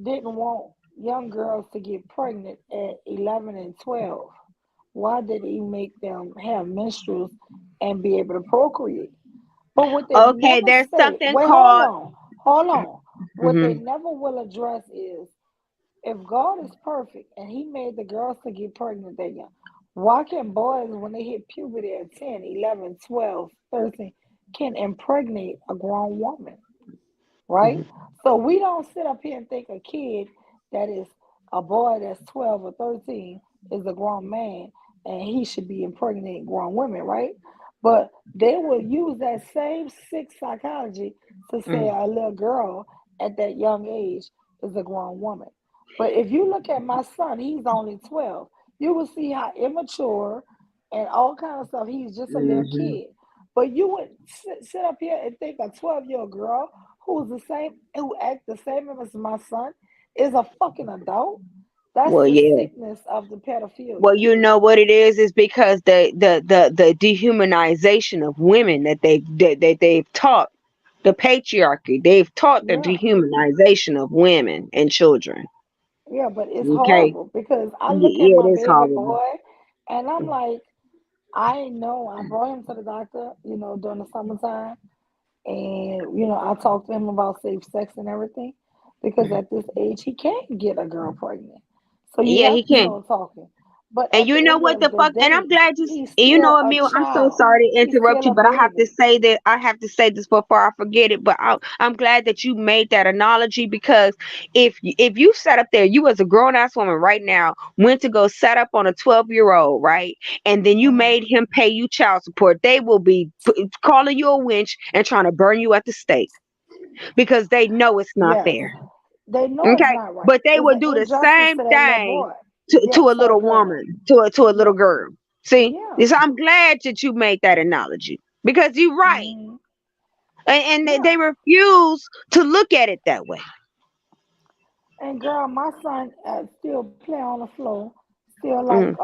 didn't want young girls to get pregnant at 11 and 12, why did he make them have menstruals and be able to procreate? But what they Okay, never there's say, something wait, hold called. on, hold on. What they Hmm. never will address is if God is perfect and he made the girls to get pregnant that young, why can boys, when they hit puberty at 10, 11, 12, 13, can impregnate a grown woman, right? So we don't sit up here and think a kid that is a boy that's 12 or 13 is a grown man and he should be impregnating grown women, right? But they will use that same sick psychology to say Hmm. a little girl at that young age is a grown woman. But if you look at my son, he's only 12. You will see how immature and all kind of stuff. He's just a little Hmm. kid. But you would sit up here and think a 12-year-old girl who act the same as my son is a fucking adult. That's Well, the yeah. sickness of the Well, pedophilia. you know what it is because the dehumanization of women that they've taught the patriarchy. They've taught the Yeah. dehumanization of women and children. Yeah, but it's Okay. horrible because I look at Yeah, my it is baby horrible. boy and I'm like, I know I brought him to the doctor, during the summertime. And, I talked to him about safe sex and everything. because at this age he can't get a girl pregnant. So you Yeah, have he to can. start talking. But And at you the know end what of the the fuck? And I'm day, glad you. he's And you know still what, a Mill? I'm so child. sorry to He's interrupt still you, a but I have to baby. say that. I have to say this before I forget it. But I'm glad that you made that analogy, because if you sat up there, you as a grown ass woman right now went to go set up on a 12-year-old, right? And then you Mhm. made him pay you child support. They will be calling you a winch and trying to burn you at the stake, because they know it's not Yes. fair. They know it's Okay, not right. but they It's would an do the injustice same to that little thing boy. to Yes, a for a little girl. woman, to a little Yes. girl. See, Yeah. so I'm glad that you made that analogy, because you're right, Hmm. and they Yeah. refuse to look at it that way. And girl, my son still play on the floor, still like Mm,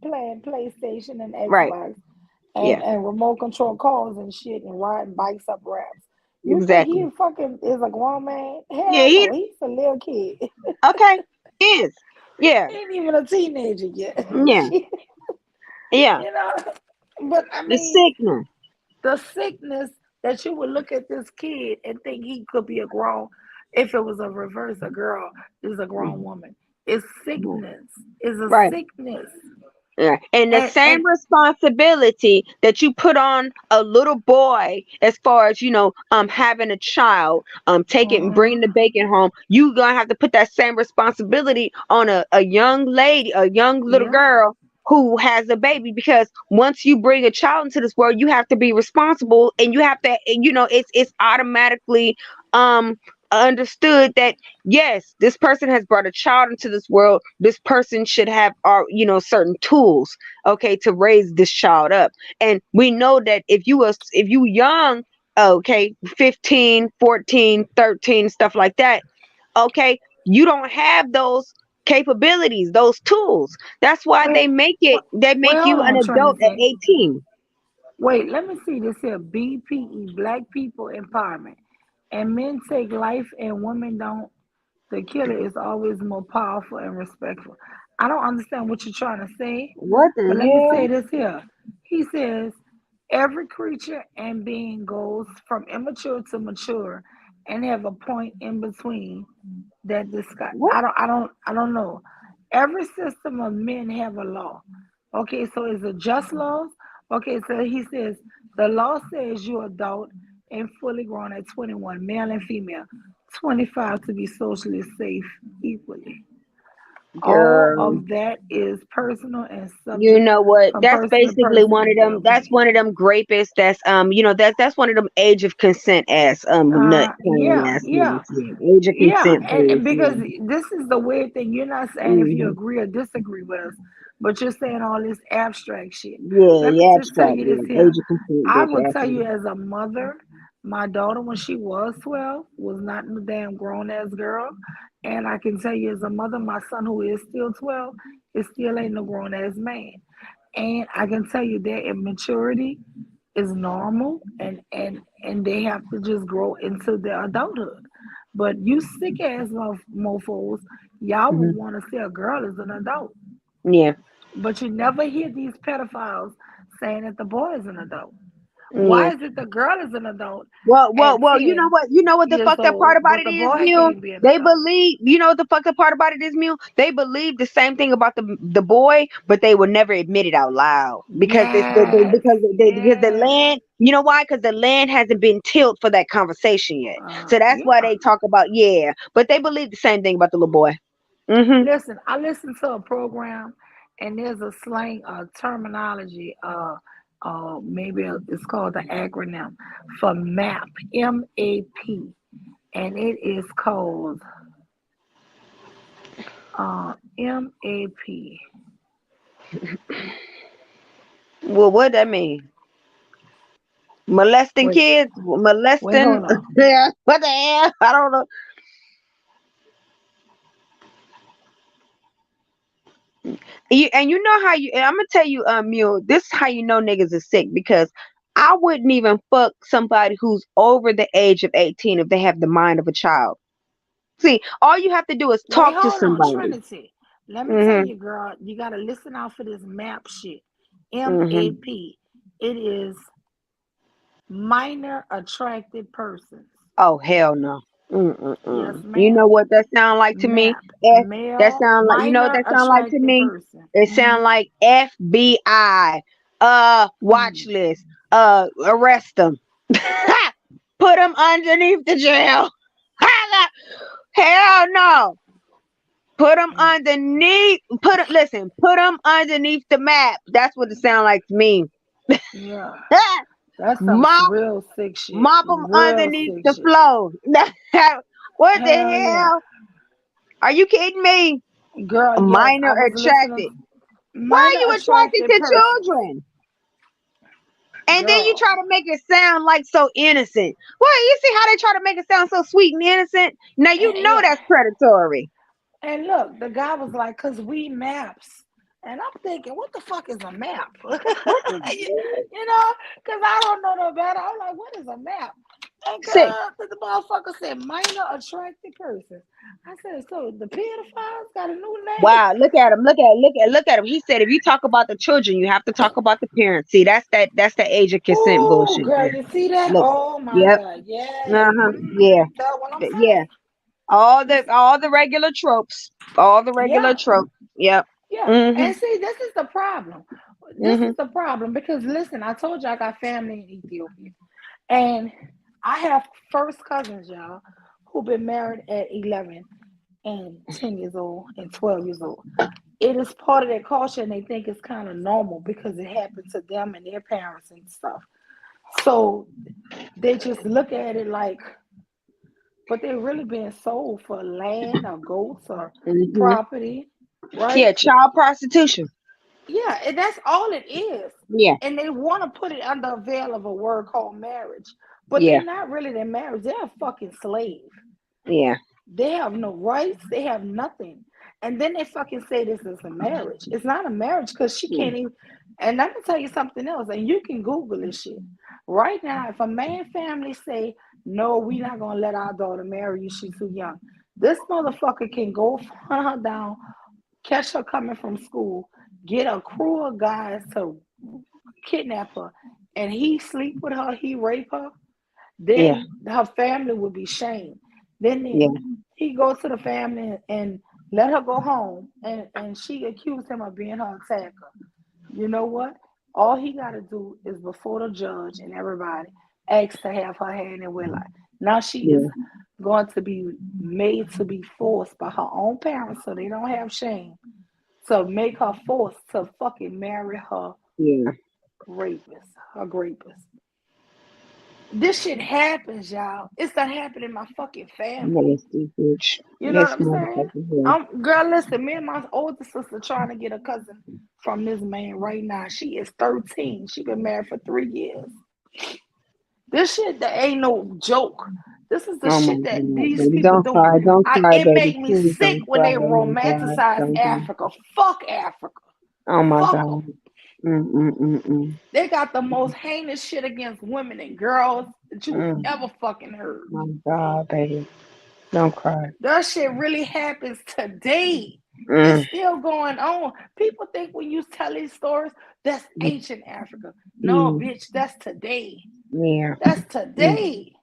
playing PlayStation and right? Xbox Yeah, and remote control cars and shit and riding bikes up ramps. You think exactly. he fucking is a grown man? Yeah, Hell no, he's a little kid. okay. Is yeah, He ain't even a teenager yet. yeah, Shit, yeah. you know. But I The mean, sickness. the sickness that you would look at this kid and think he could be a grown, if it was a reverse, a girl is a grown woman. It's sickness. It's a Right. sickness. Yeah. And the And same responsibility that you put on a little boy, as far as having a child, taking bringing mhm, the bacon home, you gonna have to put that same responsibility on a young lady, a young little yeah. girl who has a baby, because once you bring a child into this world, you have to be responsible, and you have to, it's automatically um understood that yes, this person has brought a child into this world. This person should have certain tools, okay, to raise this child up. And we know that if you young, okay, 15, 14, 13, stuff like that, okay, you don't have those capabilities, those tools. That's why Wait, they make hold you an on, adult at Trinity. 18. Wait, let me see this here. BPE, Black People Empowerment. And men take life and women don't. The killer is always more powerful and respectful. I don't understand what you're trying to say, What the but let me say hell? this here. He says every creature and being goes from immature to mature and have a point in between that discuss. What? I don't know. Every system of men have a law. Okay, so is it just laws? Okay, so he says the law says you're adult and fully grown at 21, male and female, 25 to be socially safe equally. All Girl. of that is personal and You subject know what? from That's person to basically person one of in their them. That's opinion. one of them grapists. That's one of them age of consent ass nut playing Yeah, ass yeah. niggas. Yeah, age of Yeah, consent and players. because Yeah. this is the weird thing, you're not saying if you Hmm. agree or disagree with us, but you're saying all this abstract shit. Yeah, Let me yeah, just tell abstract. you this Yeah, here. age of consent. I Gotcha. will tell you Absolutely. as a mother, my daughter, when she was 12, was not no damn grown ass girl. And I can tell you as a mother, my son, who is still 12, is still ain't no grown ass man. And I can tell you their immaturity is normal and they have to just grow into their adulthood. But you sick ass mofos, y'all would Hmm. want to say a girl is an adult. Yeah. But you never hear these pedophiles saying that the boy is an adult. Yeah. Why is it the girl is an adult Well. at You know 10 what? You know what the years fucked up part old, about but it the is, boy Mule? can't be an They adult? believe. You know what the fucked up part about it is, Mule? They believe the same thing about the boy, but they will never admit it out loud, because Yes, because the yes. land. You know why? Because the land hasn't been tilled for that conversation yet. So that's why Yeah. they talk about, yeah. But they believe the same thing about the little boy. Hmm. Listen, I listened to a program, and there's a slang, terminology, maybe it's called the acronym for MAP, MAP, and it is called MAP. Well, what that mean? Molesting Wait, kids? wait, Molesting? hold on. Yeah. What the hell? I don't know. And you know how and I'm gonna tell you, Mule, this is how you know niggas is sick, because I wouldn't even fuck somebody who's over the age of 18 if they have the mind of a child. See, all you have to do is Wait, talk to hold on, somebody. Trinity. Let me tell Hmm. you, girl, you gotta listen out for this MAP shit. Hmm. MAP. It is minor attracted persons. Oh hell no. Yes, You know ma'am. what that sound like to me? Map. That Male, sound like, you know what minor that sound like to attracted me? person. It sound like FBI. Watch Mm. list. Arrest them. Put them underneath the jail. Hell no. Put them underneath. Listen. Put them underneath the map. That's what it sound like to me. Yeah. That's some mop, real sick shit. mop them Real underneath sick the shit. floor. What the Hell yeah. hell? Are you kidding me? Girl, yes, Minor I was listening. attracted. Why are Minor you attracted attracted to persons. children? And then you Girl. try to make it sound like so innocent. Well, you see how they try to make it sound so sweet and innocent? Now you And know yeah. that's predatory. And look, the guy was like, cause we maps. And I'm thinking, what the fuck is a map? What the You know, because I don't know no better. I'm like, what is a map? And see? girl, the motherfucker said minor attracted person. I said, so the pedophiles got a new name? Wow, look at him. Look at him. He said if you talk about the children, you have to talk about the parents. See, that's the age of consent Oh, bullshit girl, there. you see that? Look. Oh my Yep. God. Yes. Uh-huh. Yeah. That's what I'm Yeah. saying. All the regular tropes. All the regular Yeah. tropes. Yep. Yeah. Mhm. And see, this is the problem. This is Mhm. the problem because listen, I told you I got family in Ethiopia. And I have first cousins, y'all, who've been married at 11 and 10 years old and 12 years old. It is part of their culture and they think it's kind of normal because it happened to them and their parents and stuff. So they just look at it like, but they're really being sold for land or goats or Mhm. property, right? Yeah, child prostitution. Yeah, and that's all it is. Yeah. And they want to put it under a veil of a word called marriage. But they're Yeah. not really their marriage. They're a fucking slave. Yeah. They have no rights. They have nothing. And then they fucking say this is a marriage. It's not a marriage because she Yeah. can't even. And let me tell you something else. And you can Google this shit. Right now, if a man family say, no, we're not going to let our daughter marry you, she's too young. This motherfucker can go hunt her down, catch her coming from school, get a crew of guys to kidnap her, and he sleep with her, he rape her, Yeah. then her family would be shamed. Yeah. Then he goes to the family and let her go home, and she accused him of being her attacker. You know what? All he got to do is before the judge and everybody ask to have her hand in wedlock. Now she is Yeah. going to be made to be forced by her own parents, so they don't have shame, to make her forced to fucking marry her Yeah. rapist, her rapist. This shit happens, y'all. It's not happening in my fucking family. Nasty bitch. You know what Yes, I'm saying? motherfucker. Yeah. Girl, listen, me and my older sister trying to get a cousin from this man right now. She is 13. She been married for 3 years. This shit that ain't no joke. This is the Oh my shit that God, these baby, people don't doing. cry, don't cry, It baby, make me please sick don't when cry. they Oh my God, romanticize don't cry. Africa. Fuck Africa. Oh my Fuck God. them. Mm. They got the most heinous shit against women and girls that you've Mm. ever fucking heard. My God, baby, don't cry. That shit really happens today. It's Mm. still going on. People think when you tell these stories, that's ancient Africa. No, Mm. bitch, that's today. Yeah. That's Mm. today.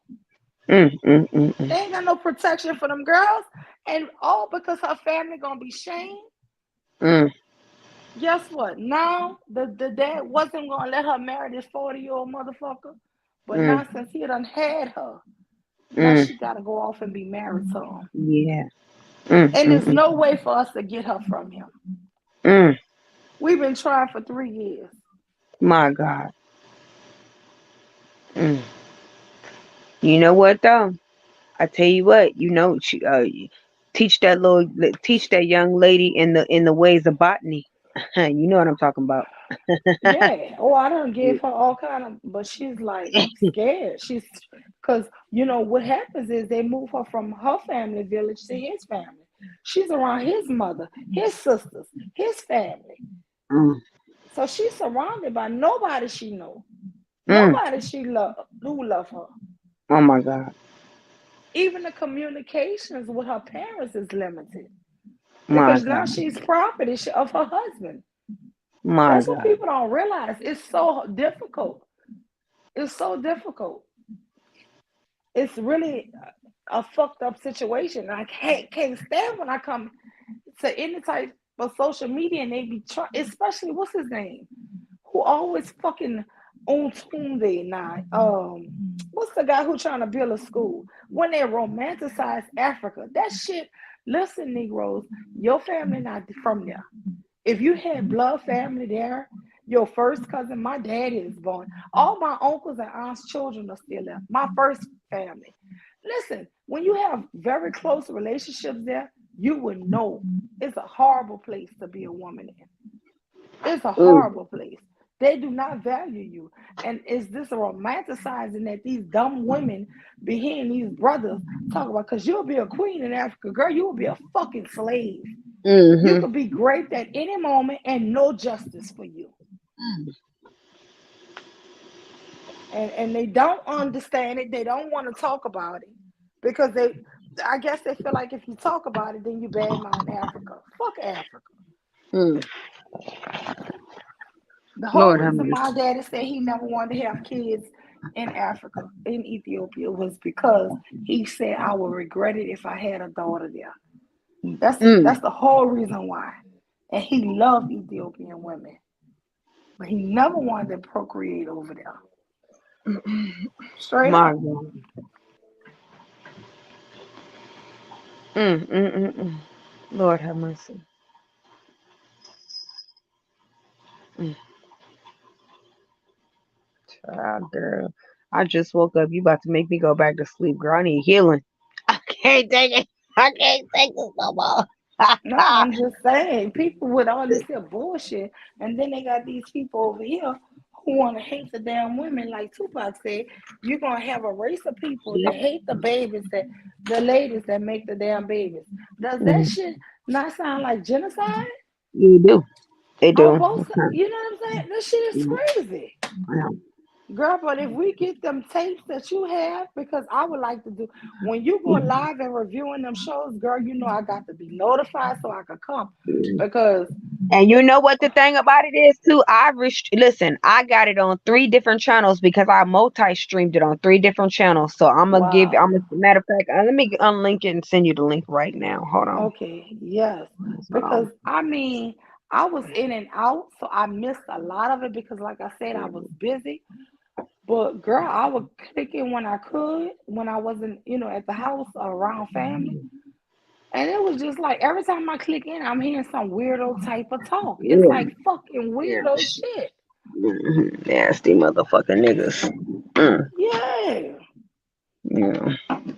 Mm. They ain't got no protection for them girls. And all because her family gonna be shamed. Mm. Guess what? Now the dad wasn't gonna let her marry this 40-year-old motherfucker. But Mm. now since he done had her, now Mm. she gotta go off and be married to him. Yeah. And there's Mm. no way for us to get her from him. Mm. We've been trying for 3 years. My God. Mm. You know what though? I tell you what. Teach teach that young lady in the ways of botany. You know what I'm talking about. Yeah. Oh, I done gave her all kind of, but she's like scared. She's because what happens is they move her from her family village to his family. She's around his mother, his sisters, his family. Mm. So she's surrounded by nobody she know, Mm. nobody she love who love her. Oh my God. Even the communications with her parents is limited My because now God. she's property of her husband. My That's what God. people don't realize. It's so difficult. It's so difficult. it's really a fucked up situation. I can't stand when I come to any type of social media and they be trying, especially what's his name, who always fucking on Tuesday night. What's the guy who trying to build a school? When they romanticize Africa, that shit. Listen, Negroes, your family not from there. If you had blood family there, your first cousin, my daddy is born. All my uncles and aunts' children are still there. My first family. Listen, when you have very close relationships there, you would know it's a horrible place to be a woman in. It's a horrible place. They do not value you. And is this a romanticizing that these dumb women be hearing these brothers talk about? Because you'll be a queen in Africa. Girl, you will be a fucking slave. You could be raped at any moment and no justice for you. And they don't understand it. They don't want to talk about it. Because I guess they feel like if you talk about it, then you badmouth Africa. Fuck Africa. The whole reason my daddy said he never wanted to have kids in Africa, in Ethiopia, was because he said I would regret it if I had a daughter there. That's the whole reason why. And he loved Ethiopian women. But he never wanted to procreate over there. Straight up. Lord have mercy. Child, girl. I just woke up. You about to make me go back to sleep, girl. I need healing. I can't take it. I can't take this no more. No, I'm just saying, people with all this here bullshit, and then they got these people over here who want to hate the damn women, like Tupac said. You're gonna have a race of people that hate the babies, that the ladies that make the damn babies. Does that shit not sound like genocide? You do. They do. On both sides, you know what I'm saying? This shit is crazy. Girl, but if we get them tapes that you have, because I would like to do, when you go live and reviewing them shows, girl, you know I got to be notified so I could come. Because and you know what the thing about it is too? Listen, I got it on 3 different channels because I multi-streamed it on 3 different channels. So I'm gonna matter of fact, let me unlink it and send you the link right now. Hold on. Okay, yes. Because I mean, I was in and out, so I missed a lot of it because like I said, I was busy. But girl, I would click in when I could, when I wasn't, at the house or around family. And it was just like every time I click in, I'm hearing some weirdo type of talk. It's like fucking weirdo shit. Nasty motherfucking niggas. Yeah.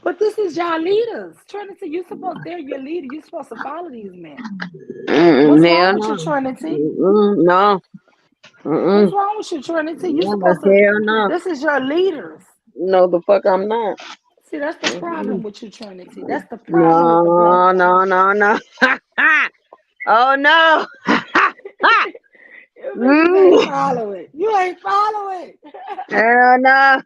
But this is y'all leaders. Trinity, they're your leader. You're supposed to follow these men. What's wrong with you, Trinity? No. What's wrong with you, Trinity? You're supposed to. This is your leaders. No, the fuck I'm not. See, that's the problem with you, Trinity. That's the problem with the blood. No. Oh no. You ain't follow it. You ain't follow it. Hell no.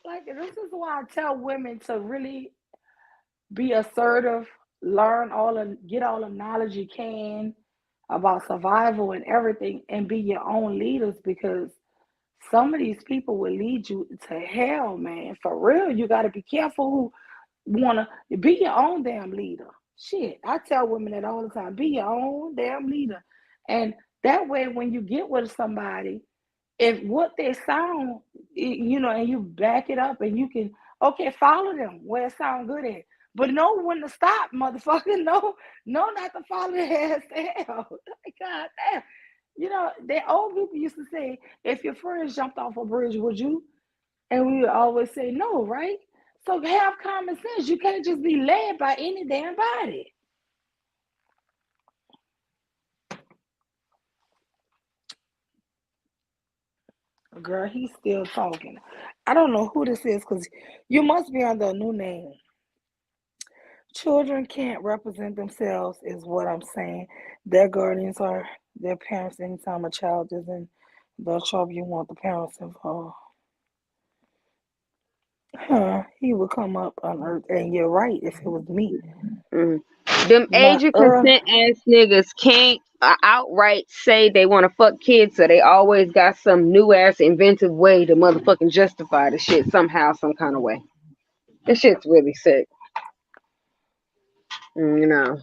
Like, this is why I tell women to really be assertive, get all the knowledge you can about survival and everything, and be your own leaders, because some of these people will lead you to hell, man. For real, you got to be careful who want to be your own damn leader. Shit, I tell women that all the time. Be your own damn leader. And that way, when you get with somebody, if what they sound, and you back it up and you can, follow them where it sounds good at. But know when to stop, motherfucker. No, not to follow their ass down. God damn. The old people used to say, if your friends jumped off a bridge, would you? And we would always say no, right? So have common sense. You can't just be led by any damn body. Girl, he's still talking. I don't know who this is, because you must be under a new name. Children can't represent themselves, is what I'm saying. Their guardians are their parents. Anytime a child is in the trouble, you want the parents involved. He would come up on earth, and you're right, if it was me. Them age of consent ass niggas can't outright say they want to fuck kids, so they always got some new ass inventive way to motherfucking justify the shit somehow, some kind of way. This shit's really sick, you know.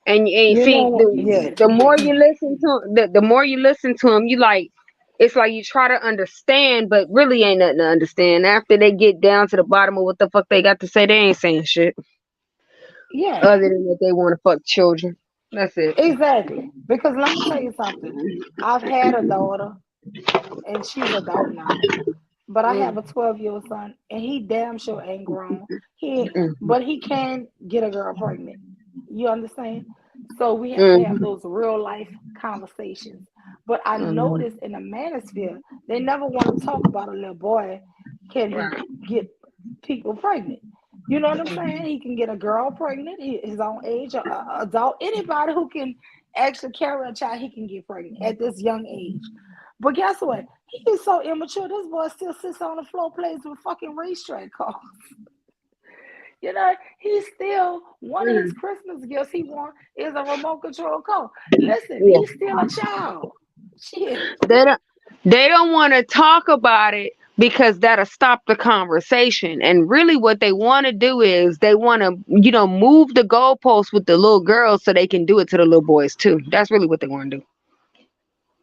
And You see, know, yeah. the more you listen to the more you listen to them, you like it's like you try to understand, but really ain't nothing to understand. After they get down to the bottom of what the fuck they got to say, they ain't saying shit Yeah, other than that they want to fuck children. That's it. exactly. Because let me tell you something. I've had a daughter, and she's adult now. But I have Mm, a 12-year-old son, and he damn sure ain't grown. mm, But he can get a girl pregnant. You understand? So we have to have mm, those real life conversations. But I mm, noticed in the manosphere, they never want to talk about a little boy. Can he right. get people pregnant? You know what I'm saying? He can get a girl pregnant, his own age, or adult. Anybody who can actually carry a child, he can get pregnant at this young age. But guess what? He's so immature. This boy still sits on the floor, plays with fucking racetrack cars. You know, he's still one of his Mm, Christmas gifts he won is a remote control car. Listen, yeah. he's still a child. Shit. They don't they don't want to talk about it because that'll stop the conversation. And really what they want to do is they want to, move the goalposts with the little girls so they can do it to the little boys too. That's really what they want to do.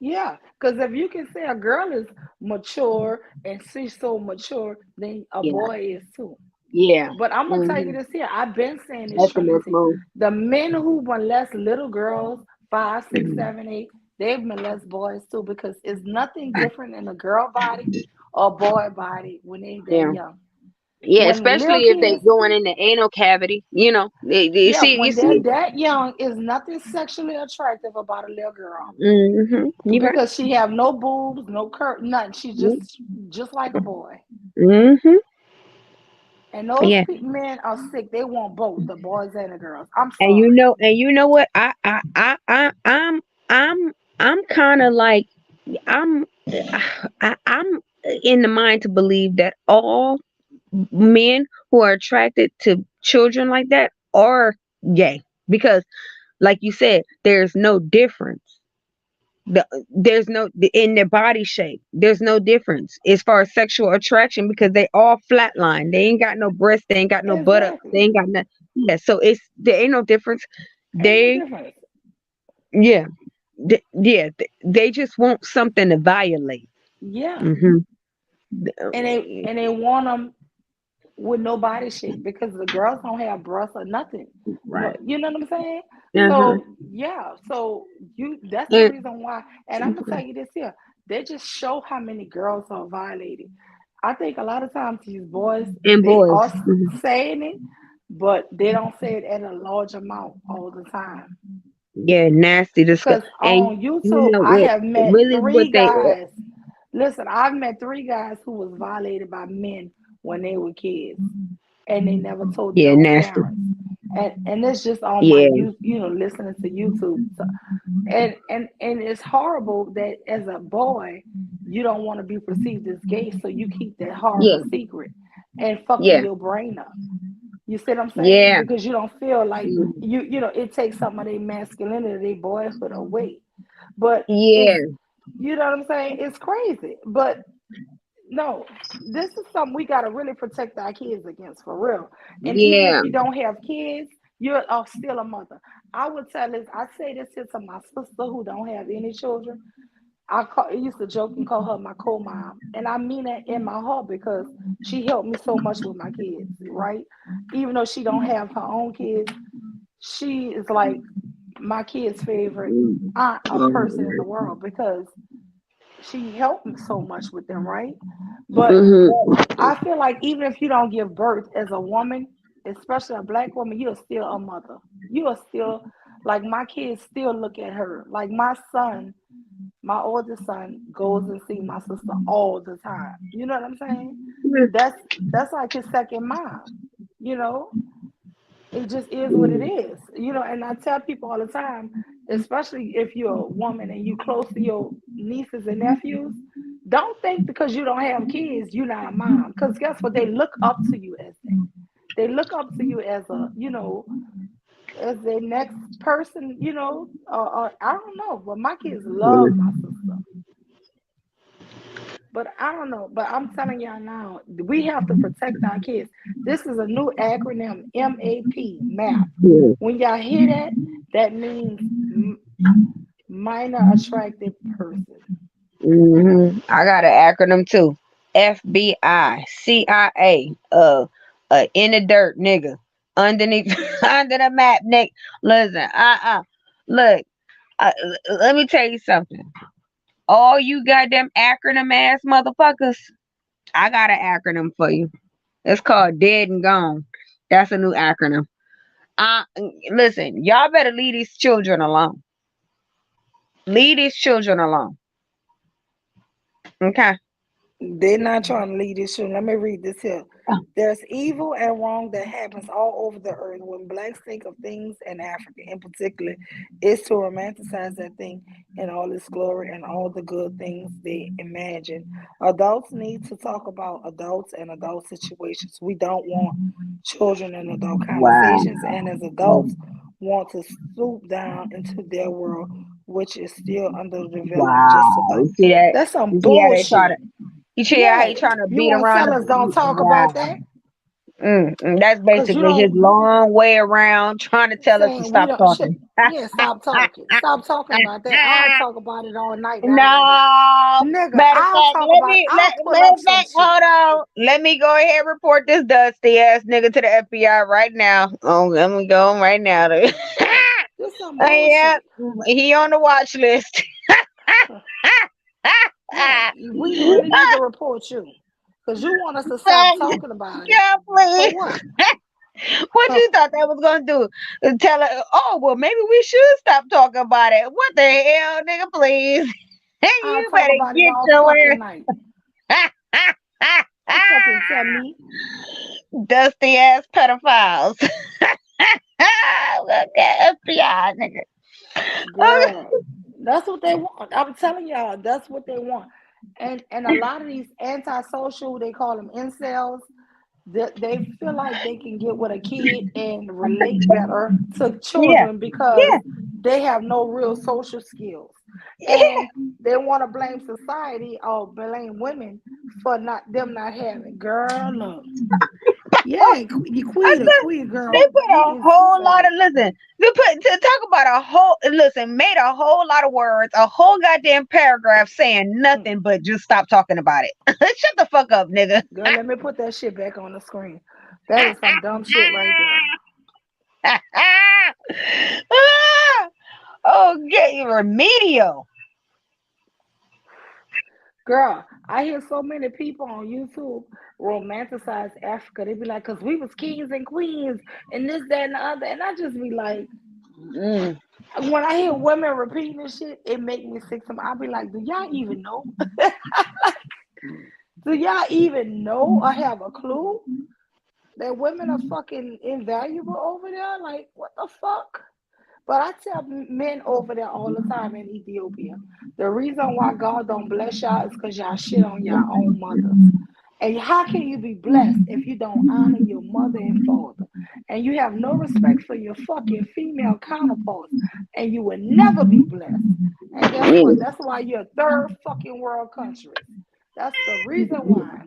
Yeah, because if you can say a girl is mature and she's so mature, then a Yeah. boy is too. Yeah. But I'm gonna tell you Hmm. this here. I've been saying this, That's the most Trinity. move. The men who molest little girls, 5, 6, Mhm. 7, 8, they've molest boys too because it's nothing different in a girl body or boy body when they that Yeah. young. Yeah, When especially little if they kids, going in the anal cavity, you yeah, see, you when they're see. that young, is nothing sexually attractive about a little girl You right. because she have no boobs, no curve, nothing. She's just like a boy. Mm-hmm. And those Yeah. men are sick. They want both the boys and the girls. I'm And sorry. you know what? I'm kind of like I'm I'm in the mind to believe that all men who are attracted to children like that are gay because, like you said, there's no difference. There's no in their body shape. There's no difference as far as sexual attraction because they all flatline. They ain't got no breasts. They ain't got no buttocks. They Exactly. ain't got nothing. Yeah, so there ain't no difference. Ain't no They difference. yeah they just want something to violate. Yeah. Hmm. And they want them with no body shape because the girls don't have breasts or nothing. No, Right. you know what I'm saying? Uh-huh. So yeah, so that's the And, reason why. And I'm gonna tell you this here, they just show how many girls are violated. I think a lot of times these boys and they boys. are Mhm. saying it, but they don't say it at a large amount all the time. Yeah, nasty, disgust. Because And on you YouTube, know I what? have met Really, what three they guys. Listen, I've met three guys who was violated by men when they were kids, and they never told their yeah, own nasty. parents. And it's just on my Yeah, listening to YouTube. So, and it's horrible that as a boy, you don't want to be perceived as gay, so you keep that yeah, horrible secret and fucking yeah, your brain up. You see what I'm saying? yeah, Because you don't feel like mm, it takes some of their masculinity, their boyhood away. But it's yeah, you know what I'm saying? It's crazy. But no, this is something we got to really protect our kids against for real. And even if yeah. you don't have kids, you're still a mother. I would tell this, I say this here to my sister who don't have any children. I used to joke and call her my co-mom. And I mean that in my heart because she helped me so much with my kids, right? Even though she don't have her own kids, she is like my kid's favorite aunt or person in the world because she helped me so much with them, right? But Mm-hmm. I feel like even if you don't give birth as a woman, especially a black woman, you're still a mother. You are still like my kids still look at her. Like my son, my oldest son goes and see my sister all the time. You know what I'm saying? That's like his second mom, you know? It just is what it is, and I tell people all the time, especially if you're a woman and you close to your nieces and nephews, don't think because you don't have kids you're not a mom, because guess what, they look up to you as that. They look up to you as a as the next person, you know, I don't know, but my kids love my sister. But I don't know. But I'm telling y'all now, we have to protect our kids. This is a new acronym, MAP, MAP. Yeah. When y'all hear that, that means minor attracted person. I got an acronym too. FBI, CIA, in the dirt, nigga, underneath, under the map, nigga. Listen, look, uh, let me tell you something. All you goddamn acronym ass motherfuckers, I got an acronym for you. It's called Dead and Gone. That's a new acronym. Uh, Listen, y'all better leave these children alone. Leave these children alone. Okay. They're not trying to lead this show. Let me read this here. There's evil and wrong that happens all over the earth. When blacks think of things in Africa in particular, it's to romanticize that thing in all its glory and all the good things they imagine. Adults need to talk about adults and adult situations. We don't want children in adult Wow. conversations, and as adults, want to stoop down into their world, which is still underdeveloped just Wow. about. You see that? That's some You see how they try to bullshit. you see how Yeah, he trying to you beat want to around tell us the don't talk about wow. that? That's Because you basically his don't long way around trying to tell us to saying we stop don't shit. talking. Yeah, stop talking. Stop talking about that. I'll talk about it all night and I got it. No. Nigga, Matter of I'll fact, talk about I'll pull matter up of some fact, shit. hold on. Let me go ahead and report this dusty ass nigga to the FBI right now. Oh, let me go right now. Yeah. This some Yeah, bullshit. he on the watch list. Yeah. We really need to report you. Because you want us to stop talking about it. Yeah, For please. what? What you thought that was gonna do? Tell her, oh well, maybe we should stop talking about it. What the hell, nigga? Please, I'll you talk better about it get all your fucking night. You fucking tell me. dusty ass pedophiles. Look at FBI, nigga. Okay. Girl, that's what they want. I'm telling y'all, that's what they want. And a lot of these antisocial, they call them incels, they feel like they can get with a kid and relate better to Yeah, children because yeah, they have no real social skills. yeah. And they want to blame society or blame women for not having. Girl, look. Yeah, you queer They girl. put a You whole lot better. of listen. They put to talk about a whole listen. Made a whole lot of words, a whole goddamn paragraph saying nothing but just stop talking about it. Shut the fuck up, nigga. Girl, let me put that shit back on the screen. That is some dumb shit right there. Oh, get remedial. Girl, I hear so many people on YouTube romanticize Africa. They be like, because we was kings and queens and this, that, and the other. And I just be like, Mm. when I hear women repeating this shit, it make me sick. I'll be like, do y'all even know? Do y'all even know or have a clue that women are fucking invaluable over there? Like, what the fuck? But I tell men over there all the time in Ethiopia, the reason why God don't bless y'all is because y'all shit on your own mothers. And how can you be blessed if you don't honor your mother and father? And you have no respect for your fucking female counterparts. And you will never be blessed. And guess what? That's why you're a third fucking world country. That's the reason why.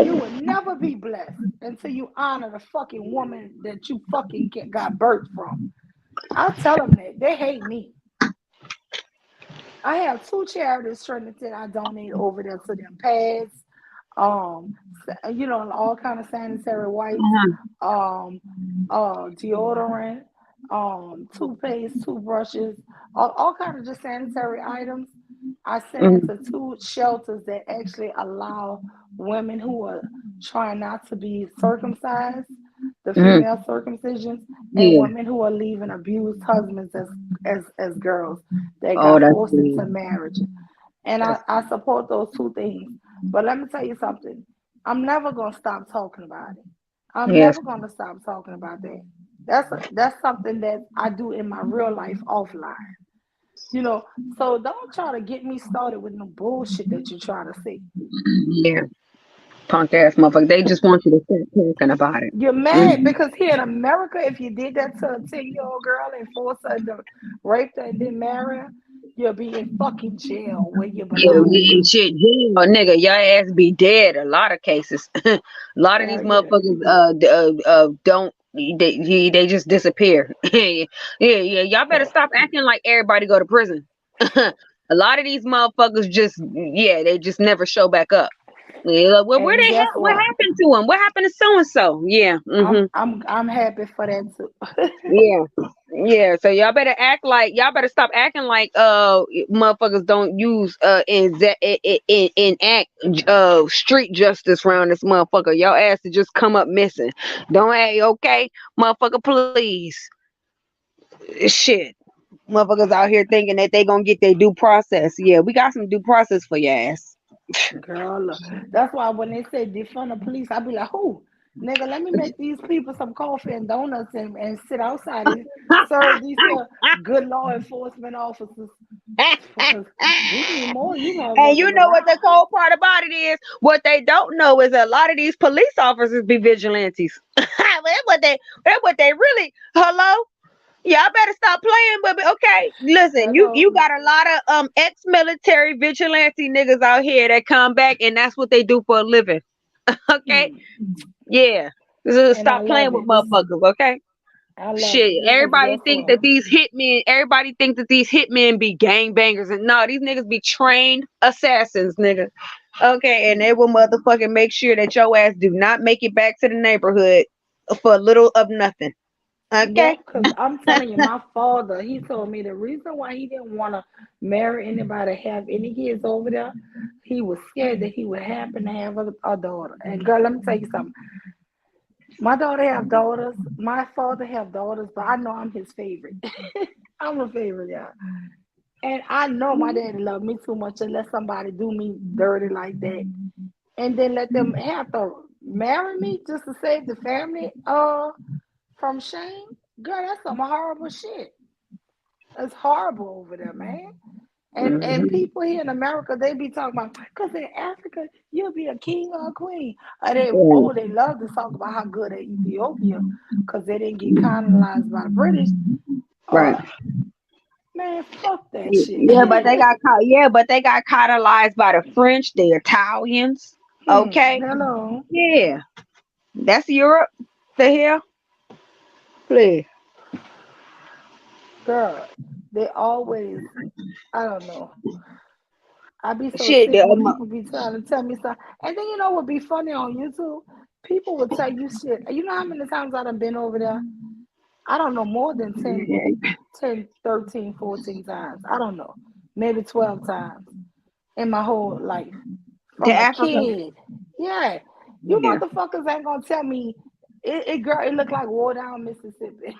You will never be blessed until you honor the fucking woman that you fucking got birth from. I tell them that. They hate me. I have 2 charities, Trinity, I donate over there to them. Pads, all kind of sanitary wipes, deodorant, toothpaste, toothbrushes, all kind of just sanitary items. I send it to 2 shelters that actually allow women who are trying not to be circumcised, the Mm. female circumcisions, and Yeah. women who are leaving abused husbands as girls that Oh, got that's forced good. into marriage. And That's I support those 2 things. But let me tell you something. I'm never gonna stop talking about it. I'm yes. never gonna stop talking about that. That's something that I do in my real life offline. You know, so don't try to get me started with no bullshit that you're trying to say. Yeah. Punk ass motherfucker. They just want you to stop talking about it. You're mad Mhm. because here in America, if you did that to a 10-year-old girl and forced her to rape her and then marry her, you'll be in fucking jail where you Yeah, belong. shit, yeah, nigga, your ass be dead. A lot of cases. A lot of these Hell yeah. motherfuckers don't they just disappear. Yeah, yeah. Y'all better stop acting like everybody go to prison. A lot of these motherfuckers just they just never show back up. Yeah, like, well, where And the guess hell? What what? happened to him? What happened to so and so? Yeah, I'm happy for that too. yeah, yeah. So y'all better stop acting like motherfuckers don't use enact street justice around this motherfucker. Y'all ass to just come up missing. Don't okay, motherfucker, please. Shit. Motherfuckers out here thinking that they gonna get their due process. Yeah, we got some due process for your ass. Girl, look. That's why when they say defund the police, I be like, who? Nigga, let me make these people some coffee and donuts and sit outside and serve these here good law enforcement officers. Because we need more you And you motherfuckers know what around. the cold part about it is? What they don't know is a lot of these police officers be vigilantes. That's what they really. Hello, y'all better stop playing with me. Okay, listen, you Hello. got a lot of ex-military vigilante niggas out here that come back and that's what they do for a living. Okay, Mm. yeah. So And I stop playing love with it. motherfuckers. Okay. I love Shit, it because everybody guess think what? that these hitmen, everybody think that these hitmen be gangbangers, and no, these niggas be trained assassins, nigga. Okay, and they will motherfucking make sure that your ass do not make it back to the neighborhood for a little of nothing. Okay. Yep, because I'm telling you, my father, he told me the reason why he didn't want to marry anybody, have any kids over there, he was scared that he would happen to have a daughter. And girl, let me tell you something. My daughter have daughters. My father have daughters, but I know I'm his favorite. I'm a favorite, yeah. And I know my daddy loved me too much to let somebody do me dirty like that, and then let them have to marry me just to save the family from shame. Girl, that's some horrible shit. It's horrible over there, man. And Mhm. people here in America, they be talking about, because in Africa, you'll be a king or a queen. Yeah, They love to talk about how good at Ethiopia, because they didn't get colonized by the British. right. Uh, man, fuck that shit. Yeah, but they got caught. Yeah, but they got colonized by the French, the Italians. Okay. Hello, Yeah, that's Europe. The hell, please. girl. They always, I don't know. I be so Shit. sick when people be trying to tell me stuff. And then you know what be funny on YouTube? People will tell you shit. You know how many times I done been over there? I don't know, more than 10, 13, 14 times. I don't know. Maybe 12 times in my whole life. To From a Africa. kid. Yeah. You Yeah. motherfuckers ain't gonna tell me girl, it look like War Down, Mississippi.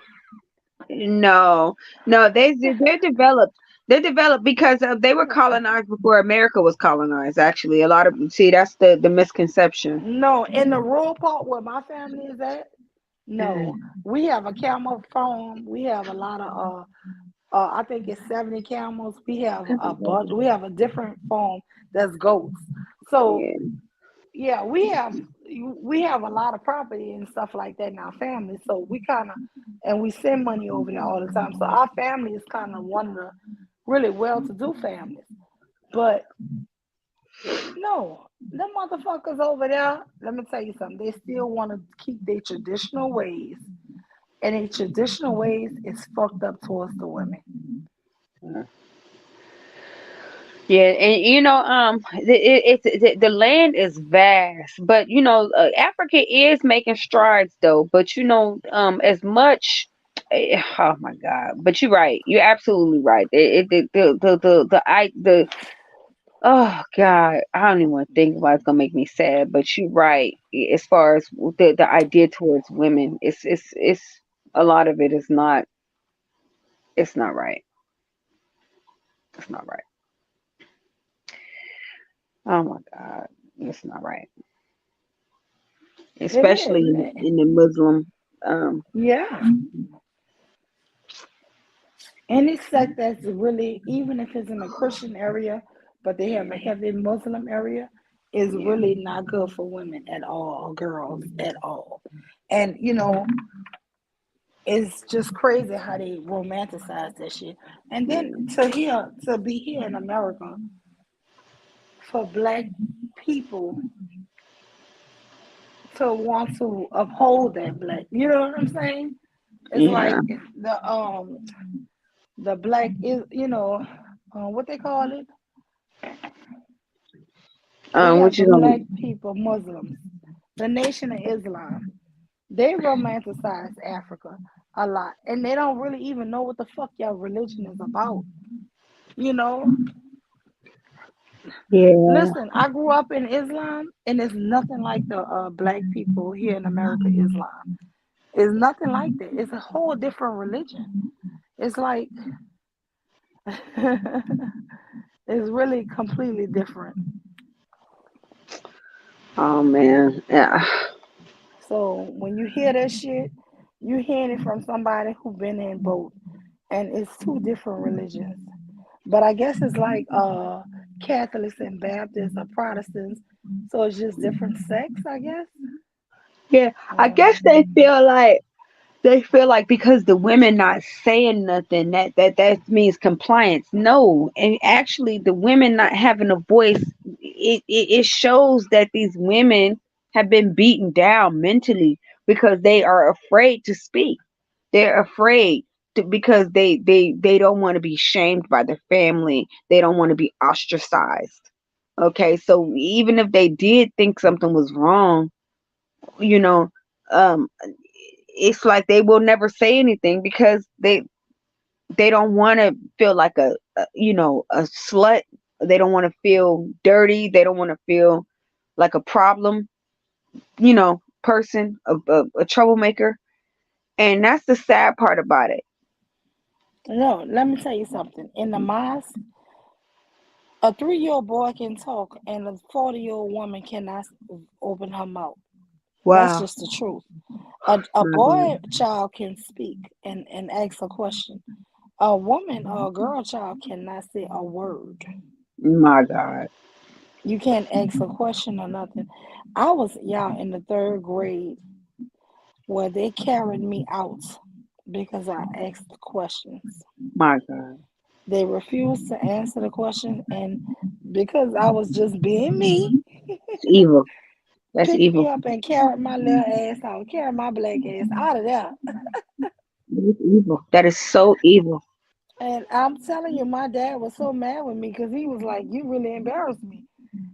No, no, they're developed. They're developed because they were colonized before America was colonized. Actually, a lot of see that's the misconception. No, in the rural part where my family is at, no. We have a camel farm. We have a lot of I think it's 70 camels. We have a bunch. We have a different farm that's goats. So Yeah. yeah, we have a lot of property and stuff like that in our family. So we kind of and we send money over there all the time. So our family is kind of one of the really well-to-do families. But no, them motherfuckers over there. Let me tell you something. They still want to keep their traditional ways, and their traditional ways is fucked up towards the women. Yeah, and the land is vast, but Africa is making strides though. But as much. Oh my God! But you're right. You're absolutely right. The oh God, I don't even want to think about it. It's gonna make me sad. But you're right. As far as the idea towards women, it's a lot of it is not. It's not right. It's not right. Oh my God, it's not right. It Especially is. in the Muslim. Um, Yeah. Any sect that's really, even if it's in a Christian area, but they have a heavy Muslim area, is really not good for women at all, or girls at all. And it's just crazy how they romanticize that shit. And then to be here in America for black people to want to uphold that black, you know what I'm saying? It's Yeah. like the black is, what they call it. We What have you the gonna? black people, Muslims, the Nation of Islam. They romanticize Africa a lot, and they don't really even know what the fuck your religion is about. You know, Yeah. listen, I grew up in Islam, and it's nothing like the black people here in America Islam. It's nothing like that. It's a whole different religion. It's like it's really completely different. Oh man. Yeah. So when you hear that shit, you hearing it from somebody who been in both, and it's two different religions. But I guess it's like Catholics and Baptists or Protestants, so it's just different sects, I guess. Yeah. I I don't guess know. they feel like because the women not saying nothing that means compliance. No, and actually the women not having a voice, it shows that these women have been beaten down mentally because they are afraid to speak. They're afraid because they don't want to be shamed by their family. They don't want to be ostracized. Okay, so even if they did think something was wrong, you know, um it's like they will never say anything because they don't want to feel like a slut. They don't want to feel dirty. They don't want to feel like a problem, person, a troublemaker. And that's the sad part about it. No, let me tell you something. In the mosque, a 3-year-old boy can talk, and a 40-year-old woman cannot open her mouth. That's Wow. just the truth. A My God. boy child can speak and ask a question. A woman or a girl child cannot say a word. My God. You can't ask a question or nothing. I was, y'all, in the third grade where they carried me out because I asked the questions. My God. They refused to answer the question, and because I was just being me, It's evil. That's picked me evil. up and carried my little ass out, carried my black ass out of there. It's evil. That is so evil. And I'm telling you, my dad was so mad with me because he was like, "You really embarrassed me."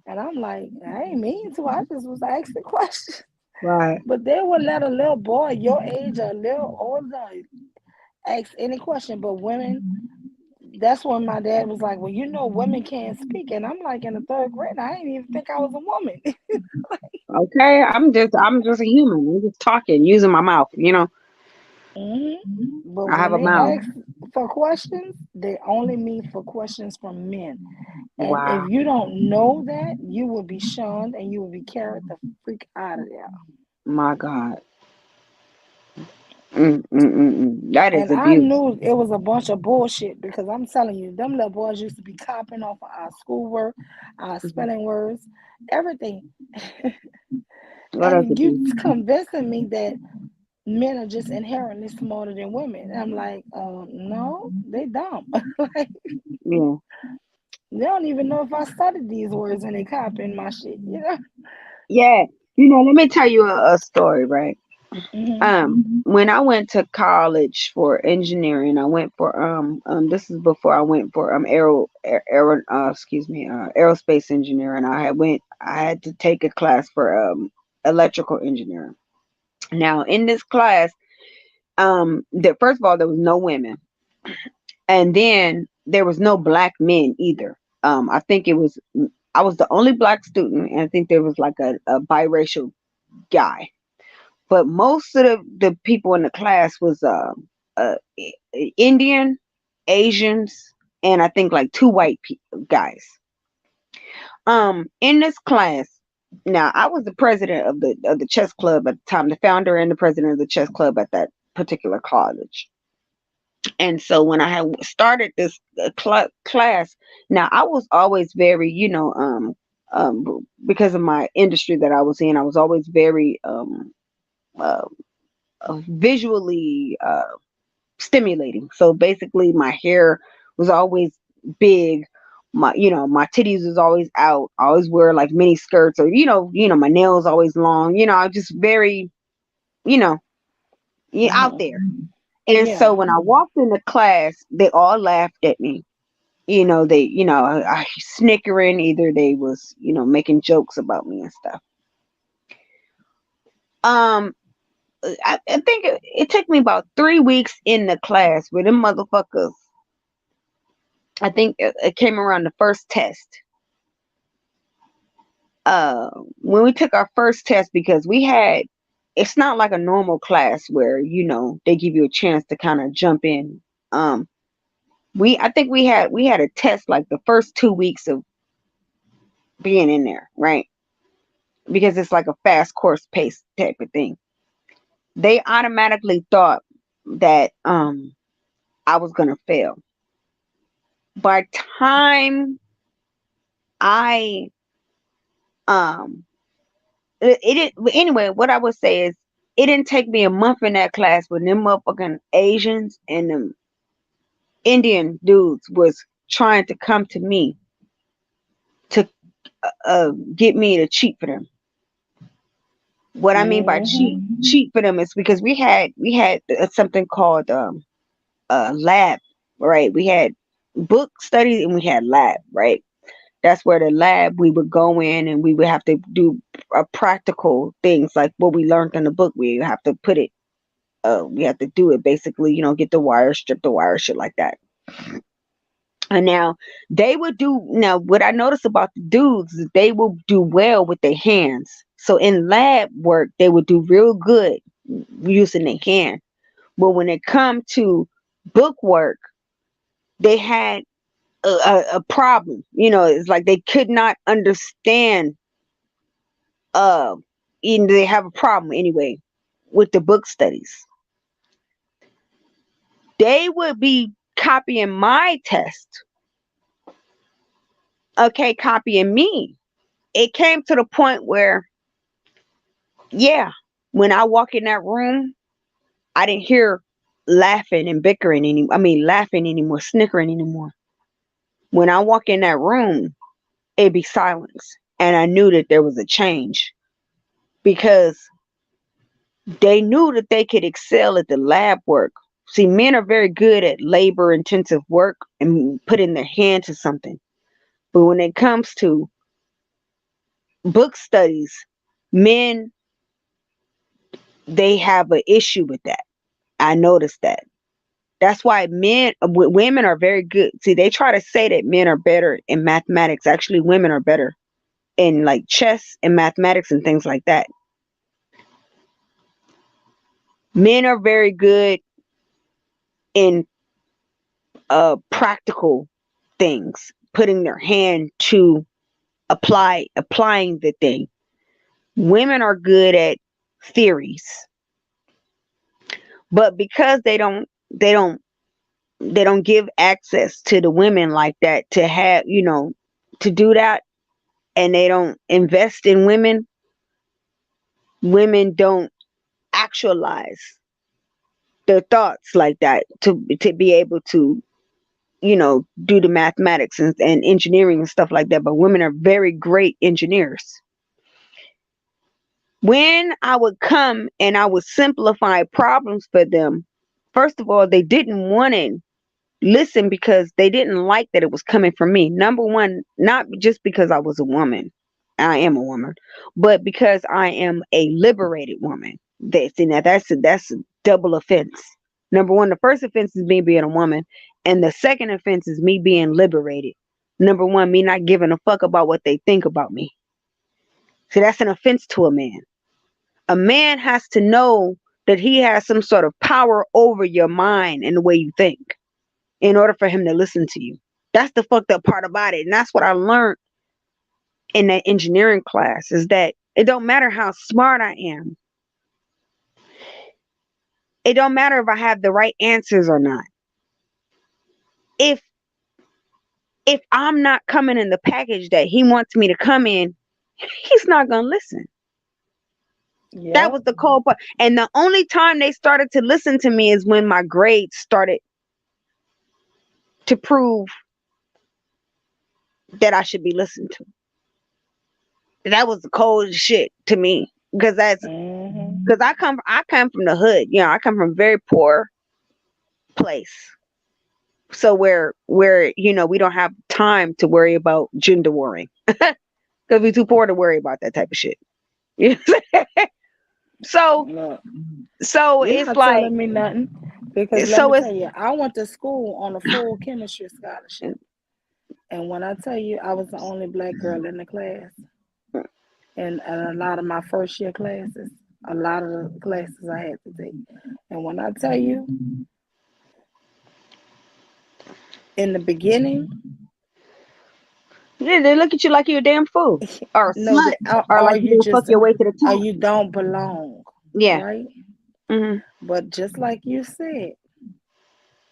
And I'm like, "I ain't mean to. I just was asking questions." Right. But they would let a little boy your age or a little older ask any question. But women, that's when my dad was like, "Well, women can't speak." And I'm like, in the third grade, I didn't even think I was a woman. Okay. I'm just a human. I'm just talking, using my mouth. hmm But I have when a they mouth. ask for questions, they only mean for questions from men. And if Wow. you don't know that, you will be shunned and you will be carried the freak out of there. My God. That is And I abuse. knew it was a bunch of bullshit because I'm telling you, them little boys used to be copying off of our schoolwork, our Mhm. spelling words, everything. What else And you abuse? convincing me that men are just inherently smarter than women. And I'm like, no, they dumb. Like, Yeah. they don't even know if I studied these words and they copying my shit. Yeah. Let me tell you a story, right? Hmm. When I went to college for engineering, I went for this is before I went for aerospace engineering. I had to take a class for electrical engineering. Now in this class, first of all there was no women, and then there was no black men either. I think I was the only black student, and I think there was like a biracial guy. But most of the people in the class was uh, Indian, Asians, and I think like two white guys. In this class, now I was the president of the chess club at the time, the founder and the president of the chess club at that particular college. And so when I had started this class, now I was always very, because of my industry that I was in. I was always very uh, visually stimulating. So basically, my hair was always big. My titties was always out. I always wear like mini skirts, or my nails always long. I was just very, you know, out Mhm. there. And so Yeah. when I walked into class, they all laughed at me. I snickering. Either they was, making jokes about me and stuff. Um, I think it took me about 3 weeks in the class with them motherfuckers. I think it came around the first test. Uh, when we took our first test, because it's not like a normal class where they give you a chance to kind of jump in. Um, I think we had a test like the first 2 weeks of being in there, right? Because it's like a fast course pace type of thing. They automatically thought that I was gonna fail. By time I um it didn't, but anyway, what I would say is it didn't take me a month in that class when them motherfucking Asians and them Indian dudes was trying to come to me to get me to cheat for them. What I mean by Mhm. cheat for them is because we had something called lab, right? We had book studies and we had lab, right? That's where the lab we would go in and we would have to do practical things like what we learned in the book. We have to put it, we have to do it basically, get the wire, strip the wire, shit like that. And now now what I noticed about the dudes is they will do well with their hands. So in lab work, they would do real good using their hand. But when it come to book work, they had a problem. It's like they could not understand. Uh, they have a problem anyway with the book studies. They would be copying my test, okay, copying me. It came to the point where, yeah, when I walk in that room, I didn't hear laughing and bickering anymore. I mean, laughing anymore, snickering anymore. When I walk in that room, it'd be silence. And I knew that there was a change because they knew that they could excel at the lab work. See, men are very good at labor intensive work and putting their hand to something. But when it comes to book studies, men, they have an issue with that. I noticed that. That's why women are very good. See, they try to say that men are better in mathematics. Actually, women are better in like chess and mathematics and things like that. Men are very good in practical things, putting their hand to applying the thing. Women are good at theories, but because they don't give access to the women like that to have, to do that, and they don't invest in women. Women don't actualize their thoughts like that to be able to, do the mathematics and engineering and stuff like that. But women are very great engineers. When I would come and I would simplify problems for them, first of all, they didn't want to listen because they didn't like that it was coming from me. Number one, not just because I was a woman, I am a woman, but because I am a liberated woman. That's a double offense. Number one, the first offense is me being a woman, and the second offense is me being liberated. Number one, me not giving a fuck about what they think about me. So that's an offense to a man. A man has to know that he has some sort of power over your mind and the way you think in order for him to listen to you. That's the fucked up part about it. And that's what I learned in that engineering class is that it don't matter how smart I am. It don't matter if I have the right answers or not. If if I'm not coming in the package that he wants me to come in, he's not gonna listen. That was Yep. the cold part. And the only time they started to listen to me is when my grades started to prove that I should be listened to. That was the cold shit to me, because Mm-hmm. I come from the hood. You know, I come from a very poor place. So where you know, we don't have time to worry about gender warring because we're too poor to worry about that type of shit. You know what I'm saying? So Look, you're it's not like, telling me nothing because let so me it's tell you, I went to school on a full chemistry scholarship. And when I tell you, I was the only black girl in the class. And a lot of my first year classes, a lot of the classes I had to take. And when I tell you, in the beginning, yeah, they look at you like you're a damn fool or a no, slut, or or like you you didn't fuck just, your way to the or top. you don't belong, Yeah. right? Hmm. But just like you said,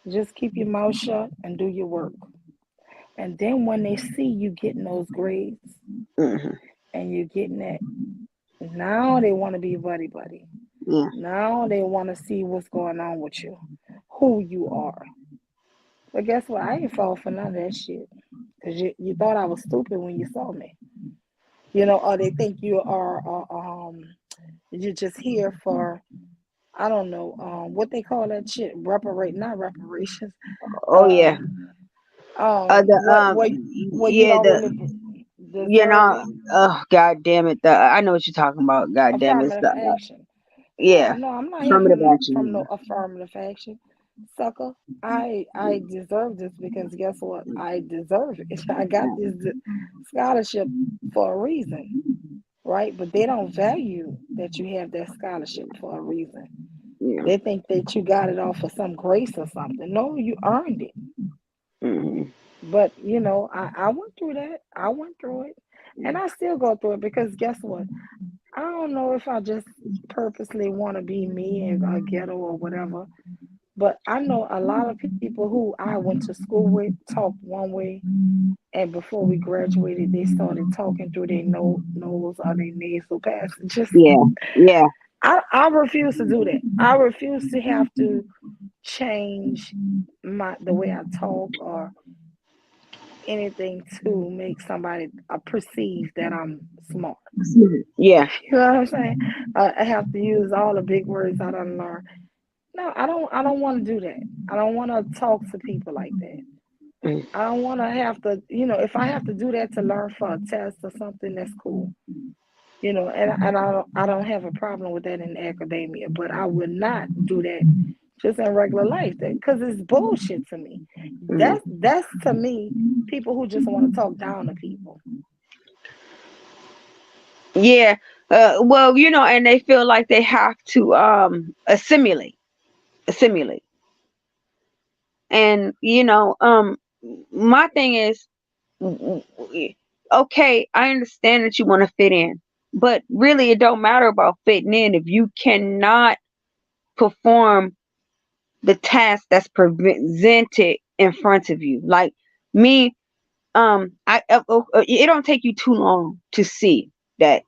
just keep your mouth shut and do your work. And then when they see you getting those grades Hmm. and you're getting that, now they want to be buddy buddy. Yeah. Now they want to see what's going on with you, who you are. But guess what? I ain't fall for none of that shit. Because you thought I was stupid when you saw me. You know, or they think you are, you're just here for, I don't know, what they call that shit, not reparations. Oh yeah. The What you yeah, don't the, really you deserve know, it. oh god damn it, I know what you're talking about. God damn it, it's Affirmative the action. yeah, No, I'm not here affirmative from action. no affirmative action, sucker. I deserve this because guess what? I deserve it. I got this scholarship for a reason, right? But they don't value that you have that scholarship for a reason. Yeah. They think that you got it off for some grace or something. No, you earned it. Hmm. But you know, I went through that. I went through it, and I still go through it because guess what? I don't know if I just purposely want to be me in a ghetto or whatever, but I know a lot of people who I went to school with talked one way, and before we graduated, they started talking through their nose or their nasal passages. Yeah. Yeah. I refuse to do that. I refuse to have to change the way I talk or anything to make somebody perceive that I'm smart. Yeah. You know what I'm saying? I have to use all the big words I done learned. No, I don't. I don't want to do that. I don't want to talk to people like that. Mm. I don't want to have to. You know, if I have to do that to learn for a test or something, that's cool. You know, and I don't have a problem with that in academia, but I would not do that just in regular life, because it's bullshit to me. Mm. That's to me people who just want to talk down to people. Yeah. Well, you know, and they feel like they have to assimilate. And you know, my thing is, okay, I understand that you want to fit in, but really it don't matter about fitting in if you cannot perform the task that's presented in front of you. Like me, it don't take you too long to see that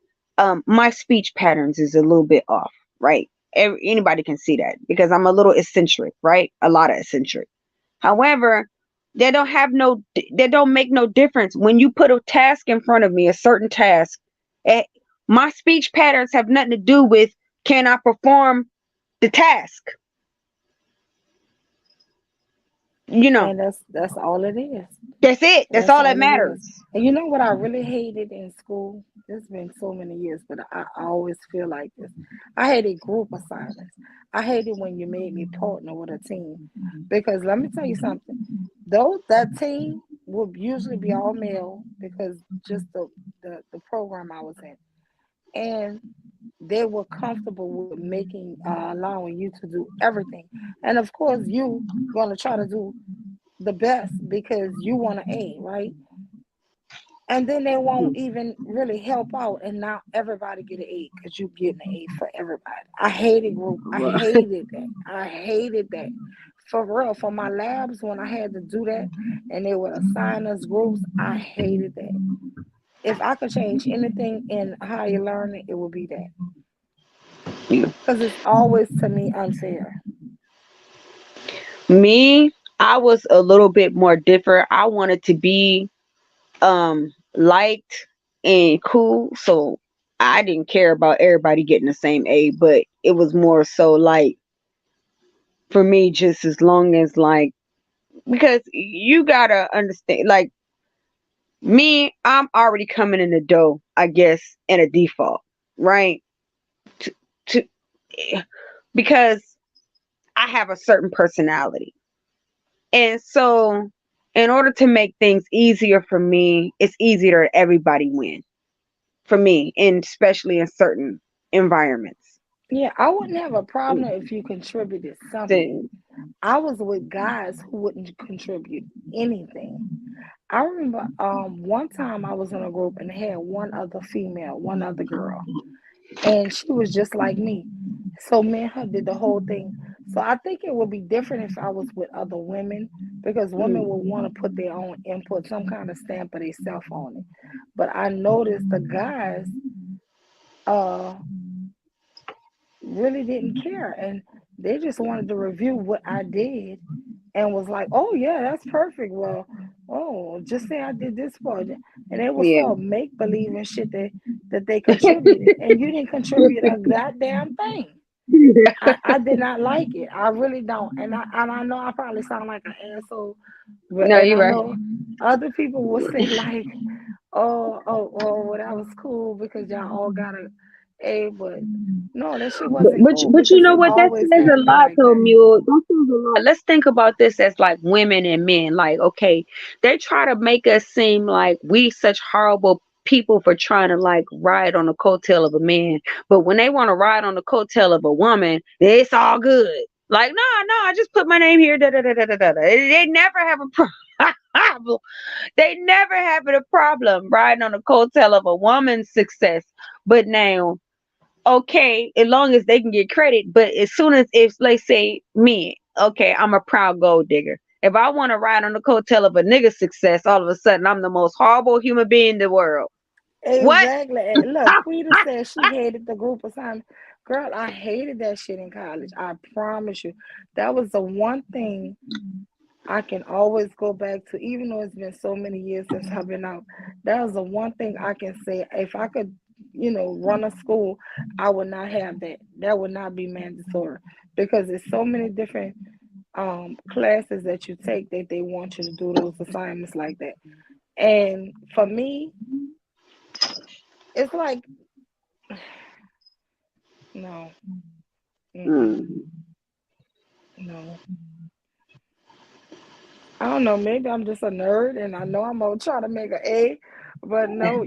my speech patterns is a little bit off, right? Anybody can see that because I'm a little eccentric, right? A lot of eccentric. However, they don't make no difference when you put a task in front of me, a certain task. eh, my speech patterns have nothing to do with can I perform the task. You know, And that's all it is. that's it. That's That's all that all it is. matters. And you know what I really hated in school? It's been so many years, but I always feel like this. I hated group assignments. I hated when you made me partner with a team. Because let me tell you something. Though that team would usually be all male because just the program I was in. And they were comfortable with making allowing you to do everything. And of course you gonna try to do the best because you want an A, right? And then they won't even really help out, and now everybody get an A because you getting an A for everybody. I hated group. I hated that. I hated that for real, for my labs, when I had to do that and they would assign us groups, I hated that. If I could change anything in how you learn it, it would be that. Because it's always, to me, unfair. Me, I was a little bit more different. I wanted to be liked and cool, so I didn't care about everybody getting the same A, but it was more so like for me, just as long as like, because you gotta understand, like me, I'm already coming in the door, I guess, in a default, right? To, to because I have a certain personality. And so in order to make things easier for me, it's easier that everybody win for me, and especially in certain environments. Yeah, I wouldn't have a problem if you contributed something. I was with guys who wouldn't contribute anything. I remember one time I was in a group and had one other female, one other girl, and she was just like me. So me and her did the whole thing. So I think it would be different if I was with other women, because women would want to put their own input, some kind of stamp of themselves on it. But I noticed the guys uh really didn't care, and they just wanted to review what I did and was like, "Oh yeah, that's perfect. Well, oh, just say I did this for you." And it was Yeah. so make believe and shit that they contributed, and you didn't contribute a goddamn thing. I did not like it. I really don't, and I know I probably sound like an asshole, but No, and you're I right. know other people will say like, oh, well, that was cool because y'all all got a, but no, that shit wasn't cool But you because know it what? That always says a happened lot, like though, that. Mule. That says a lot. Let's think about this as like women and men. Like, okay, they try to make us seem like we such horrible people for trying to like ride on the coattail of a man, but when they want to ride on the coattail of a woman, it's all good. Like, no, I just put my name here. Da, da, da, da, da, da. They never have a problem. They never have a problem riding on the coattail of a woman's success. But now, okay, as long as they can get credit. But as soon as, if let's say me, okay, I'm a proud gold digger. If I want to ride on the coattail of a nigga's success, all of a sudden I'm the most horrible human being in the world. What? Exactly. And look, Quita said she hated the group assignment. Girl, I hated that shit in college. I promise you. That was the one thing I can always go back to, even though it's been so many years since I've been out. That was the one thing I can say. If I could, run a school, I would not have that. That would not be mandatory because there's so many different classes that you take that they want you to do those assignments like that. And for me, it's like, no, Mm. no. I don't know. Maybe I'm just a nerd, and I know I'm gonna try to make an A, but no.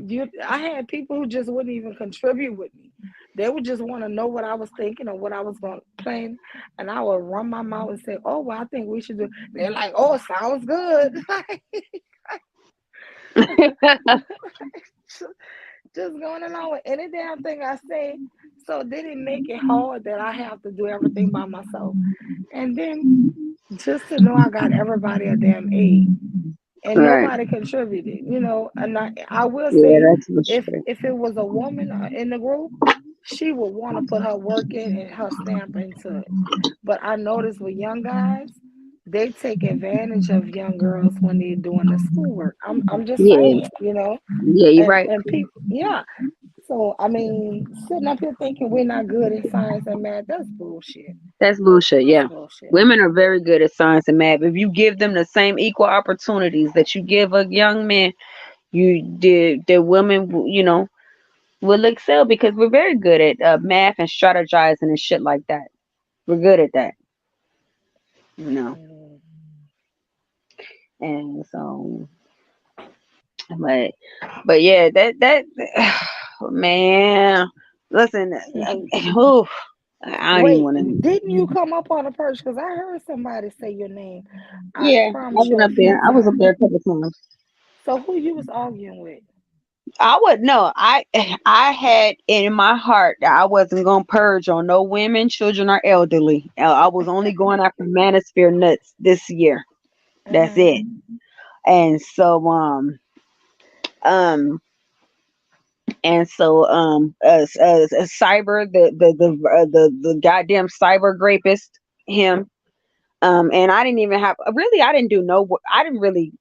I had people who just wouldn't even contribute with me. They would just want to know what I was thinking or what I was going to plan, and I would run my mouth and say, "Oh, well, I think we should do." They're like, "Oh, sounds good." Just going along with any damn thing I say. So they didn't make it hard that I have to do everything by myself. And then just to know I got everybody a damn A and Right. nobody contributed, And I will Yeah, say, that's for if sure. if it was a woman in the group, she would want to put her work in and her stamp into it. But I noticed with young guys, they take advantage of young girls when they're doing the schoolwork. I'm just Yeah, saying. yeah, you're And right. people, yeah. So I mean, sitting up here thinking we're not good in science and math, that's bullshit. That's bullshit. That's Yeah. bullshit. Women are very good at science and math. If you give them the same equal opportunities that you give a young man, the women, will excel because we're very good at math and strategizing and shit like that. We're good at that, you know. Mm. And so, but, yeah, that man, listen, oof, I don't even Wait, want didn't you to. come up on a Purge? Because I heard somebody say your name. I Yeah, I promise you went a up there. few I was up times. there a couple times. So who you was arguing with? I would no. I had in my heart that I wasn't gonna purge on no women, children, or elderly. I was only going after manosphere nuts this year. That's Mhm. it. And so um cyber the goddamn cyber rapist him. And I didn't even have really I didn't do no I didn't really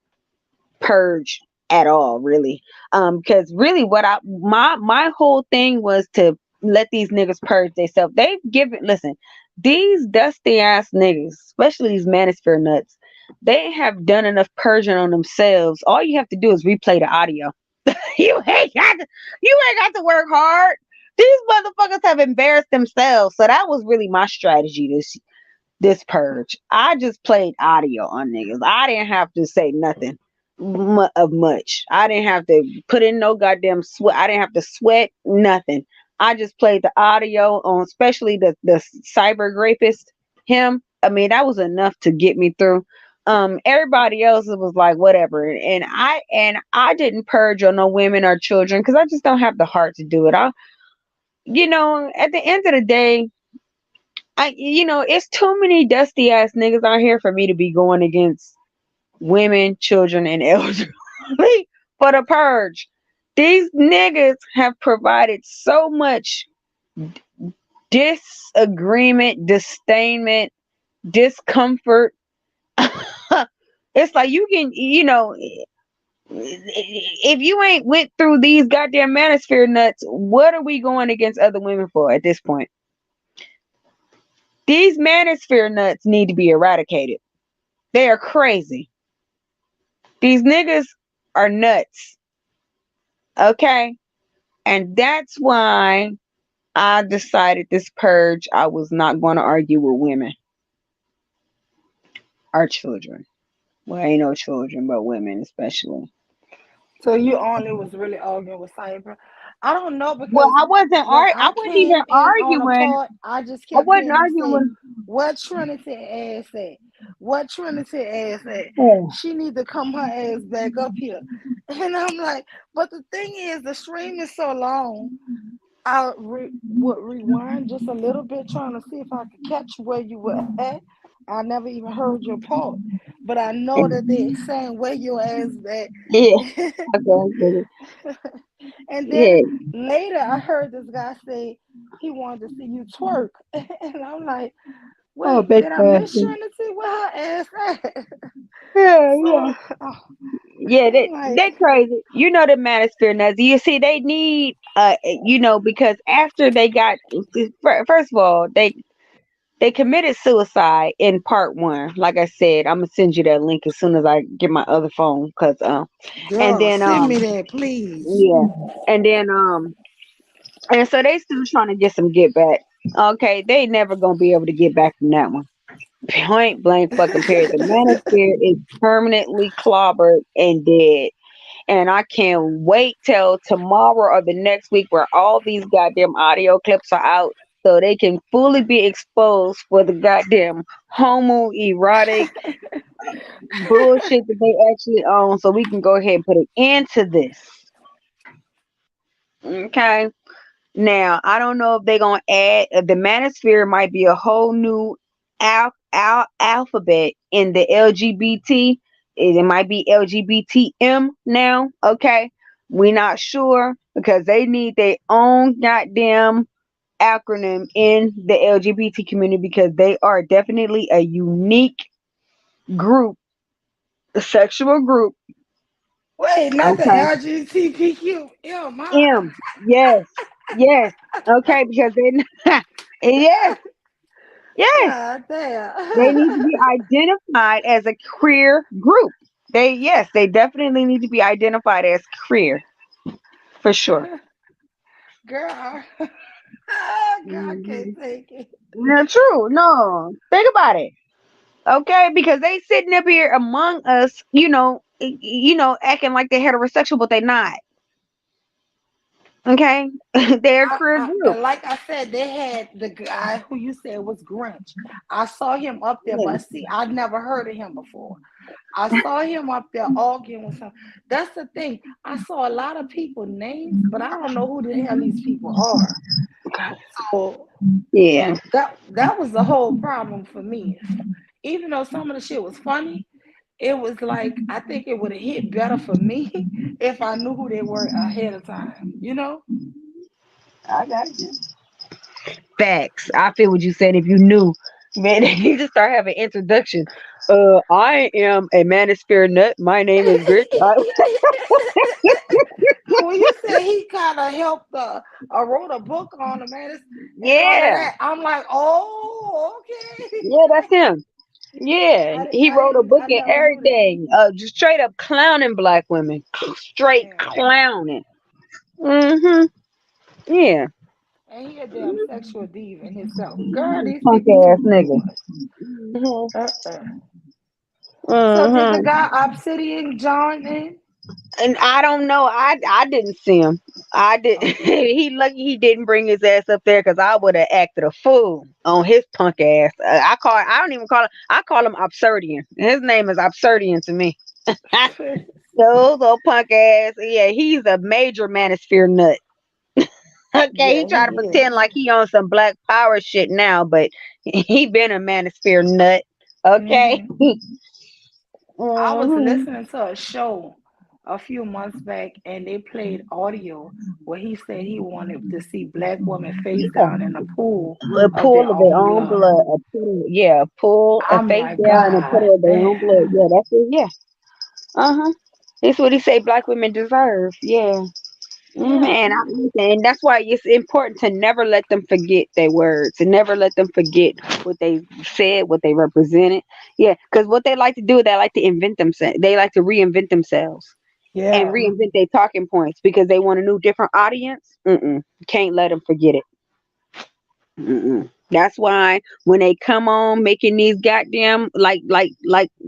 purge at all really, because really what my whole thing was to let these niggas purge themselves. They've given listen, these dusty ass niggas, especially these manosphere nuts, they have done enough purging on themselves. All you have to do is replay the audio. You ain't got to work hard. These motherfuckers have embarrassed themselves. So that was really my strategy this purge. I just played audio on niggas. I didn't have to say nothing of much. I didn't have to put in no goddamn sweat. I didn't have to sweat nothing. I just played the audio on, especially the cyber rapist him. I mean, that was enough to get me through. Everybody else it was like whatever, and I didn't purge on no women or children because I just don't have the heart to do it. At the end of the day, it's too many dusty ass niggas out here for me to be going against women, children, and elderly for the purge. These niggas have provided so much disagreement, disdainment, discomfort. It's like you can, if you ain't went through these goddamn manosphere nuts, what are we going against other women for at this point? These manosphere nuts need to be eradicated. They are crazy. These niggas are nuts. Okay? And that's why I decided this purge, I was not going to argue with women or children. Well, ain't no children, but women especially. So you only was really arguing with Cyber. I don't know Well, because when I I wasn't even came in on a arguing. part, I just I kept wasn't hearing him arguing say, with. "What Trinity ass at? What Trinity ass at? Oh, She need to come her ass back up here." And I'm like, but the thing is, the stream is so long. I would rewind just a little bit, trying to see if I could catch where you were at. I never even heard your part, but I know that they're saying where your ass at. yeah. Okay. And then Yeah. later, I heard this guy say he wanted to see you twerk, and I'm like, Oh, "Wait, big did I miss person. Trinity? Where her ass at?" Yeah, yeah. So Yeah, I'm they like, crazy. You know the manosphere nuts. You see, they need because after they got first of all, they committed suicide in part one. Like I said, I'm gonna send you that link as soon as I get my other phone, cause and "Girl, then send me that, please." yeah, and then and so they still trying to get some get back. Okay, they never gonna be able to get back from that one. Point blank fucking period. The manosphere is permanently clobbered and dead. And I can't wait till tomorrow or the next week where all these goddamn audio clips are out so they can fully be exposed for the goddamn homoerotic bullshit that they actually own so we can go ahead and put an end to this. Okay. Now, I don't know if they're going to add the manosphere might be a whole new alphabet in the LGBT. It might be LGBTM now. Okay. We're not sure because they need their own goddamn acronym in the LGBT community because they are definitely a unique group, a sexual group. Wait, not the Okay. LGBTQ. Ew, my. M. Yes. Yes. Okay. Because they, yes. Yes. God They damn. need to be identified as a queer group. They definitely need to be identified as queer for sure. Girl. Girl, I can't Hmm. take it. Yeah, true. No, think about it. Okay, because they sitting up here among us, acting like they're heterosexual, but they're not. Okay, they're a queer group. And like I said, they had the guy who you said was Grinch. I saw him up there, Yeah. but see, I'd never heard of him before. I saw him up there arguing with some. That's the thing. I saw a lot of people names, but I don't know who the hell these people are. So Yeah. that was the whole problem for me. Even though some of the shit was funny, it was like I think it would have hit better for me if I knew who they were ahead of time. You know? I got you. Facts. I feel what you said. If you knew, man, you just start having introduction. I am a manosphere nut. My name is Grit. When you said he kind of helped, wrote a book on the man and all of Yeah. that, I'm like, oh, okay. Yeah, that's him. Yeah, he wrote a book I and never knew that. everything. Just straight up clowning black women. Straight Yeah. clowning. Mm-hmm. Yeah. And he a damn sexual diva in himself. Girl, these Punk people too ass nigga. much. Mm-hmm. So did the Mm-hmm. guy Obsidian join in? And I don't know. I didn't see him. I did. Okay. He lucky he didn't bring his ass up there because I would have acted a fool on his punk ass. I don't even call him. I call him Absurdian. His name is Absurdian to me. Those old punk ass. Yeah, he's a major manosphere nut. Okay, he Yeah, try to he is. pretend like he on some black power shit now, but he been a manosphere nut. Okay. Hmm I was Hmm. listening to a show a few months back, and they played audio where he said he wanted to see black women face Yeah. down in a pool A of pool their of their own own blood. blood. Yeah, a pool, a I'm face like, down and a God puddle of their own damn. blood. Yeah, that's it. Yeah. Uh-huh. That's what he say black women deserve. Yeah. Yeah. And that's why it's important to never let them forget their words and never let them forget what they said, what they represented. Yeah, because what they like to do, they like to invent themselves. They like to reinvent themselves and Yeah. reinvent their talking points because they want a new, different audience. Can't let them forget it. That's why when they come on making these goddamn like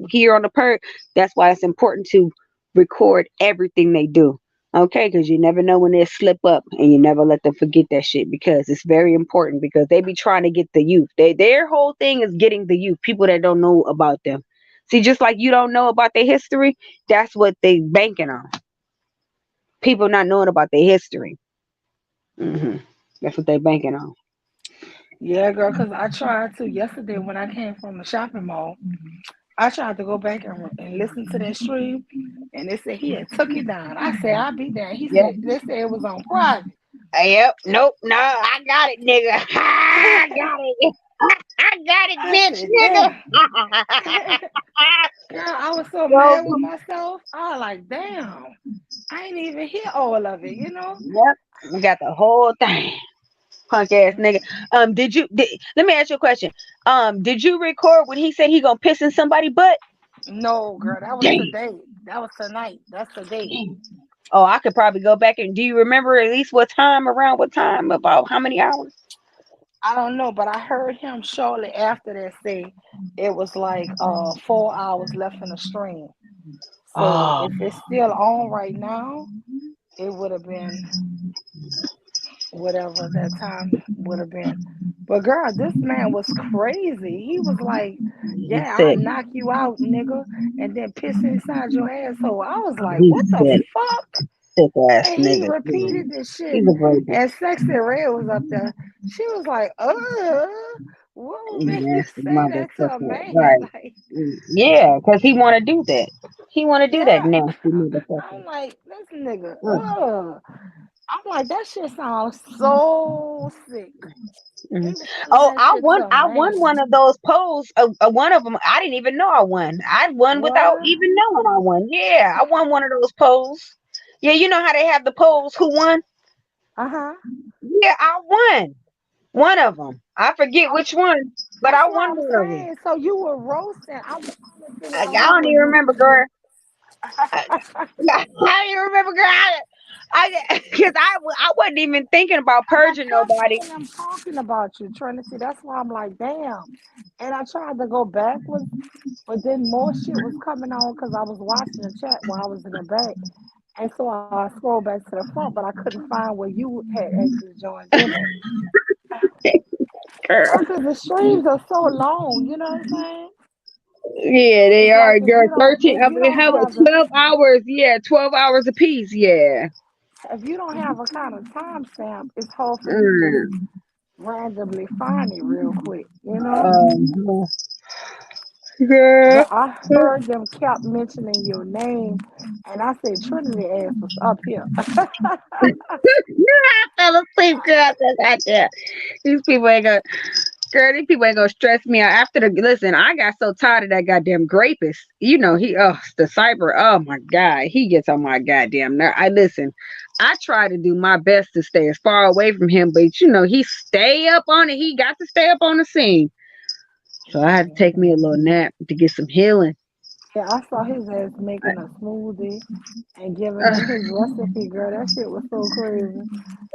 here on the perk, that's why it's important to record everything they do. Okay, because you never know when they slip up, and you never let them forget that shit because it's very important because they be trying to get the youth. Their whole thing is getting the youth, people that don't know about them. See, just like you don't know about their history, that's what they banking on. People not knowing about their history. hmm That's what they banking on. Yeah, girl, because I tried to yesterday when I came from the shopping mall. I tried to go back and listen to that stream, and they said he had took it down. I said I'll be there. He Yeah. said they said it was on private. Yep. Nope. No, I got it, nigga. I got it. I got it, I bitch, said, nigga. damn. Girl, I was so So, mad with myself. I was like, damn, I ain't even hear all of it, you know? yep. We got the whole thing. Punk ass nigga. Let me ask you a question. Did you record when he said he gonna piss in somebody's butt? No, girl, that was Damn. today. That was tonight. That's today. Oh, I could probably go back and do you remember at least what time, around what time, about how many hours? I don't know, but I heard him shortly after that say it was like 4 hours left in the stream. So Oh, if it's still on right now, it would have been whatever that time would have been. But girl, this man was crazy. He was like, he's yeah, I'll sick. knock you out, nigga, and then piss inside your asshole. I was like, He's what the sick. fuck? Sick ass And he nigga. repeated this shit. He's a virgin. And Sexy Red was up there. She was like, what would make you Nasty say that to a motherfucker. man? Right. Like, Yeah, because he want to do that. He want to do that yeah. nasty I'm motherfucker. like, this nigga, Mm. I'm like, that shit sounds so sick. Mhm. He was saying Oh, that I shit won. to a I won man. one of those polls. One of them. I didn't even know I won. I won without What? even knowing I won. Yeah, I won one of those polls. Yeah, you know how they have the polls. Who won? Uh-huh. Yeah, I won one of them. I forget So which one, but that's I what wone I'm one of them. saying. So you were roasting. I was trying to figure I out who don't were even you. remember, girl. I, I don't even remember, girl. Because I wasn't even thinking about Cause I purging kept nobody. seeing them talking about you, Trinity. That's why I'm like, damn. And I tried to go backwards, but then more shit was coming on because I was watching the chat while I was in the back. And so I scrolled back to the front, but I couldn't find where you had actually joined in at. Girl. Girl, because the streams are so long, you know what I'm saying? Yeah, they It's like are, girl. 13, if I you mean, don't how about have the 12 hours? Yeah, 12 hours apiece. Yeah. if you don't have a kind of timestamp, it's hard for you to just Mm. randomly find it real quick, you know? Um, girl. But I heard them kept mentioning your name, and I said Trinity ass was up here. I fell asleep, girl. I said, "God damn, these people ain't gonna, girl, these people ain't gonna stress me out." After the, listen, I got so tired of that goddamn rapist. You know, the cyber, oh my God, he gets on my goddamn nerve. Listen, I try to do my best to stay as far away from him, but you know, he stay up on it. He got to stay up on the scene. So I had to take me a little nap to get some healing. Yeah, I saw his ass making a smoothie and giving them his recipe, girl. That shit was so crazy.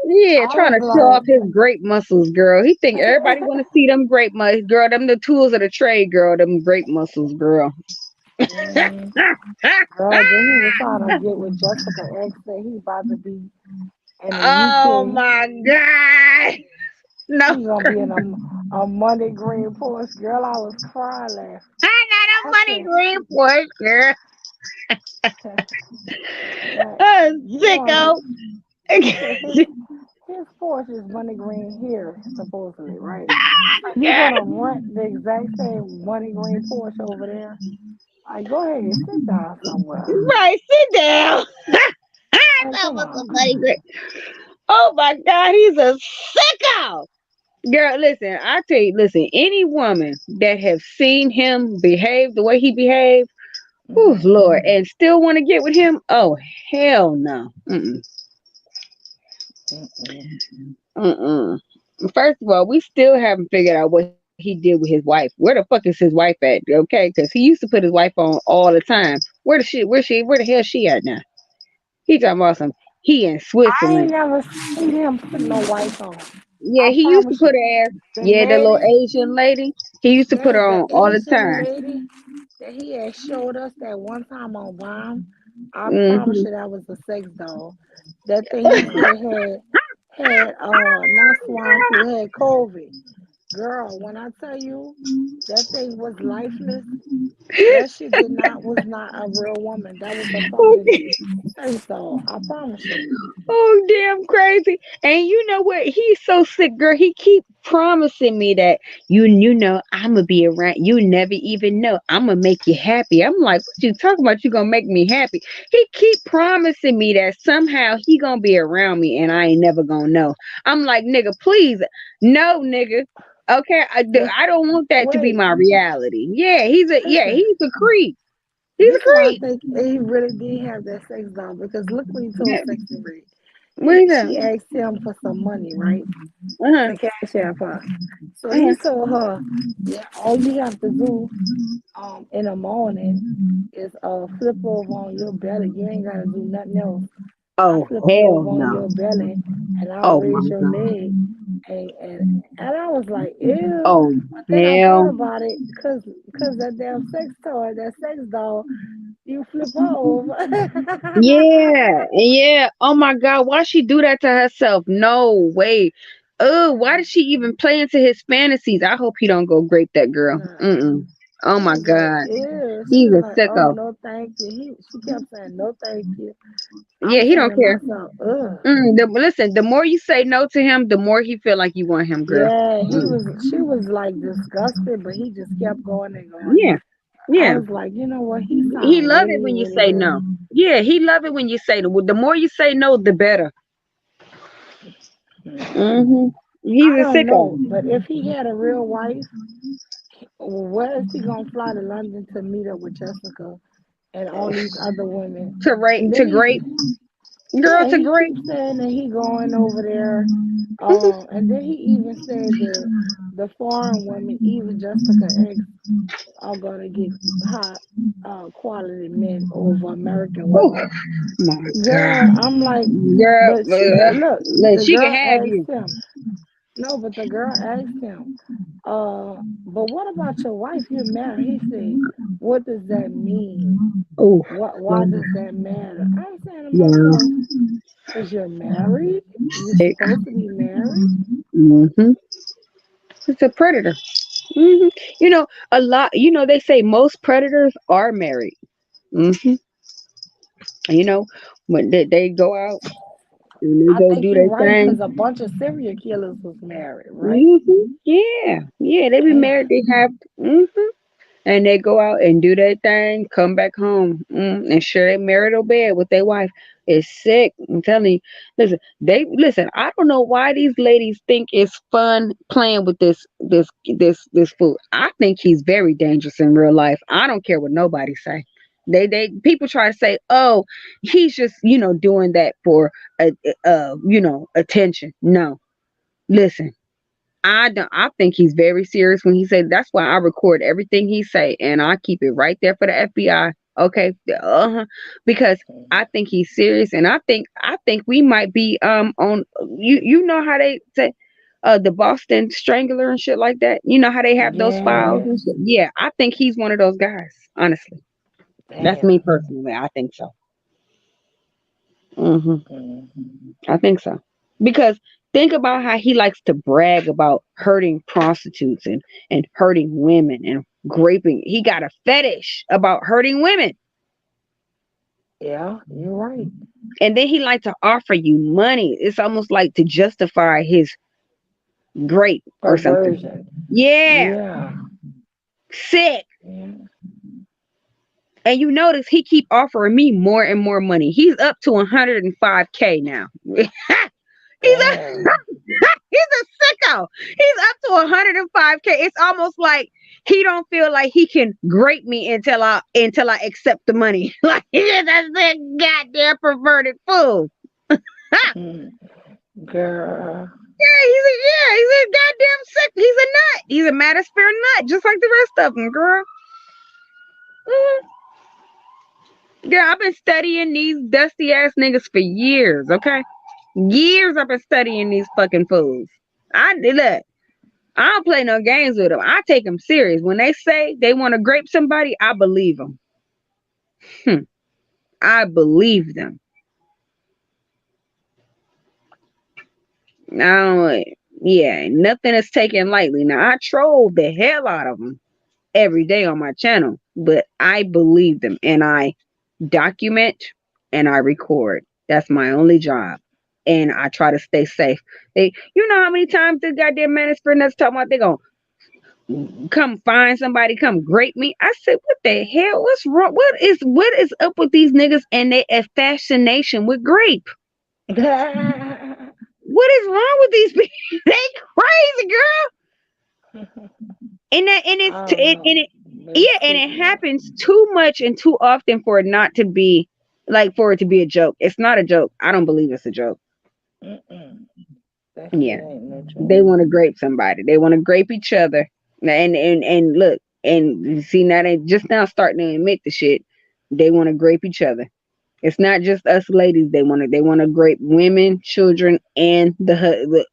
Yeah, I trying was to show off like, his great muscles, girl. He think everybody want to see them great muscles, girl. Them the tools of the trade, girl. Them great muscles, girl. mm, girl, then he was trying to get with Jessica X that he about to be in the Oh UK. my God. No, He gonna be in a Monday Green Porsche. Girl, I was crying laughing. I got a I money said, green for it, girl. like, you going Sicko. he said his Porsche is money green here, supposedly, right? So you God. gonna rent the exact same money green Porsche over there? Like, go ahead, sit down somewhere. Right, sit down. Like, That come was on. a money green. Oh my God, he's a sicko. Girl, listen, I tell you, listen, any woman that have seen him behave the way he behaved, oh Hmm. Lord, and still want to get with him, oh hell no. Mm-mm. Mm-mm. Mm-mm. First of all, we still haven't figured out what he did with his wife. Where the fuck is his wife at? Okay, because he used to put his wife on all the time. Where the hell she at now? He talking about some. He in I ain't Switzerland. never seen him put no wife on. Yeah, I he used to promise you. put her ass. The Yeah, that little lady, Asian lady. He used to put yes, her the on all the Asian time. lady that he had showed us that one time on Vine, I promise Hmm. you that was a sex doll. That thing he said had not swine flu, had COVID. Girl, when I tell you that thing was lifeless, that shit was not a real woman. That was a fucking sex doll. I promise you. Oh, damn crazy. And you know what? He's so sick, girl. He keep promising me that you know I'ma be around. You never even know. I'ma make you happy. I'm like, what you talking about? You gonna make me happy? He keep promising me that somehow he gonna be around me and I ain't never gonna know. I'm like, nigga, please, no, nigga. Okay, The, I don't want that to be wait, my reality. listen. He's a creep. He's a This why I creep. think he really did have that sex doll because look what he told Yeah. Sexy Red. What is that? She asked him for some money, right? Uh-huh. To cash app her. So he Uh-huh. told her, yeah, all you have to do in the morning is flip over on your belly. You ain't gotta do nothing else. I Oh flip you hell over on no. your belly and I'll Oh my raise your god. leg and I was like, ew. Oh But then I thought hell. about it, cause that damn sex toy, that sex doll, you flip her over. Yeah, yeah. Oh my god, why she do that to herself? No way. Oh, why did she even play into his fantasies? I hope he don't go grape that girl. Nah. Mm-mm. Oh I my was like, god. ew. She He's was a like, oh sicko. no, thank you. She kept saying no, thank you. I'm Yeah, he saying don't to care. myself, ugh. Listen, the more you say no to him, the more he feel like you want him, girl. Yeah, Mm. she was like disgusted, but he just kept going and going. Yeah, I yeah. was like, you know what? He He sound love it really, when you really say good. no. Yeah, he love it when you say no. The more you say no, the better. Hmm. Hmm. He's I a don't sicko. know, but if he had a real wife, where is he gonna fly to London to meet up with Jessica and all these other women? To And rate then to great girl yeah, to he great. keeps saying that he going over there. And then he even said that the foreign women, even Jessica X, are gonna get high quality men over American Oh women. my Girl, god, I'm like, girl, but look, look, the she can girl have asked you. him. No, but the girl asked him, but what about your wife? You're married. He said, what does that mean? Oh, Why does that matter? I'm saying to yeah, myself, because you're married, you're sick. supposed to be married. Hmm. It's a predator. Hmm. You know, a lot. You know, they say most predators are married. Hmm. You know, when they go out and they I go think do you're their right thing. because a bunch of serial killers was married, right? Yeah, yeah, they be Damn, married. They have. And they go out and do their thing, come back home, and share their marital bed with their wife. It's sick. I'm telling you. Listen. I don't know why these ladies think it's fun playing with this fool. I think he's very dangerous in real life. I don't care what nobody say. They people try to say, oh, he's just doing that for attention. No, listen. I don't. I think he's very serious when he said. That's why I record everything he say and I keep it right there for the FBI. Okay, because I think he's serious, and I think we might be on. You know how they say the Boston Strangler and shit like that. You know how they have those files yeah, and shit. Yeah, I think he's one of those guys. Honestly, that's me damn. personally. I think so. Hmm. Mm. I think so. Because think about how he likes to brag about hurting prostitutes and hurting women and raping. He got a fetish about hurting women. Yeah, you're right. And then he likes to offer you money. It's almost like to justify his grape or something. Perversion. Yeah, Yeah, sick. yeah. And you notice he keep offering me more and more money. He's up to 105K now. He's a Damn. He's a sicko. He's up to 105K. It's almost like he don't feel like he can grape me until I accept the money. Like that's that goddamn perverted fool. Ha! Mm. Girl. He's a goddamn sick. He's a nut. He's a manosphere nut, just like the rest of them, girl. Mhm. Girl, I've been studying these dusty ass niggas for years. Okay, years I've been studying these fucking fools. I look. I don't play no games with them. I take them serious. When they say they want to grape somebody, I believe them. I believe them. I don't, yeah, nothing is taken lightly. Now, I troll the hell out of them every day on my channel, but I believe them and I document and I record. That's my only job. And I try to stay safe. You know how many times this goddamn minister that's talking about they gonna come find somebody, come grape me. I said, what the hell? What's wrong? What is up with these niggas and their fascination with grape? What is wrong with these people? They crazy, girl. And that and it's I don't it and know. it But it's yeah, and it sickening. happens too much and too often for it not to be like for it to be a joke. It's not a joke. I don't believe it's a joke. Mm-mm. That Yeah. shit ain't no They joke. want to grape somebody. They want to grape each other. And look, and you see now they just now starting to admit the shit. They want to grape each other. It's not just us ladies. They want to grape women, children, and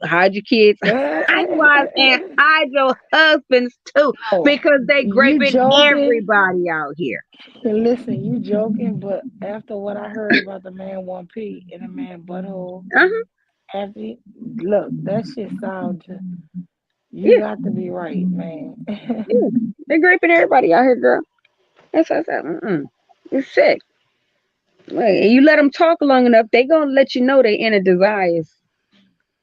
hide your kids, hide your wives, and hide your husbands too, No, because they you graping joking. everybody out here. Listen, you joking, but after what I heard about the man 1P and the man butthole, Uh-huh. after look, that shit sound just, you Yeah, got to be right, man. yeah. They graping everybody out here, girl. That's what I said. It's sick. Like, you let them talk long enough, they gonna let you know they inner desires.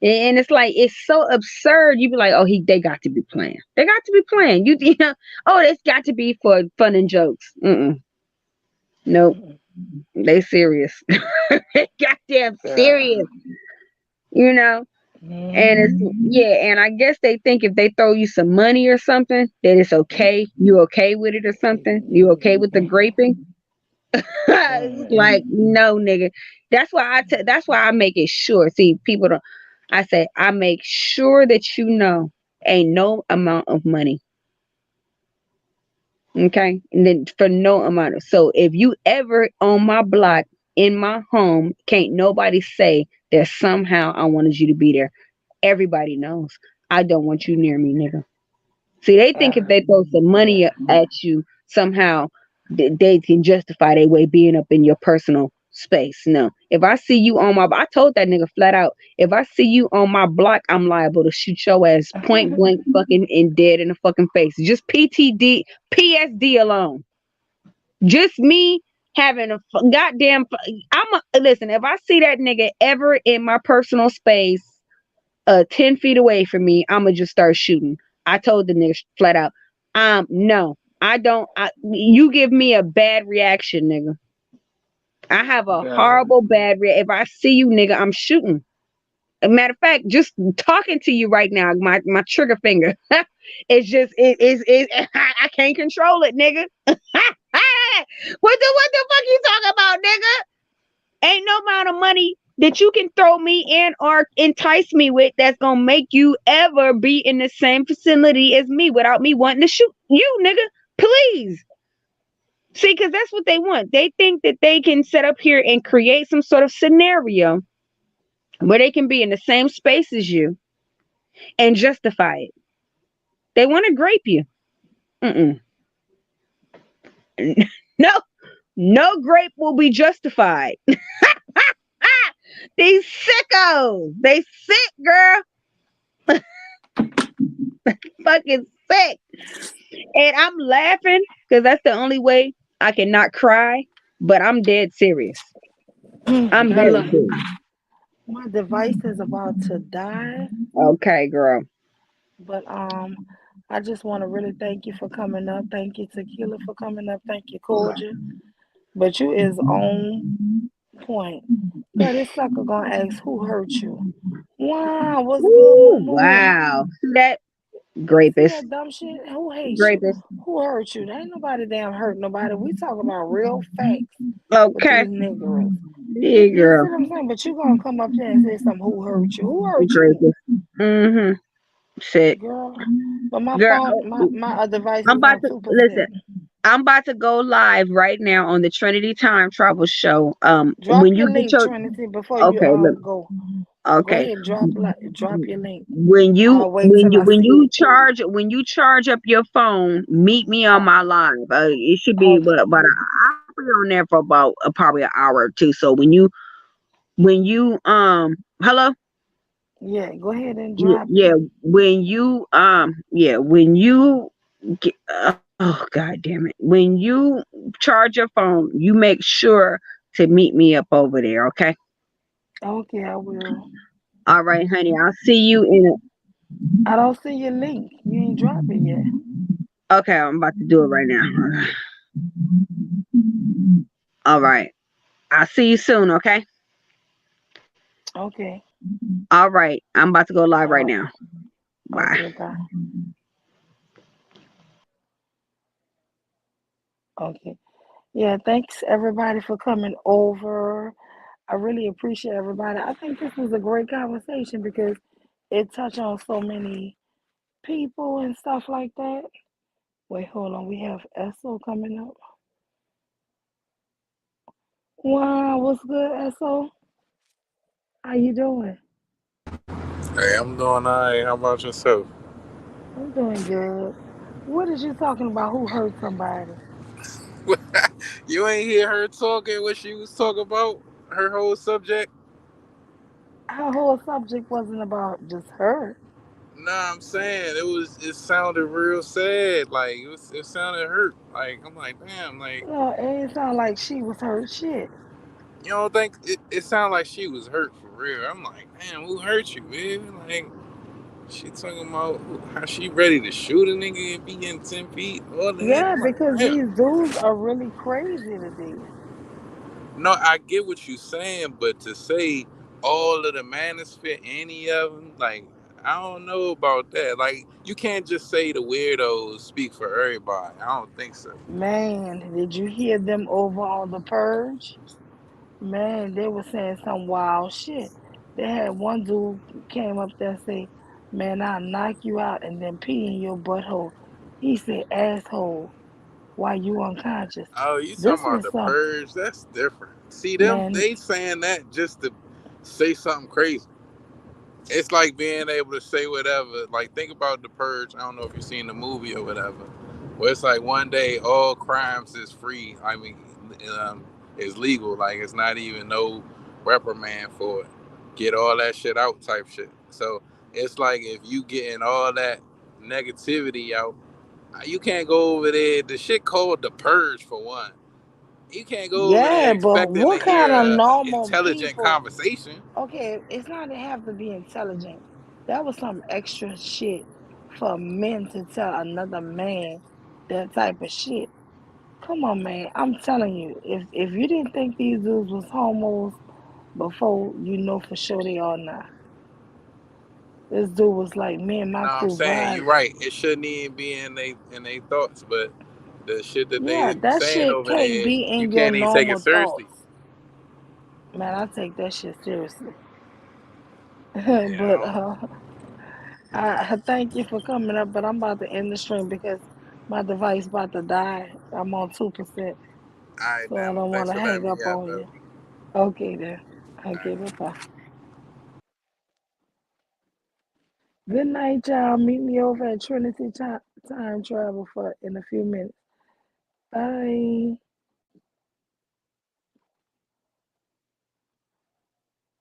And it's like it's so absurd. You be like, oh, they got to be playing. They got to be playing. You know, oh, it's got to be for fun and jokes. Nope, they serious. They goddamn Girl. serious. You know, and it's Hmm. yeah. And I guess they think if they throw you some money or something, that it's okay. You okay with it or something? You okay with the graping? It's like no, nigga. That's why I make it sure. See, people don't. I say I make sure that you know ain't no amount of money. Okay, and then for no amount of. So if you ever on my block in my home, can't nobody say that somehow I wanted you to be there. Everybody knows I don't want you near me, nigga. See, they think if Yeah. they throw some money Yeah. at you, somehow they can justify their way being up in your personal space. No. If I see you on my, I told that nigga flat out, if I see you on my block, I'm liable to shoot your ass point blank fucking and dead in the fucking face. Just PSD alone. Just me having a goddamn. Listen. If I see that nigga ever in my personal space, 10 feet away from me, I'ma just start shooting. I told the nigga flat out, no, I don't. You give me a bad reaction, nigga. I have a horrible bad reaction. If I see you, nigga, I'm shooting. A matter of fact, just talking to you right now, my trigger finger, it's just I can't control it, nigga. What the fuck you talking about, nigga? Ain't no amount of money that you can throw me in or entice me with that's gonna make you ever be in the same vicinity as me without me wanting to shoot you, nigga. Please. See, because that's what they want. They think that they can set up here and create some sort of scenario where they can be in the same space as you and justify it. They want to grape you. Mm-mm. No grape will be justified. These sickos. They sick, girl. Fucking sick. And I'm laughing because that's the only way I can not cry. But I'm dead serious. I'm very Hello. serious. My device is about to die, Okay, girl. but I just want to really thank you for coming up. Thank you, Tequila, for coming up. Thank you, Cordial. But you is on point. Girl, this sucker gonna ask who hurt you. Wow, what's good, Ooh, Moo? wow. See that? See Grapist. that dumb shit? Who hates you? Grapist. Who hurt you? There ain't nobody damn hurt nobody. We talk about real facts with Okay. these niggas. Yeah, You see girl. what I'm saying? But you gonna come up there and say something, who hurt you? Who hurt you? Grapist. Mm-hmm. Sick. Girl. But my Girl, phone, my device I'm is about on to 2%. listen. I'm about to go live right now on the Trinity Time Travel Show. Drop When your you get link, your Trinity, before you okay, look, go. Go okay. ahead, drop your link. When you I'll wait till I see it. when you charge up your phone, meet me on Oh, my live. It should be okay. about I'll be on there for about probably an hour or two. So when you hello. Yeah, go ahead and Yeah, drop yeah. it. When you get, oh god damn it. When you charge your phone, you make sure to meet me up over there, okay? Okay, I will. All right, honey. I'll see you in I don't see your link. You ain't drop it yet. okay, I'm about to do it right now. All right. I'll see you soon, okay? Okay. All right. I'm about to go live All right right. now. Bye. Okay, bye. Okay. Yeah, thanks everybody for coming over. I really appreciate everybody. I think this was a great conversation because it touched on so many people and stuff like that. Wait, hold on. We have Esso coming up. Wow, what's good, Esso? How you doing? Hey, I'm doing alright. How about yourself? I'm doing good. What is you talking about? Who hurt somebody? You ain't hear her talking what she was talking about? Her whole subject? Our whole subject wasn't about just her. Nah, I'm saying it sounded real sad. Like it sounded hurt. Like I'm like, damn, like No, it ain't sound like she was hurt shit. you don't think it sounded like she was hurt for real. I'm like, damn, who hurt you, man? Like she talking about how she ready to shoot a nigga and be in 10 feet, all that. Yeah, I'm like, because damn. these dudes are really crazy today. No, I get what you're saying, but to say all of the manosphere, any of them, like, I don't know about that. Like, you can't just say the weirdos speak for everybody. I don't think so. Man, did you hear them over on the Purge? Man, they were saying some wild shit. They had one dude came up there and say, "Man, I'll knock you out and then pee in your butthole." He said, "Asshole, while you unconscious." Oh, you talking This about was the some purge? That's different. See them? man. They saying that just to say something crazy. It's like being able to say whatever. Like, think about the purge. I don't know if you've seen the movie or whatever. Where it's like one day all crimes is free. I mean, um, is legal. Like it's not even no reprimand for it. Get all that shit out type shit. So it's like if you getting all that negativity out, you can't go over there. The shit called the Purge for one. You can't go over there Yeah, but expecting to what hear kind of a normal intelligent people? conversation. Okay, it's not to have to be intelligent. That was some extra shit for men to tell another man that type of shit. Come on, man. I'm telling you, if you didn't think these dudes was homos before, you know for sure they are now. This dude was like, man, No, my I'm cool saying you're vibe. right. It shouldn't even be in they thoughts, but the shit that Yeah, they that saying shit over can't there, be you in your can't even take it normal seriously. thoughts. Man, I take that shit seriously. You But know. I thank you for coming up, but I'm about to end the stream because my device about to die. I'm on 2%, All right, so I then. don't want Thanks to for hang letting me up out, on though. you. Okay then. All right. Okay, bye bye. Good night, y'all. Meet me over at Trinity Time Travel for in a few minutes. Bye.